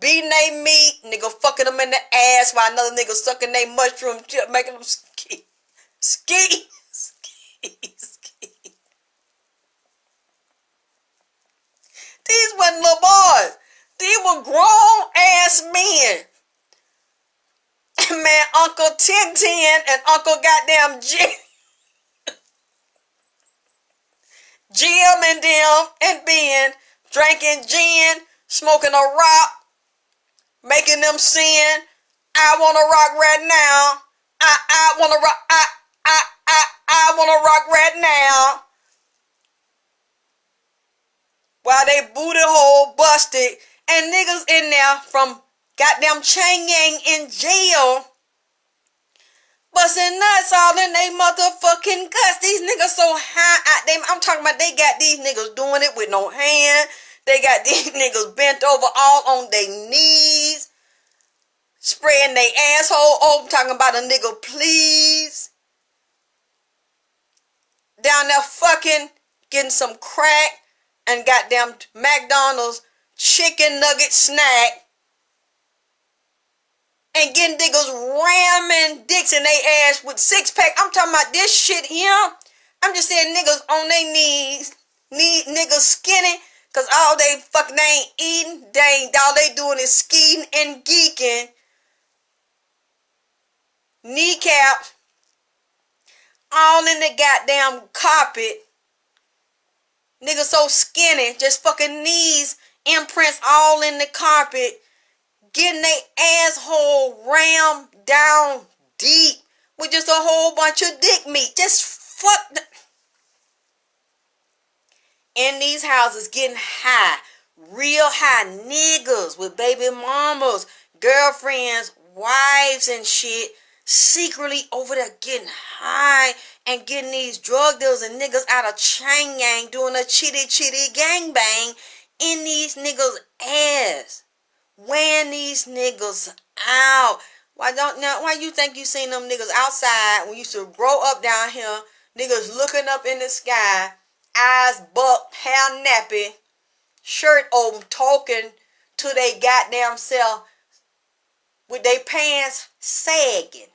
Beating they meat, nigga fucking them in the ass while another nigga sucking they mushroom chip, making them ski. These wasn't little boys. These were grown ass men. Man, Uncle Tintin and Uncle goddamn Jim and them and Ben drinking gin, smoking a rock, making them sing, I wanna rock right now. I wanna rock. I wanna rock right now. While they booty hole busted and niggas in there from Goddamn Chang Yang in jail. Busting nuts all in they motherfucking guts. These niggas so high out them. I'm talking about they got these niggas doing it with no hand. They got these niggas bent over all on their knees. Spreading their asshole open. Talking about a nigga please. Down there fucking getting some crack and goddamn McDonald's chicken nugget snack. And getting niggas ramming dicks in their ass with six pack. I'm talking about this shit here. I'm just saying niggas on their knees. Niggas skinny. Cause all they fucking ain't eating. All they doing is skeeting and geeking. Kneecaps. All in the goddamn carpet. Niggas so skinny. Just fucking knees. Imprints all in the carpet. Getting their asshole rammed down deep with just a whole bunch of dick meat. Just fuck. In these houses getting high. Real high niggas with baby mamas, girlfriends, wives and shit. Secretly over there getting high and getting these drug dealers and niggas out of Chang Yang doing a chitty chitty gangbang in these niggas' ass. Weighing these niggas out. Why you think you seen them niggas outside when you used to grow up down here? Niggas looking up in the sky, eyes bucked, hair nappy, shirt open, talking to they goddamn self with their pants sagging.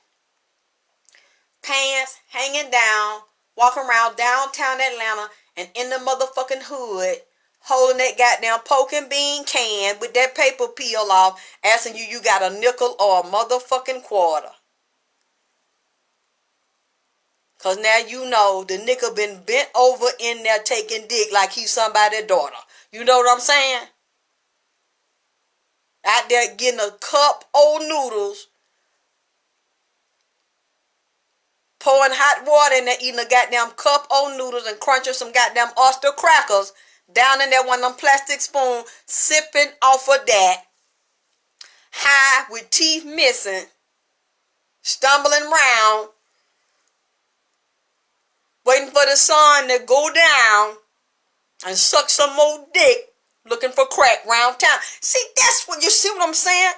Pants hanging down, walking around downtown Atlanta and in the motherfucking hood. Holding that goddamn poke and bean can with that paper peel off, asking you got a nickel or a motherfucking quarter. Cause now you know the nigga been bent over in there taking dick like he's somebody's daughter. You know what I'm saying? Out there getting a cup old noodles, pouring hot water in there, eating a goddamn cup old noodles and crunching some goddamn oyster crackers. Down in there, one of them plastic spoons, sipping off of that. High with teeth missing. Stumbling around. Waiting for the sun to go down. And suck some more dick. Looking for crack round town. See, that's what you see what I'm saying?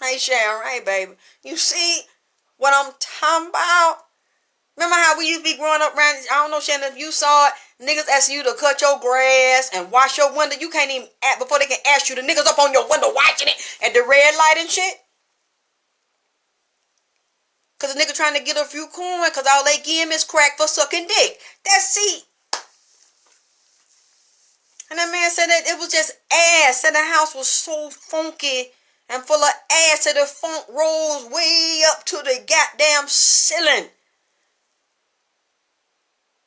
Hey, Sharon. Hey, baby. You see what I'm talking about? Remember how we used to be growing up around, I don't know, Shannon, if you saw it, niggas asking you to cut your grass and wash your window. You can't even act before they can ask you. The niggas up on your window watching it at the red light and shit. Because the nigga trying to get a few coins because all they give him is crack for sucking dick. That's it. And that man said that it was just ass. Said the house was so funky and full of ass that the funk rolls way up to the goddamn ceiling.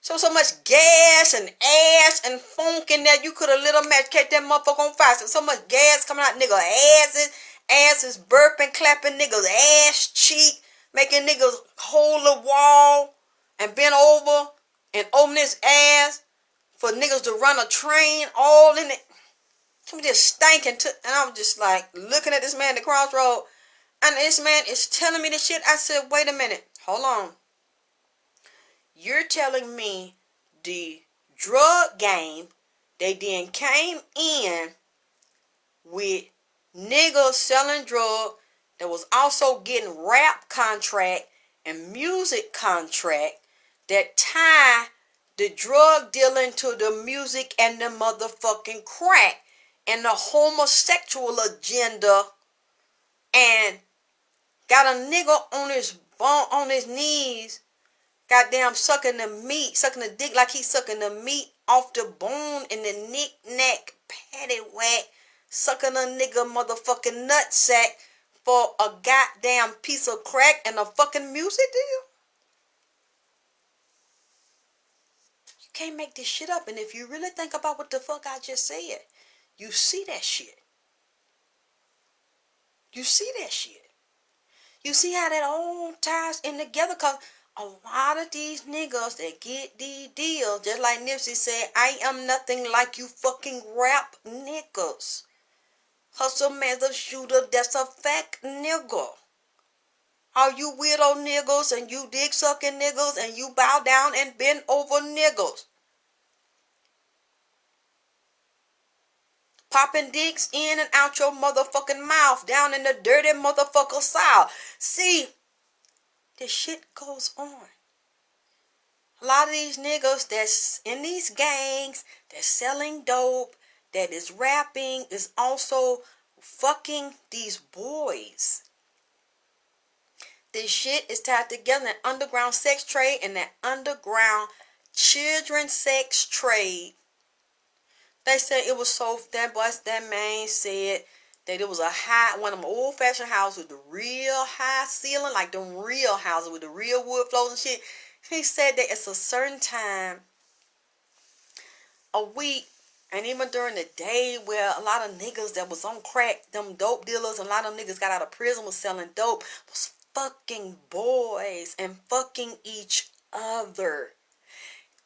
So much gas and ass and funk in there, you could have lit a match, catch that motherfucker on fire. So much gas coming out niggas' asses burping, clapping niggas' ass cheek, making niggas hold the wall and bend over and open his ass for niggas to run a train all in it. I'm just stinking and I'm just like looking at this man at the crossroad, and this man is telling me this shit. I said, wait a minute, hold on. You're telling me the drug game, they then came in with niggas selling drugs that was also getting rap contract and music contract that tie the drug dealing to the music and the motherfucking crack and the homosexual agenda, and got a nigga on his knees, goddamn sucking the meat, sucking the dick like he's sucking the meat off the bone in the knick-knack, paddywhack, sucking a nigga motherfucking nutsack for a goddamn piece of crack and a fucking music deal? You can't make this shit up. And if you really think about what the fuck I just said, you see that shit. You see that shit. You see how that all ties in together, because a lot of these niggas that get these deals, just like Nipsey said, I am nothing like you fucking rap niggas. Hussle man's a shooter, that's a fake nigga. All you weirdo niggas and you dick sucking niggas and you bow down and bend over niggas. Popping dicks in and out your motherfucking mouth, down in the dirty motherfucker south. See, this shit goes on. A lot of these niggas that's in these gangs, that's selling dope, that is rapping, is also fucking these boys. This shit is tied together in underground sex trade and that underground children sex trade. They said it was so, that man said that it was one of them old fashioned houses with the real high ceiling, like them real houses with the real wood floors and shit. He said that it's a certain time a week and even during the day where a lot of niggas that was on crack, them dope dealers, a lot of them niggas got out of prison was selling dope, was fucking boys and fucking each other.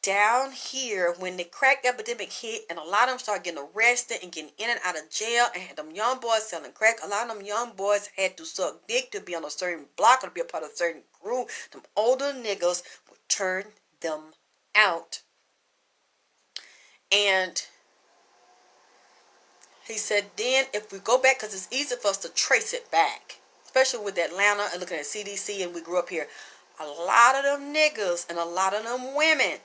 Down here, when the crack epidemic hit and a lot of them started getting arrested and getting in and out of jail and had them young boys selling crack, a lot of them young boys had to suck dick to be on a certain block or to be a part of a certain group. Them older niggas would turn them out. And he said then if we go back, because it's easy for us to trace it back, especially with Atlanta and looking at CDC and we grew up here, a lot of them niggas and a lot of them women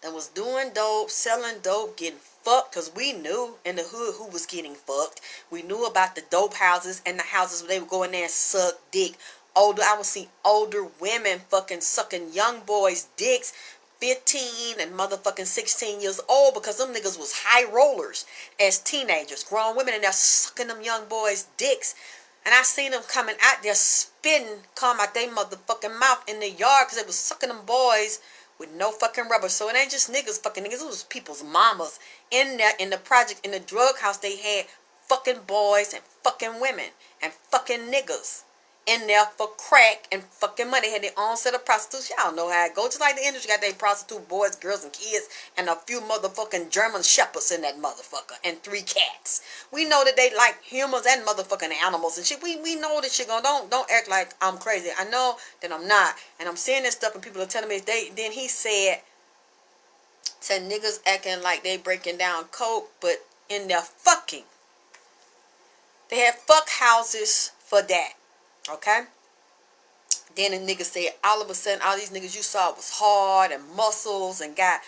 that was doing dope, selling dope, getting fucked, because we knew in the hood who was getting fucked. We knew about the dope houses and the houses where they would go in there and suck dick. I would see older women fucking sucking young boys' dicks, 15 and motherfucking 16 years old, because them niggas was high rollers as teenagers. Grown women in there sucking them young boys' dicks. And I seen them coming out there spitting, come out they motherfucking mouth in the yard because they was sucking them boys with no fucking rubber. So it ain't just niggas fucking niggas. It was people's mamas in there in the project, in the drug house. They had fucking boys and fucking women and fucking niggas in there for crack and fucking money. They had their own set of prostitutes. Y'all know how it goes. Just like the industry got their prostitute boys, girls, and kids, and a few motherfucking German shepherds in that motherfucker, and 3 cats. We know that they like humans and motherfucking animals and shit. We know this shit going. Don't act like I'm crazy. I know that I'm not. And I'm seeing this stuff and people are telling me then he said niggas acting like they breaking down coke, but in their fucking. They had fuck houses for that. Okay? Then the nigga said all of a sudden all these niggas you saw was hard and muscles and got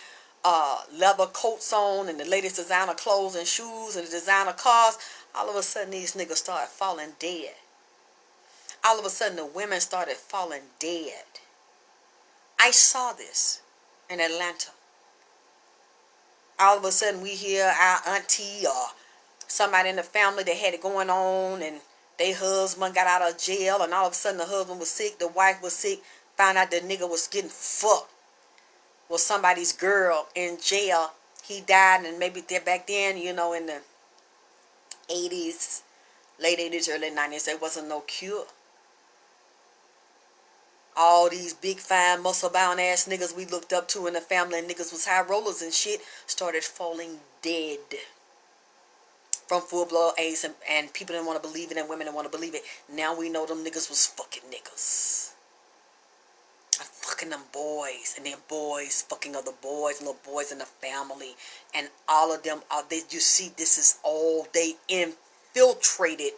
leather coats on and the latest designer clothes and shoes and the designer cars. All of a sudden these niggas started falling dead. All of a sudden the women started falling dead. I saw this in Atlanta. All of a sudden we hear our auntie or somebody in the family that had it going on and their husband got out of jail and all of a sudden the husband was sick, the wife was sick, found out the nigga was getting fucked with somebody's girl in jail. He died, and maybe back then, in the 80s, late 80s, early 90s, there wasn't no cure. All these big, fine, muscle-bound ass niggas we looked up to in the family, and niggas was high rollers and shit, started falling dead from full-blown AIDS, and people didn't want to believe it, and women didn't want to believe it. Now we know them niggas was fucking niggas. Fucking them boys, and then boys fucking other boys, little boys in the family, and all of them you see, this is all, they infiltrated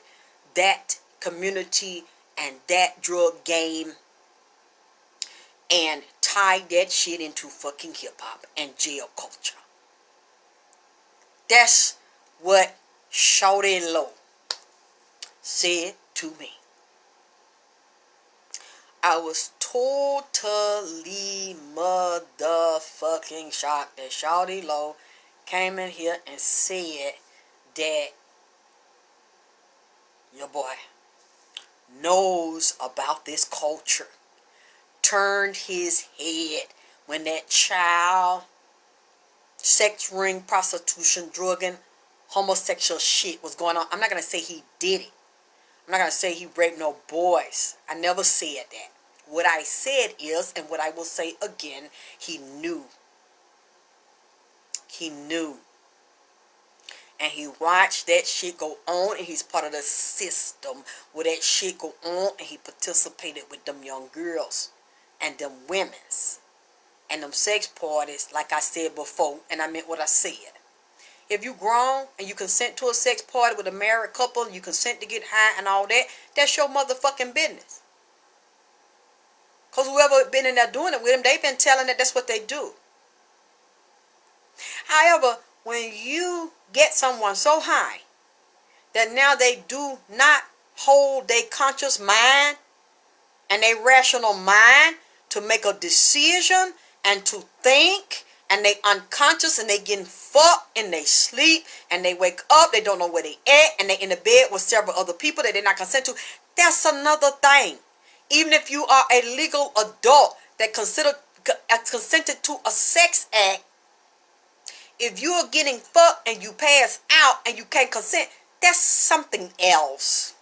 that community and that drug game and tied that shit into fucking hip-hop and jail culture. That's what Shawtylo said to me. I was totally motherfucking shocked that Shawtylo came in here and said that your boy knows about this culture. Turned his head when that child sex ring, prostitution, drugging, homosexual shit was going on. I'm not going to say he did it. I'm not going to say he raped no boys. I never said that. What I said is, and what I will say again, he knew. He knew. And he watched that shit go on, and he's part of the system where that shit go on, and he participated with them young girls and them women's and them sex parties, like I said before, and I meant what I said. If you grown and you consent to a sex party with a married couple, you consent to get high and all that, that's your motherfucking business. Because whoever been in there doing it with them, they've been telling that that's what they do. However, when you get someone so high that now they do not hold their conscious mind and their rational mind to make a decision and to think, and they unconscious and they getting fucked and they sleep and they wake up, they don't know where they at, and they in the bed with several other people that they're not consent to, that's another thing. Even if you are a legal adult that consented to a sex act, if you are getting fucked and you pass out and you can't consent, that's something else.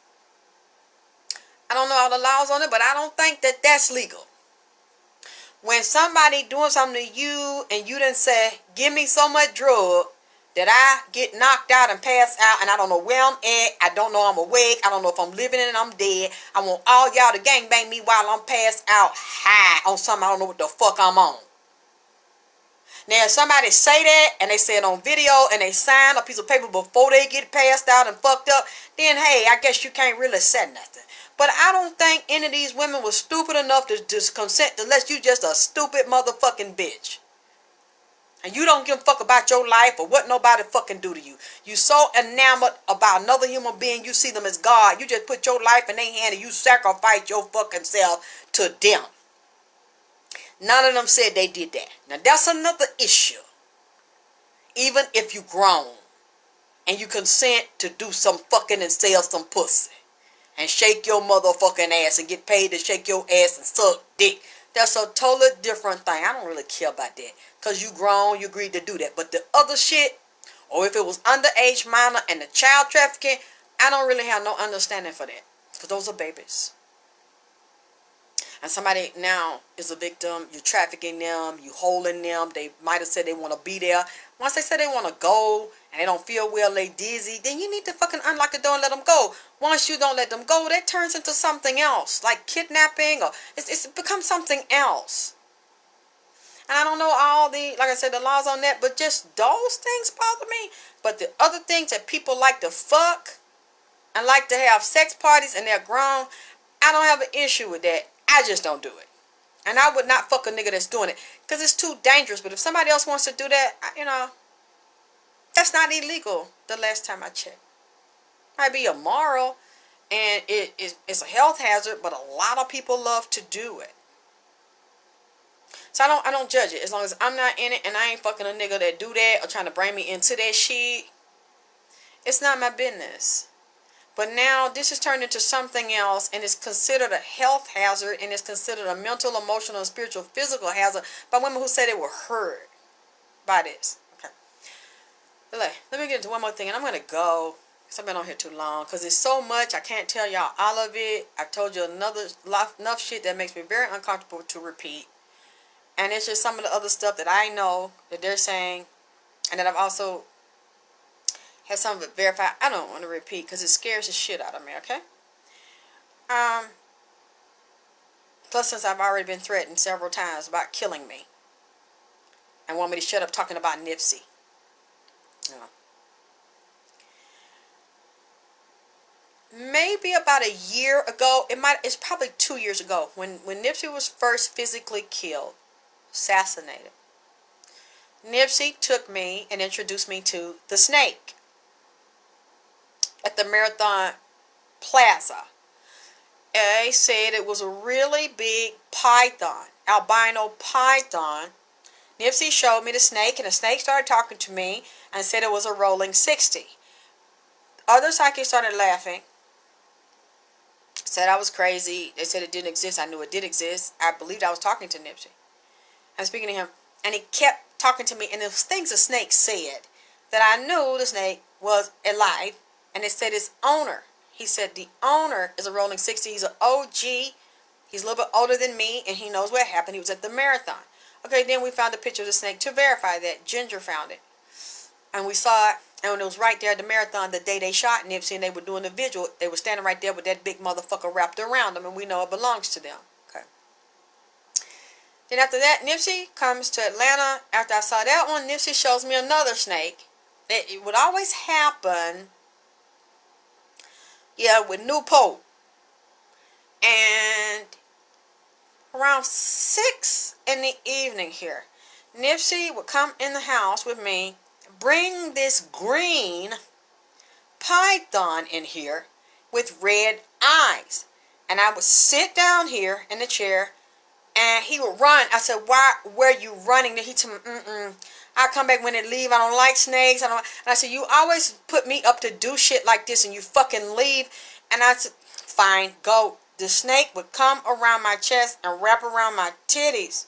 I don't know all the laws on it, but I don't think that that's legal. When somebody doing something to you and you done say, give me so much drug that I get knocked out and pass out and I don't know where I'm at, I don't know I'm awake, I don't know if I'm living and I'm dead, I want all y'all to gangbang me while I'm passed out high on something I don't know what the fuck I'm on. Now, if somebody say that and they say it on video and they sign a piece of paper before they get passed out and fucked up, then hey, I guess you can't really say nothing. But I don't think any of these women was stupid enough to just consent unless you just a stupid motherfucking bitch. And you don't give a fuck about your life or what nobody fucking do to you. You so enamored about another human being, you see them as God. You just put your life in their hand and you sacrifice your fucking self to them. None of them said they did that. Now that's another issue. Even if you grown and you consent to do some fucking and sell some pussy and shake your motherfucking ass and get paid to shake your ass and suck dick, that's a totally different thing. I don't really care about that. Because you grown, you agreed to do that. But the other shit, or if it was underage minor and the child trafficking, I don't really have no understanding for that. Because those are babies. And somebody now is a victim, you're trafficking them, you holding them, they might have said they want to be there. Once they say they want to go and they don't feel well, they dizzy, then you need to fucking unlock the door and let them go. Once you don't let them go, that turns into something else, like kidnapping, or it's becomes something else. And I don't know all the, like I said, the laws on that, but just those things bother me. But the other things that people like to fuck and like to have sex parties and they're grown, I don't have an issue with that. I just don't do it. And I would not fuck a nigga that's doing it. Because it's too dangerous. But if somebody else wants to do that, that's not illegal the last time I checked. Might be immoral. And it's a health hazard. But a lot of people love to do it. So I don't judge it. As long as I'm not in it and I ain't fucking a nigga that do that or trying to bring me into that shit, it's not my business. But now this has turned into something else and it's considered a health hazard and it's considered a mental, emotional, spiritual, physical hazard by women who say they were hurt by this. Okay. But let me get into one more thing and I'm going to go because I've been on here too long because it's so much. I can't tell y'all all of it. I've told you enough shit that makes me very uncomfortable to repeat. And it's just some of the other stuff that I know that they're saying and that I've also have some of it verified. I don't want to repeat because it scares the shit out of me, okay? Plus, since I've already been threatened several times about killing me and want me to shut up talking about Nipsey. Maybe about a year ago, it's probably 2 years ago, when Nipsey was first physically killed, assassinated. Nipsey took me and introduced me to the snake at the Marathon Plaza. They said it was a really big python, albino python. Nipsey showed me the snake, and the snake started talking to me and said it was a rolling 60. Other psychics started laughing, said I was crazy. They said it didn't exist. I knew it did exist. I believed I was talking to Nipsey. I was speaking to him, and he kept talking to me, and there was things the snake said that I knew the snake was alive. And it said his owner. He said the owner is a rolling 60. He's an OG. He's a little bit older than me. And he knows what happened. He was at the marathon. Okay, then we found a picture of the snake to verify that. Ginger found it. And we saw it. And it was right there at the marathon the day they shot Nipsey and they were doing the vigil. They were standing right there with that big motherfucker wrapped around them, and we know it belongs to them. Okay. Then after that, Nipsey comes to Atlanta. After I saw that one, Nipsey shows me another snake. It would always happen, yeah, with Newport. And around 6 in the evening here, Nipsey would come in the house with me, bring this green python in here with red eyes. And I would sit down here in the chair and he would run. I said, "Why? Where are you running?" He told me, "I come back when they leave. I don't like snakes. I don't." And I said, "You always put me up to do shit like this and you fucking leave." And I said, "Fine, go." The snake would come around my chest and wrap around my titties.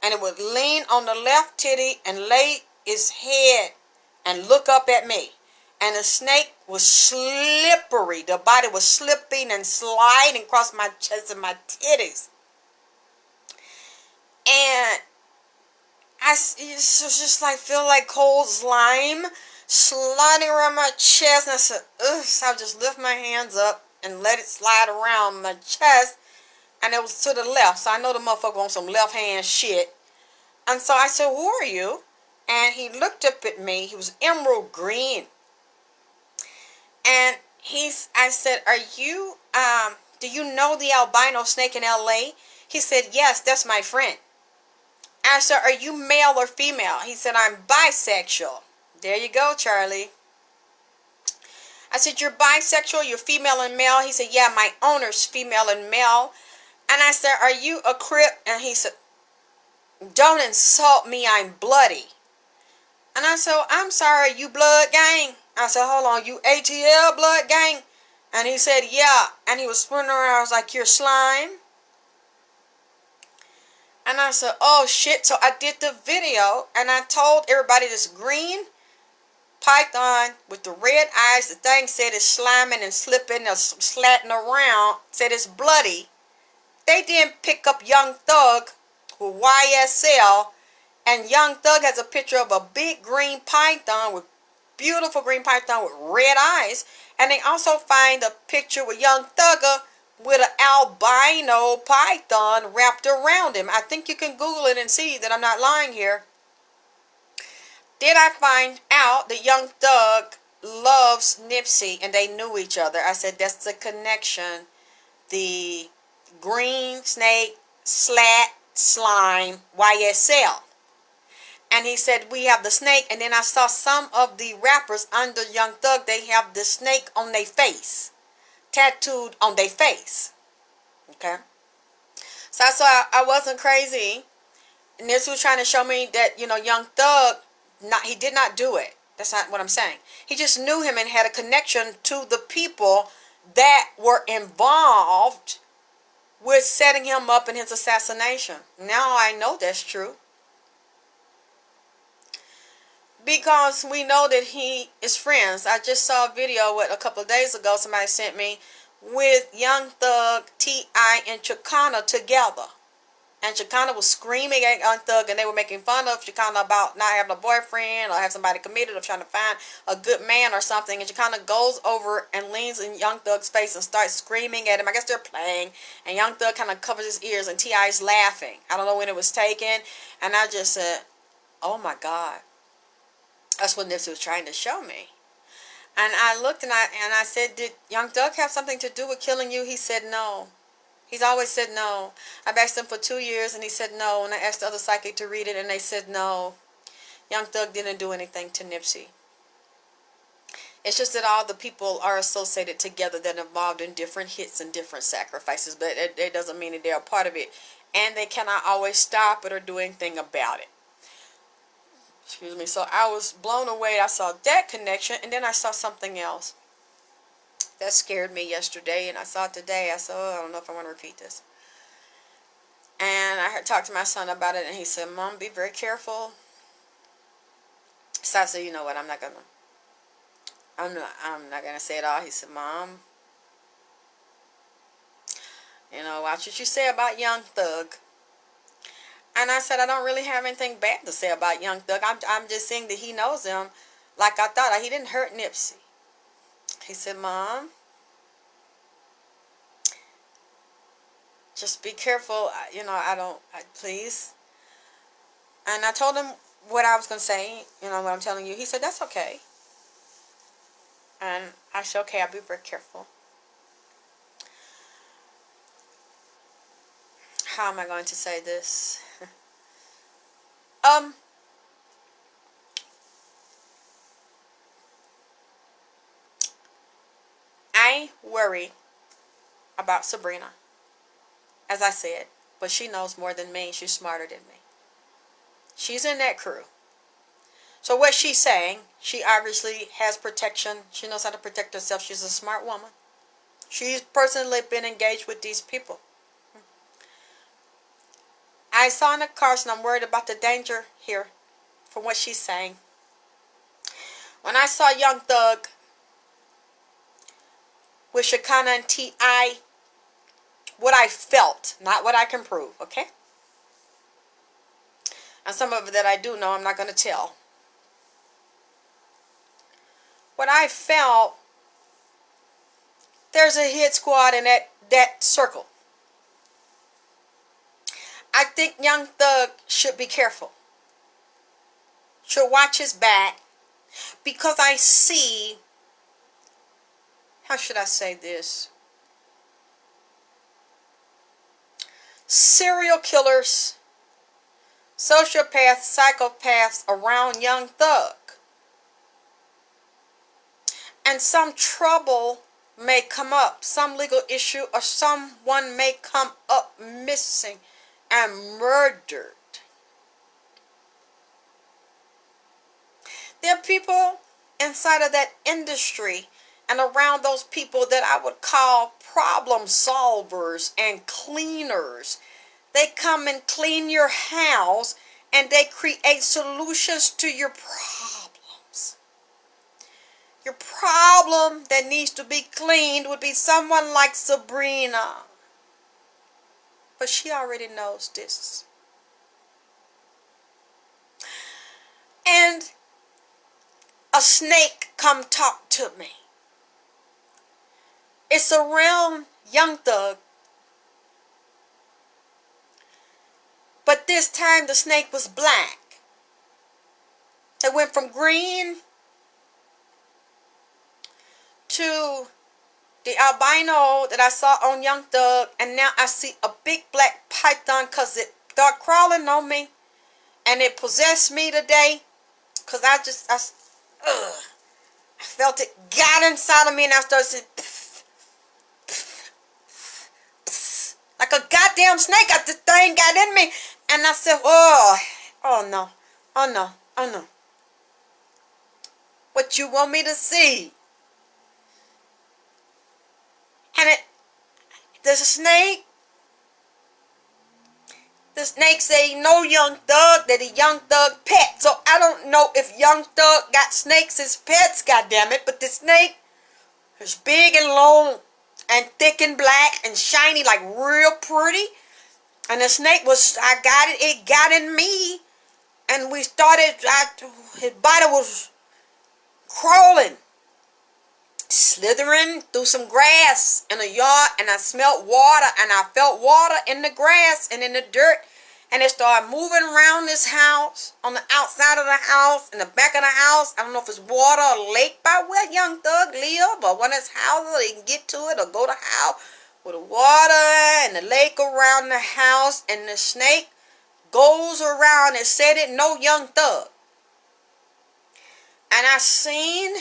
And it would lean on the left titty and lay its head and look up at me. And the snake was slippery. The body was slipping and sliding across my chest and my titties. And it was just like, feel like cold slime sliding around my chest. And I said, ugh. So I would just lift my hands up and let it slide around my chest. And it was to the left. So I know the motherfucker on some left hand shit. And so I said, "Who are you?" And he looked up at me. He was emerald green. And I said, "Are you, do you know the albino snake in LA?" He said, "Yes, that's my friend." I said, "Are you male or female?" He said, "I'm bisexual." There you go, Charlie. I said, "You're bisexual, you're female and male?" He said, "Yeah, my owner's female and male." And I said, "Are you a Crip?" And he said, "Don't insult me, I'm bloody." And I said, "I'm sorry, you blood gang?" I said, "Hold on, you ATL blood gang?" And he said, "Yeah." And he was spinning around. I was like, "You're slime?" And I said, "Oh shit." So I did the video and I told everybody this green python with the red eyes, the thing said it's sliming and slipping or slatting around, said it's bloody. They didn't pick up Young Thug with YSL, and Young Thug has a picture of a big green python with beautiful green python with red eyes, and they also find a picture with Young Thugger with an albino python wrapped around him. I think you can Google it and see that I'm not lying here. Did I find out that Young Thug loves Nipsey and they knew each other? I said, that's the connection. The green snake, slat, slime, YSL. And he said, we have the snake. And then I saw some of the rappers under Young Thug, they have the snake on their face. Tattooed on their face. Okay. So I saw I wasn't crazy. And this was trying to show me that, Young Thug, he did not do it. That's not what I'm saying. He just knew him and had a connection to the people that were involved with setting him up in his assassination. Now I know that's true. Because we know that he is friends. I just saw a video a couple of days ago somebody sent me with Young Thug, T.I., and Chicana together. And Chicana was screaming at Young Thug, and they were making fun of Chicana about not having a boyfriend or have somebody committed or trying to find a good man or something. And Chicana goes over and leans in Young Thug's face and starts screaming at him. I guess they're playing, and Young Thug kind of covers his ears, and T.I.'s laughing. I don't know when it was taken, and I just said, oh my God. That's what Nipsey was trying to show me. And I looked and I said, did Young Thug have something to do with killing you? He said no. He's always said no. I've asked him for 2 years and he said no. And I asked the other psychic to read it and they said no. Young Thug didn't do anything to Nipsey. It's just that all the people are associated together that are involved in different hits and different sacrifices. But it doesn't mean that they're a part of it. And they cannot always stop it or do anything about it. Excuse me. So I was blown away. I saw that connection, and then I saw something else that scared me yesterday, and I saw it today. I said, oh, I don't know if I want to repeat this. And I talked to my son about it, and he said, Mom, be very careful. So I said, you know what, I'm not gonna say it all. He said, Mom, watch what you say about Young Thug. And I said, I don't really have anything bad to say about Young Thug. I'm just saying that he knows him. like I thought. He didn't hurt Nipsey. He said, Mom, just be careful. Please. And I told him what I was going to say, what I'm telling you. He said, that's okay. And I said, okay, I'll be very careful. How am I going to say this? I worry about Sabrina, as I said, but she knows more than me. She's smarter than me. She's in that crew. So what she's saying, she obviously has protection. She knows how to protect herself. She's a smart woman. She's personally been engaged with these people. I saw in the cars, and I'm worried about the danger here from what she's saying. When I saw Young Thug with Shekinah and T.I., what I felt, not what I can prove, okay? And some of it that I do know, I'm not going to tell. What I felt, there's a hit squad in that circle. I think Young Thug should be careful. Should watch his back. Because I see, how should I say this? Serial killers, sociopaths, psychopaths around Young Thug. And some trouble may come up, some legal issue, or someone may come up missing and murdered. There are people inside of that industry and around those people that I would call problem solvers and cleaners. They come and clean your house and they create solutions to your problems. Your problem that needs to be cleaned would be someone like Sabrina. But she already knows this. And a snake come talk to me. It's around Young Thug. But this time the snake was black. It went from green to the albino that I saw on Young Thug. And now I see a big black python because it started crawling on me. And it possessed me today. Because I felt it got inside of me and I started saying, pff, pff, pff, like a goddamn snake. The thing got in me. And I said, oh no, oh no, oh no. What you want me to see? And there's a snake. The snake say no Young Thug, that a Young Thug pet. So I don't know if Young Thug got snakes as pets, goddammit. But the snake is big and long and thick and black and shiny, like real pretty. And the snake was, it got in me. And we started, his body was crawling, slithering through some grass in a yard, and I smelled water, and I felt water in the grass and in the dirt, and it started moving around this house, on the outside of the house, in the back of the house. I don't know if it's water or lake by where Young Thug live, or one of his houses, they can get to it or go to house with the water and the lake around the house, and the snake goes around and said it no Young Thug. And I seen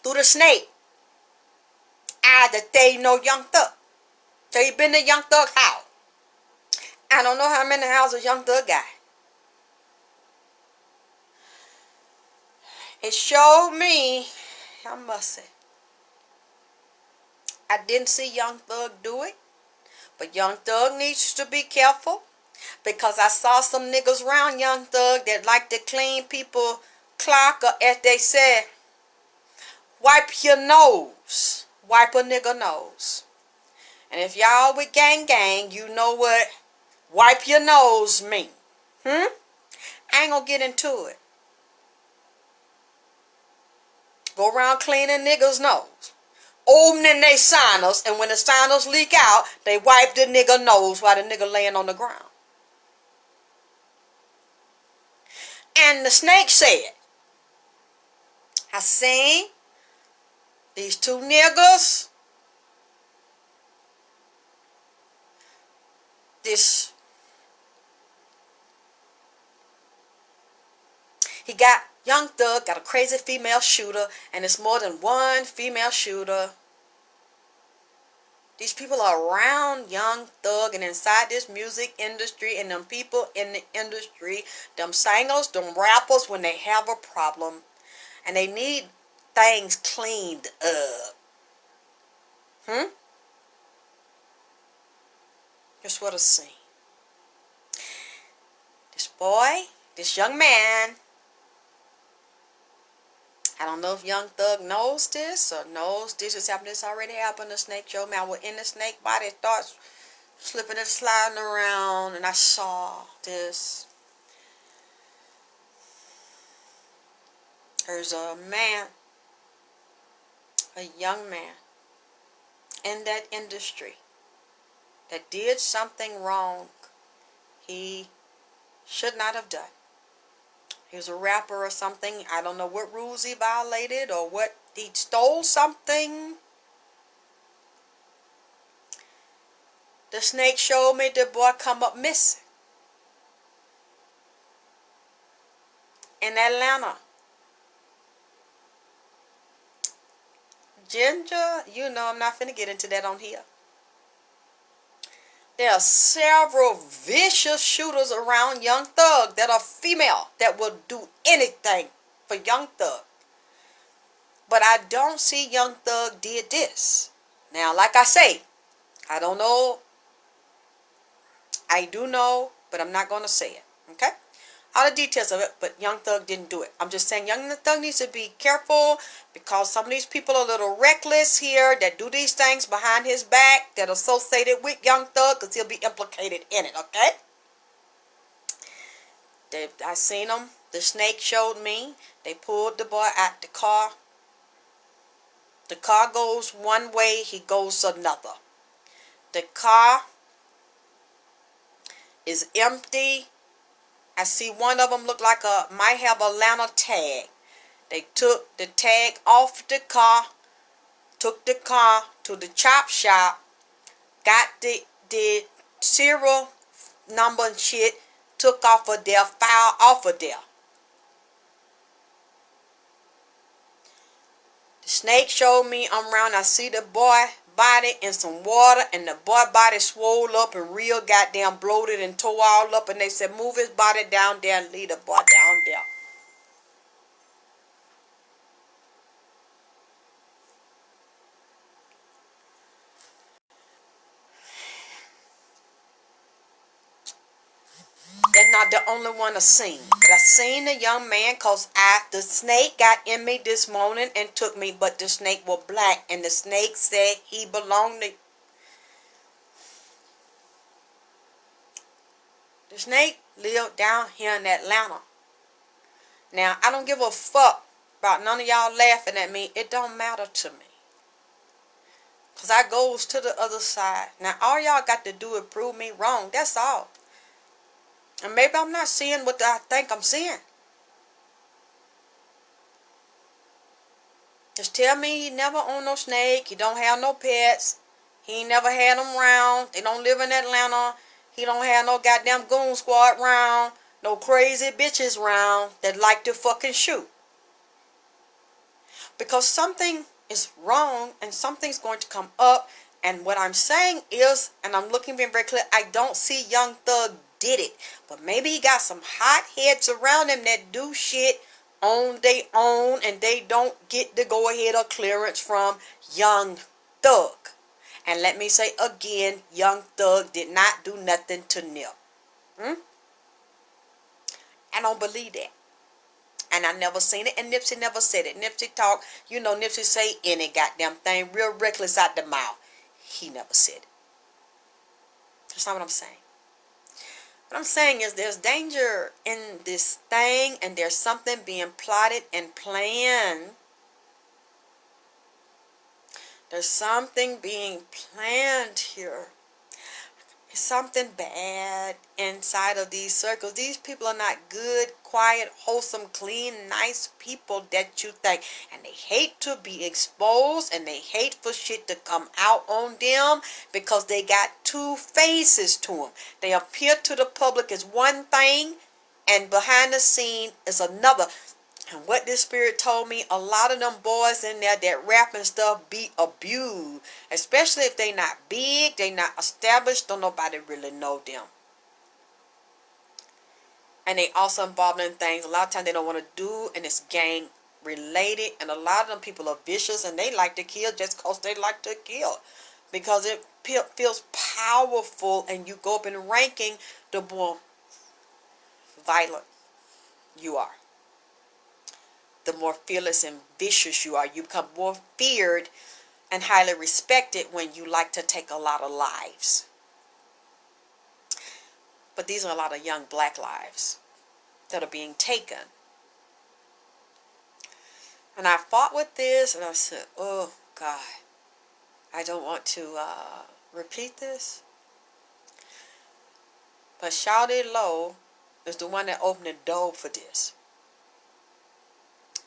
through the snake that they know Young Thug. So he been to Young Thug house. I don't know how many houses Young Thug got. It showed me, I must say, I didn't see Young Thug do it. But Young Thug needs to be careful. Because I saw some niggas around Young Thug that like to clean people clock, or as they said, wipe your nose. Wipe a nigga nose. And if y'all with gang, you know what wipe your nose mean. I ain't gonna get into it. Go around cleaning niggas' nose. Opening they signals, and when the signals leak out, they wipe the nigga nose while the nigga laying on the ground. And the snake said, I seen these two niggas, he got Young Thug, got a crazy female shooter, and it's more than one female shooter. These people are around Young Thug and inside this music industry, and them people in the industry, them singers, them rappers, when they have a problem and they need things cleaned up. Just what I see. This boy, this young man, I don't know if Young Thug knows this or knows this is happening. This already happened. The snake show man was in the snake body, starts slipping and sliding around, and I saw this. There's a man, a young man in that industry that did something wrong he should not have done. He was a rapper or something. I don't know what rules he violated or what. He stole something. The snake showed me the boy come up missing in Atlanta. Ginger, you know I'm not finna get into that on here. There are several vicious shooters around Young Thug that are female that will do anything for Young Thug. But I don't see Young Thug did this. Now, like I say, I don't know. I do know, but I'm not going to say it. Okay? All the details of it, but Young Thug didn't do it. I'm just saying Young Thug needs to be careful because some of these people are a little reckless here that do these things behind his back that are associated with Young Thug because he'll be implicated in it, okay? I seen them. The snake showed me. They pulled the boy out the car. The car goes one way, he goes another. The car is empty. I see one of them look like might have a Atlanta tag. They took the tag off the car, took the car to the chop shop, got the serial number and shit, took off of there, filed off of there. The snake showed me I'm around. I see the boy body in some water, and the boy body swole up and real goddamn bloated and tore all up, and they said move his body down there and leave the boy down there. That's not the only one I seen, but I seen the young man cause the snake got in me this morning and took me, but the snake was black, and the snake said he belonged to. The snake lived down here in Atlanta. Now, I don't give a fuck about none of y'all laughing at me. It don't matter to me. Because I goes to the other side. Now, all y'all got to do is prove me wrong. That's all. And maybe I'm not seeing what I think I'm seeing. Just tell me he never owned no snake. He don't have no pets. He ain't never had them around. They don't live in Atlanta. He don't have no goddamn goon squad round. No crazy bitches round that like to fucking shoot. Because something is wrong and something's going to come up. And what I'm saying is, and I'm looking very, very clear, I don't see Young Thug did it. But maybe he got some hot heads around him that do shit on their own and they don't get the go ahead or clearance from Young Thug. And let me say again, Young Thug did not do nothing to Nip. I don't believe that. And I never seen it, and Nipsey never said it. Nipsey talk, you know, Nipsey say any goddamn thing real reckless out the mouth. He never said it. That's not what I'm saying. What I'm saying is there's danger in this thing, and there's something being plotted and planned. There's something being planned here. Something bad inside of these circles. These people are not good, quiet, wholesome, clean, nice people that you think. And they hate to be exposed, and they hate for shit to come out on them because they got two faces to them. They appear to the public as one thing, and behind the scene is another. And what this spirit told me, a lot of them boys in there that rap and stuff be abused. Especially if they not big, they not established, don't nobody really know them. And they also involved in things a lot of times they don't want to do, and it's gang related. And a lot of them people are vicious, and they like to kill just because they like to kill. Because it feels powerful, and you go up in ranking, the more violent you are. The more fearless and vicious you are. You become more feared and highly respected when you like to take a lot of lives. But these are a lot of young black lives that are being taken. And I fought with this, and I said, oh God, I don't want to repeat this. But Shawtylo is the one that opened the door for this.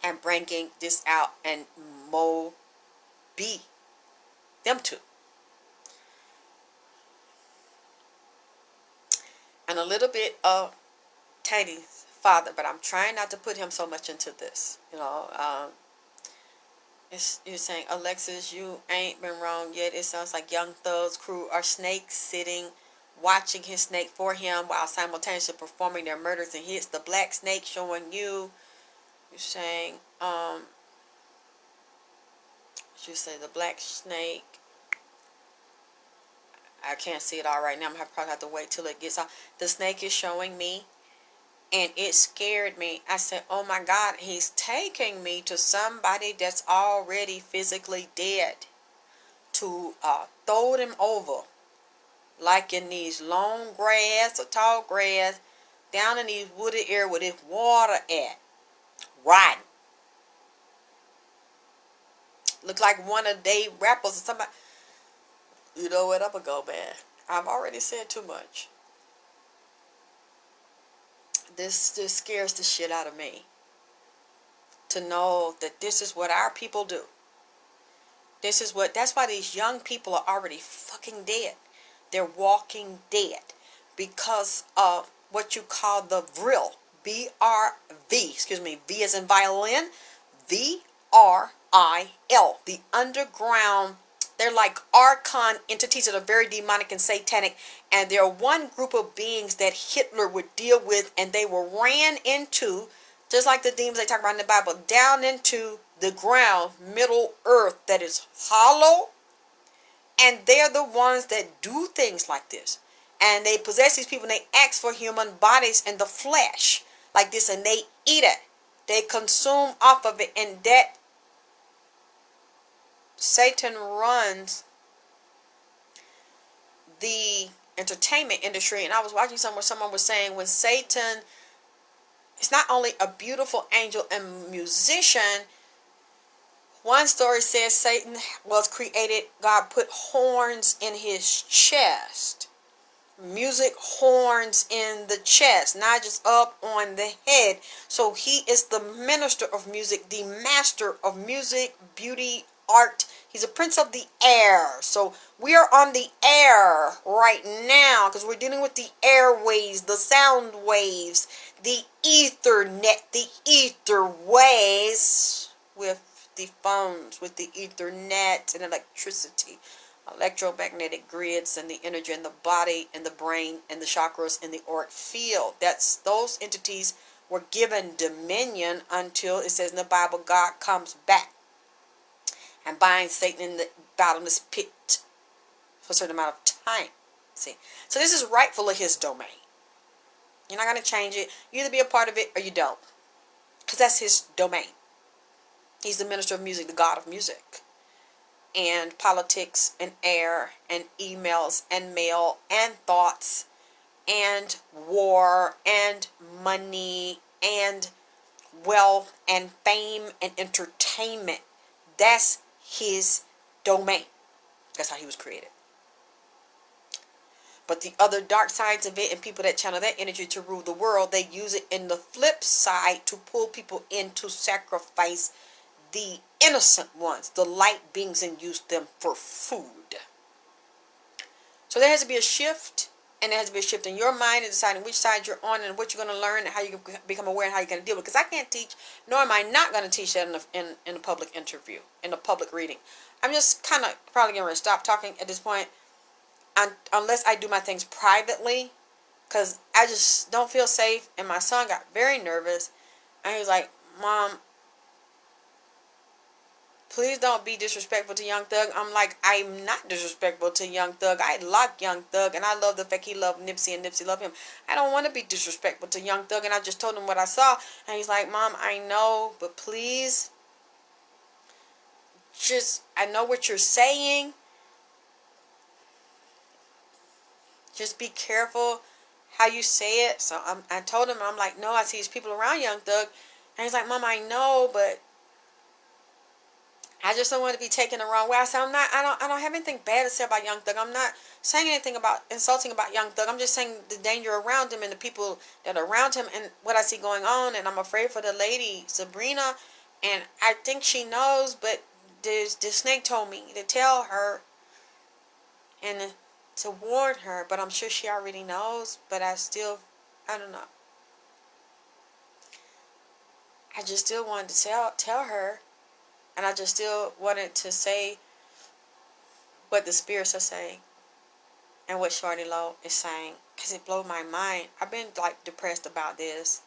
And bringing this out, and Mo B, them two. And a little bit of Tiny's father, but I'm trying not to put him so much into this. You know, you're saying, Alexis, you ain't been wrong yet. It sounds like Young Thug's crew are snakes sitting, watching his snake for him while simultaneously performing their murders and hits. The black snake showing you. You're saying, you say the black snake. I can't see it all right now. I'm probably have to wait till it gets off. The snake is showing me, and it scared me. I said, oh my God, he's taking me to somebody that's already physically dead to throw them over, like in these long grass or tall grass, down in these wooded area where there's water at. Right. Look like one of they rappers or somebody. You know what? I'm going to go, man. I've already said too much. This just scares the shit out of me. To know that this is what our people do. That's why these young people are already fucking dead. They're walking dead. Because of what you call the vril. B-R-V. Excuse me. V as in violin. V-R-I-L. The underground. They're like archon entities that are very demonic and satanic. And they're one group of beings that Hitler would deal with. And they were ran into, just like the demons they talk about in the Bible, down into the ground, Middle Earth, that is hollow. And they're the ones that do things like this. And they possess these people, and they ask for human bodies and the flesh like this. And they eat it. They consume off of it. And that Satan runs the entertainment industry. And I was watching somewhere someone was saying, when Satan is not only a beautiful angel and musician, one story says Satan was created, God put horns in his chest. Music horns in the chest, not just up on the head. So he is the minister of music, the master of music, beauty, art. He's a prince of the air. So we are on the air right now because we're dealing with the airways, the sound waves, the ethernet, the ether waves with the phones, with the ethernet and electricity, electromagnetic grids, and the energy in the body and the brain and the chakras and the auric field. Those entities were given dominion until it says in the Bible, God comes back and binds Satan in the bottomless pit for a certain amount of time. See, so this is rightfully his domain. You're not going to change it. You either be a part of it or you don't, because that's his domain. He's the minister of music, the God of music. And politics and air and emails and mail and thoughts and war and money and wealth and fame and entertainment. That's his domain. That's how he was created. But the other dark sides of it and people that channel that energy to rule the world, they use it in the flip side to pull people in to sacrifice the innocent ones, the light beings, and use them for food. So there has to be a shift, and there has to be a shift in your mind and deciding which side you're on and what you're going to learn and how you can become aware and how you're going to deal with it. Because I can't teach, nor am I not going to teach that in a public interview, in a public reading. I'm just kind of probably going to stop talking at this point unless I do my things privately, because I just don't feel safe. And my son got very nervous, and he was like, Mom, please don't be disrespectful to Young Thug. I'm like, I'm not disrespectful to Young Thug. I like Young Thug, and I love the fact he loved Nipsey and Nipsey loved him. I don't want to be disrespectful to Young Thug, and I just told him what I saw. And he's like, Mom, I know, but please, I know what you're saying. Just be careful how you say it. So I told him, I'm like, no, I see these people around Young Thug. And he's like, Mom, I know, but I just don't want to be taken the wrong way. I said, I don't have anything bad to say about Young Thug. I'm not saying anything insulting about Young Thug. I'm just saying the danger around him and the people that are around him and what I see going on. And I'm afraid for the lady, Sabrina. And I think she knows, but the snake told me to tell her and to warn her. But I'm sure she already knows. But I don't know. I just still wanted to tell her. And I just still wanted to say what the spirits are saying and what Shawtylo is saying, because it blew my mind. I've been like depressed about this,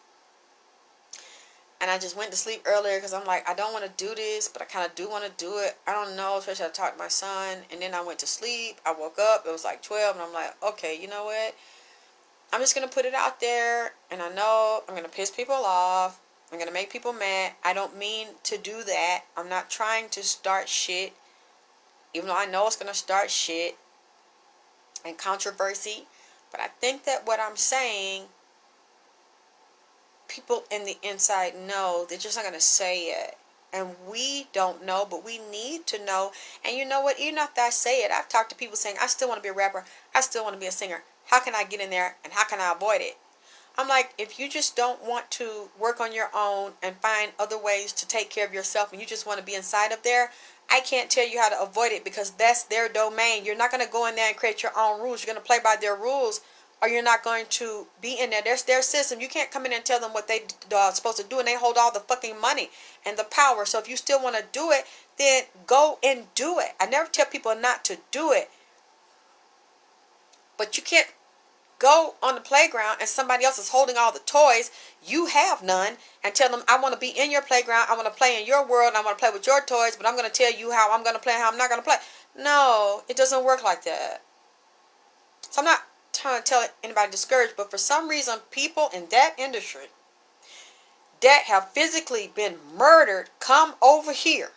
and I just went to sleep earlier because I'm like, I don't want to do this, but I kind of do want to do it. I don't know, especially I talked to my son, and then I went to sleep. I woke up, it was like 12, and I'm like, okay, you know what? I'm just going to put it out there, and I know I'm going to piss people off. I'm going to make people mad. I don't mean to do that. I'm not trying to start shit, even though I know it's going to start shit and controversy. But I think that what I'm saying, people in the inside know. They're just not going to say it. And we don't know, but we need to know. And you know what? Even after I say it, I've talked to people saying, I still want to be a rapper. I still want to be a singer. How can I get in there, and how can I avoid it? I'm like, if you just don't want to work on your own and find other ways to take care of yourself, and you just want to be inside of there, I can't tell you how to avoid it, because that's their domain. You're not going to go in there and create your own rules. You're going to play by their rules, or you're not going to be in there. There's their system. You can't come in and tell them what they're supposed to do, and they hold all the fucking money and the power. So if you still want to do it, then go and do it. I never tell people not to do it, but you can't go on the playground and somebody else is holding all the toys. You have none, and tell them, I want to be in your playground. I want to play in your world. And I want to play with your toys, but I'm going to tell you how I'm going to play and how I'm not going to play. No, it doesn't work like that. So I'm not trying to tell anybody discouraged, but for some reason, people in that industry that have physically been murdered come over here,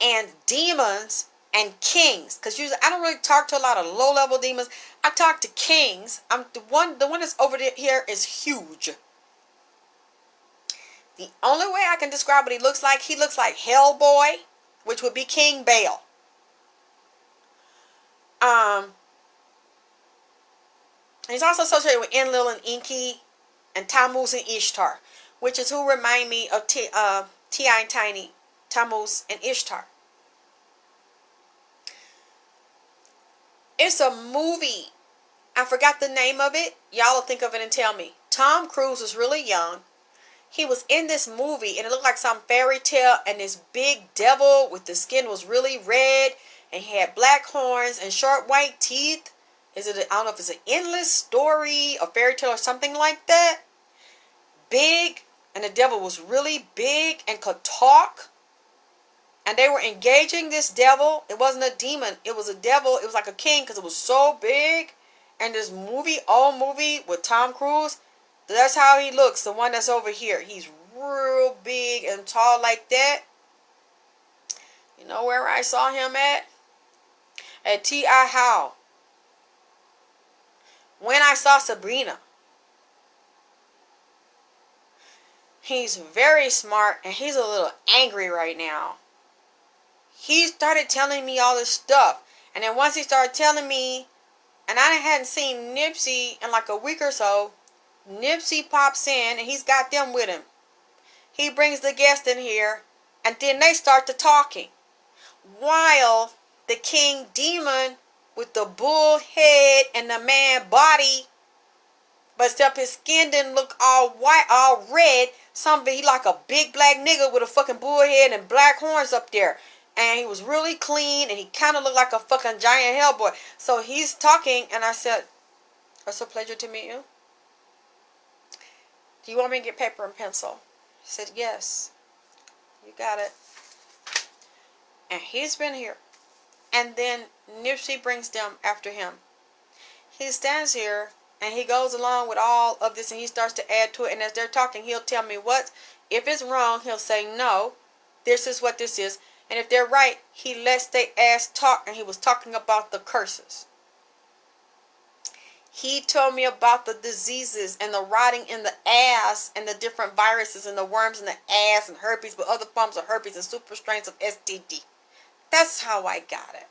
and demons and kings, because usually I don't really talk to a lot of low-level demons. I talk to kings. The one that's over here is huge. The only way I can describe what he looks like Hellboy, which would be King Baal. He's also associated with Enlil and Enki and Tammuz and Ishtar, which is who remind me of T.I. and Tiny, Tammuz and Ishtar. It's a movie. I forgot the name of it. Y'all will think of it and tell me. Tom Cruise was really young. He was in this movie, and it looked like some fairy tale, and this big devil with the skin was really red, and he had black horns and short white teeth. I don't know if it's an endless story, a fairy tale, or something like that. Big, and the devil was really big and could talk. And they were engaging this devil. It wasn't a demon. It was a devil. It was like a king because it was so big. And this old movie with Tom Cruise, that's how he looks. The one that's over here. He's real big and tall like that. You know where I saw him at? At T.I. Howe. when I saw Sabrina, he's very smart and he's a little angry right now. He started telling me all this stuff. And then once he started telling me, and I hadn't seen Nipsey in like a week or so, Nipsey pops in and he's got them with him. He brings the guest in here and then they start to talking. While the king demon with the bull head and the man body, but except his skin didn't look all white, all red. He like a big black nigga with a fucking bull head and black horns up there. And he was really clean and he kind of looked like a fucking giant hellboy. So he's talking and I said, "It's a pleasure to meet you. Do you want me to get paper and pencil?" He said, "Yes." "You got it." And he's been here. And then Nipsey brings them after him. He stands here and he goes along with all of this and he starts to add to it. And as they're talking, he'll tell me what. If it's wrong, he'll say, "No, this is what this is." And if they're right, he lets their ass talk. And he was talking about the curses. He told me about the diseases and the rotting in the ass and the different viruses and the worms in the ass and herpes, but other forms of herpes and super strains of STD. That's how I got it.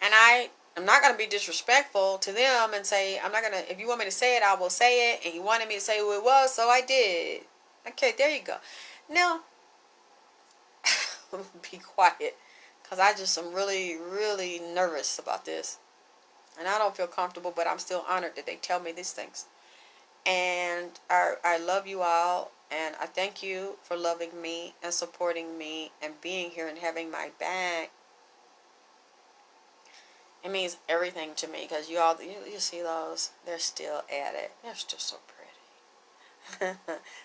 And I'm not going to be disrespectful to them and say, I'm not going to, if you want me to say it, I will say it. And he wanted me to say who it was, so I did. Okay, there you go. Now, be quiet. Because I just am really, really nervous about this. And I don't feel comfortable, but I'm still honored that they tell me these things. And I love you all. And I thank you for loving me and supporting me and being here and having my back. It means everything to me because you see those. They're still at it. They're still so pretty.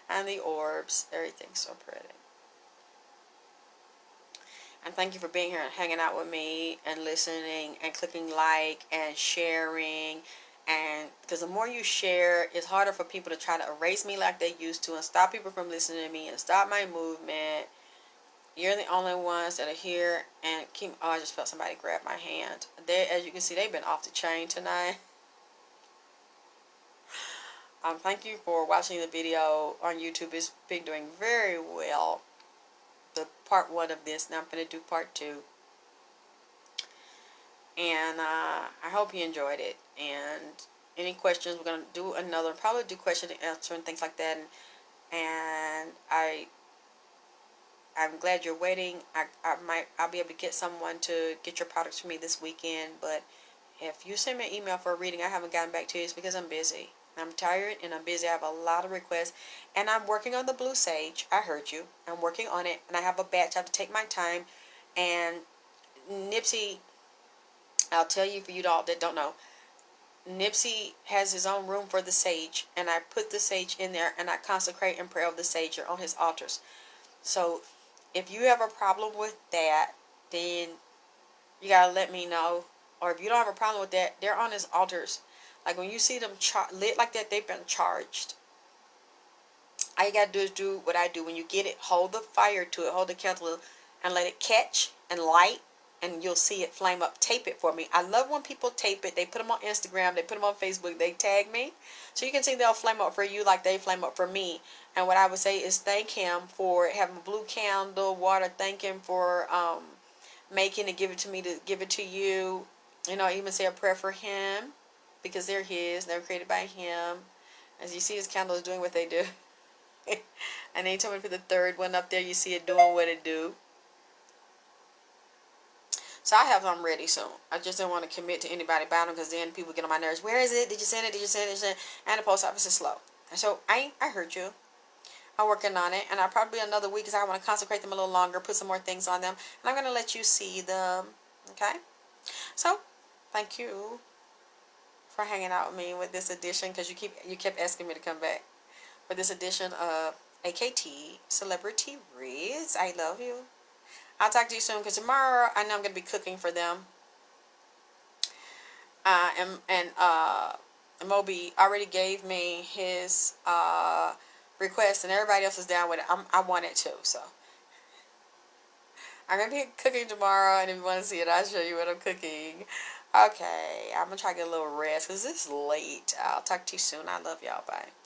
And the orbs. Everything's so pretty. And thank you for being here and hanging out with me and listening and clicking like and sharing. And because the more you share, it's harder for people to try to erase me like they used to and stop people from listening to me and stop my movement. You're the only ones that are here and keep. Oh, I just felt somebody grab my hand. They, as you can see, they've been off the chain tonight. Thank you for watching the video on YouTube. It's been doing very well. The part 1 of this. Now I'm going to do part 2. And I hope you enjoyed it. And any questions, we're going to do another, probably do question and answer and things like that. And I'm glad you're waiting. I'll be able to get someone to get your products for me this weekend. But if you send me an email for a reading, I haven't gotten back to you. It's because I'm busy. I'm tired and I'm busy. I have a lot of requests. And I'm working on the blue sage. I heard you. I'm working on it. And I have a batch. I have to take my time. And Nipsey, I'll tell you for you all that don't know, Nipsey has his own room for the sage. And I put the sage in there. And I consecrate and pray over the sage on his altars. So if you have a problem with that, then you got to let me know. Or if you don't have a problem with that, they're on his altars. Like when you see them lit like that, they've been charged. All you got to do is do what I do. When you get it, hold the fire to it, hold the candle and let it catch and light. And you'll see it flame up. Tape it for me. I love when people tape it. They put them on Instagram. They put them on Facebook. They tag me. So you can see they'll flame up for you like they flame up for me. And what I would say is thank him for having a blue candle, water. Thank him for making it, give it to me to give it to you. You know, even say a prayer for him because they're his. They're created by him. As you see, his candles doing what they do. And then he told me for the third one up there, you see it doing what it do. So I have them ready soon. I just don't want to commit to anybody buying them because then people get on my nerves. Where is it? Did you send it? Did you send it? Did you send it? And the post office is slow. And so I heard you. I'm working on it. And I'll probably another week because I want to consecrate them a little longer. Put some more things on them. And I'm going to let you see them. Okay? So, thank you for hanging out with me with this edition because you kept asking me to come back. For this edition of AKT Celebrity Reads. I love you. I'll talk to you soon because tomorrow I know I'm going to be cooking for them. And Moby already gave me his request and everybody else is down with it. I want it too. So I'm going to be cooking tomorrow, and if you want to see it, I'll show you what I'm cooking. Okay, I'm going to try to get a little rest because it's late. I'll talk to you soon. I love y'all. Bye.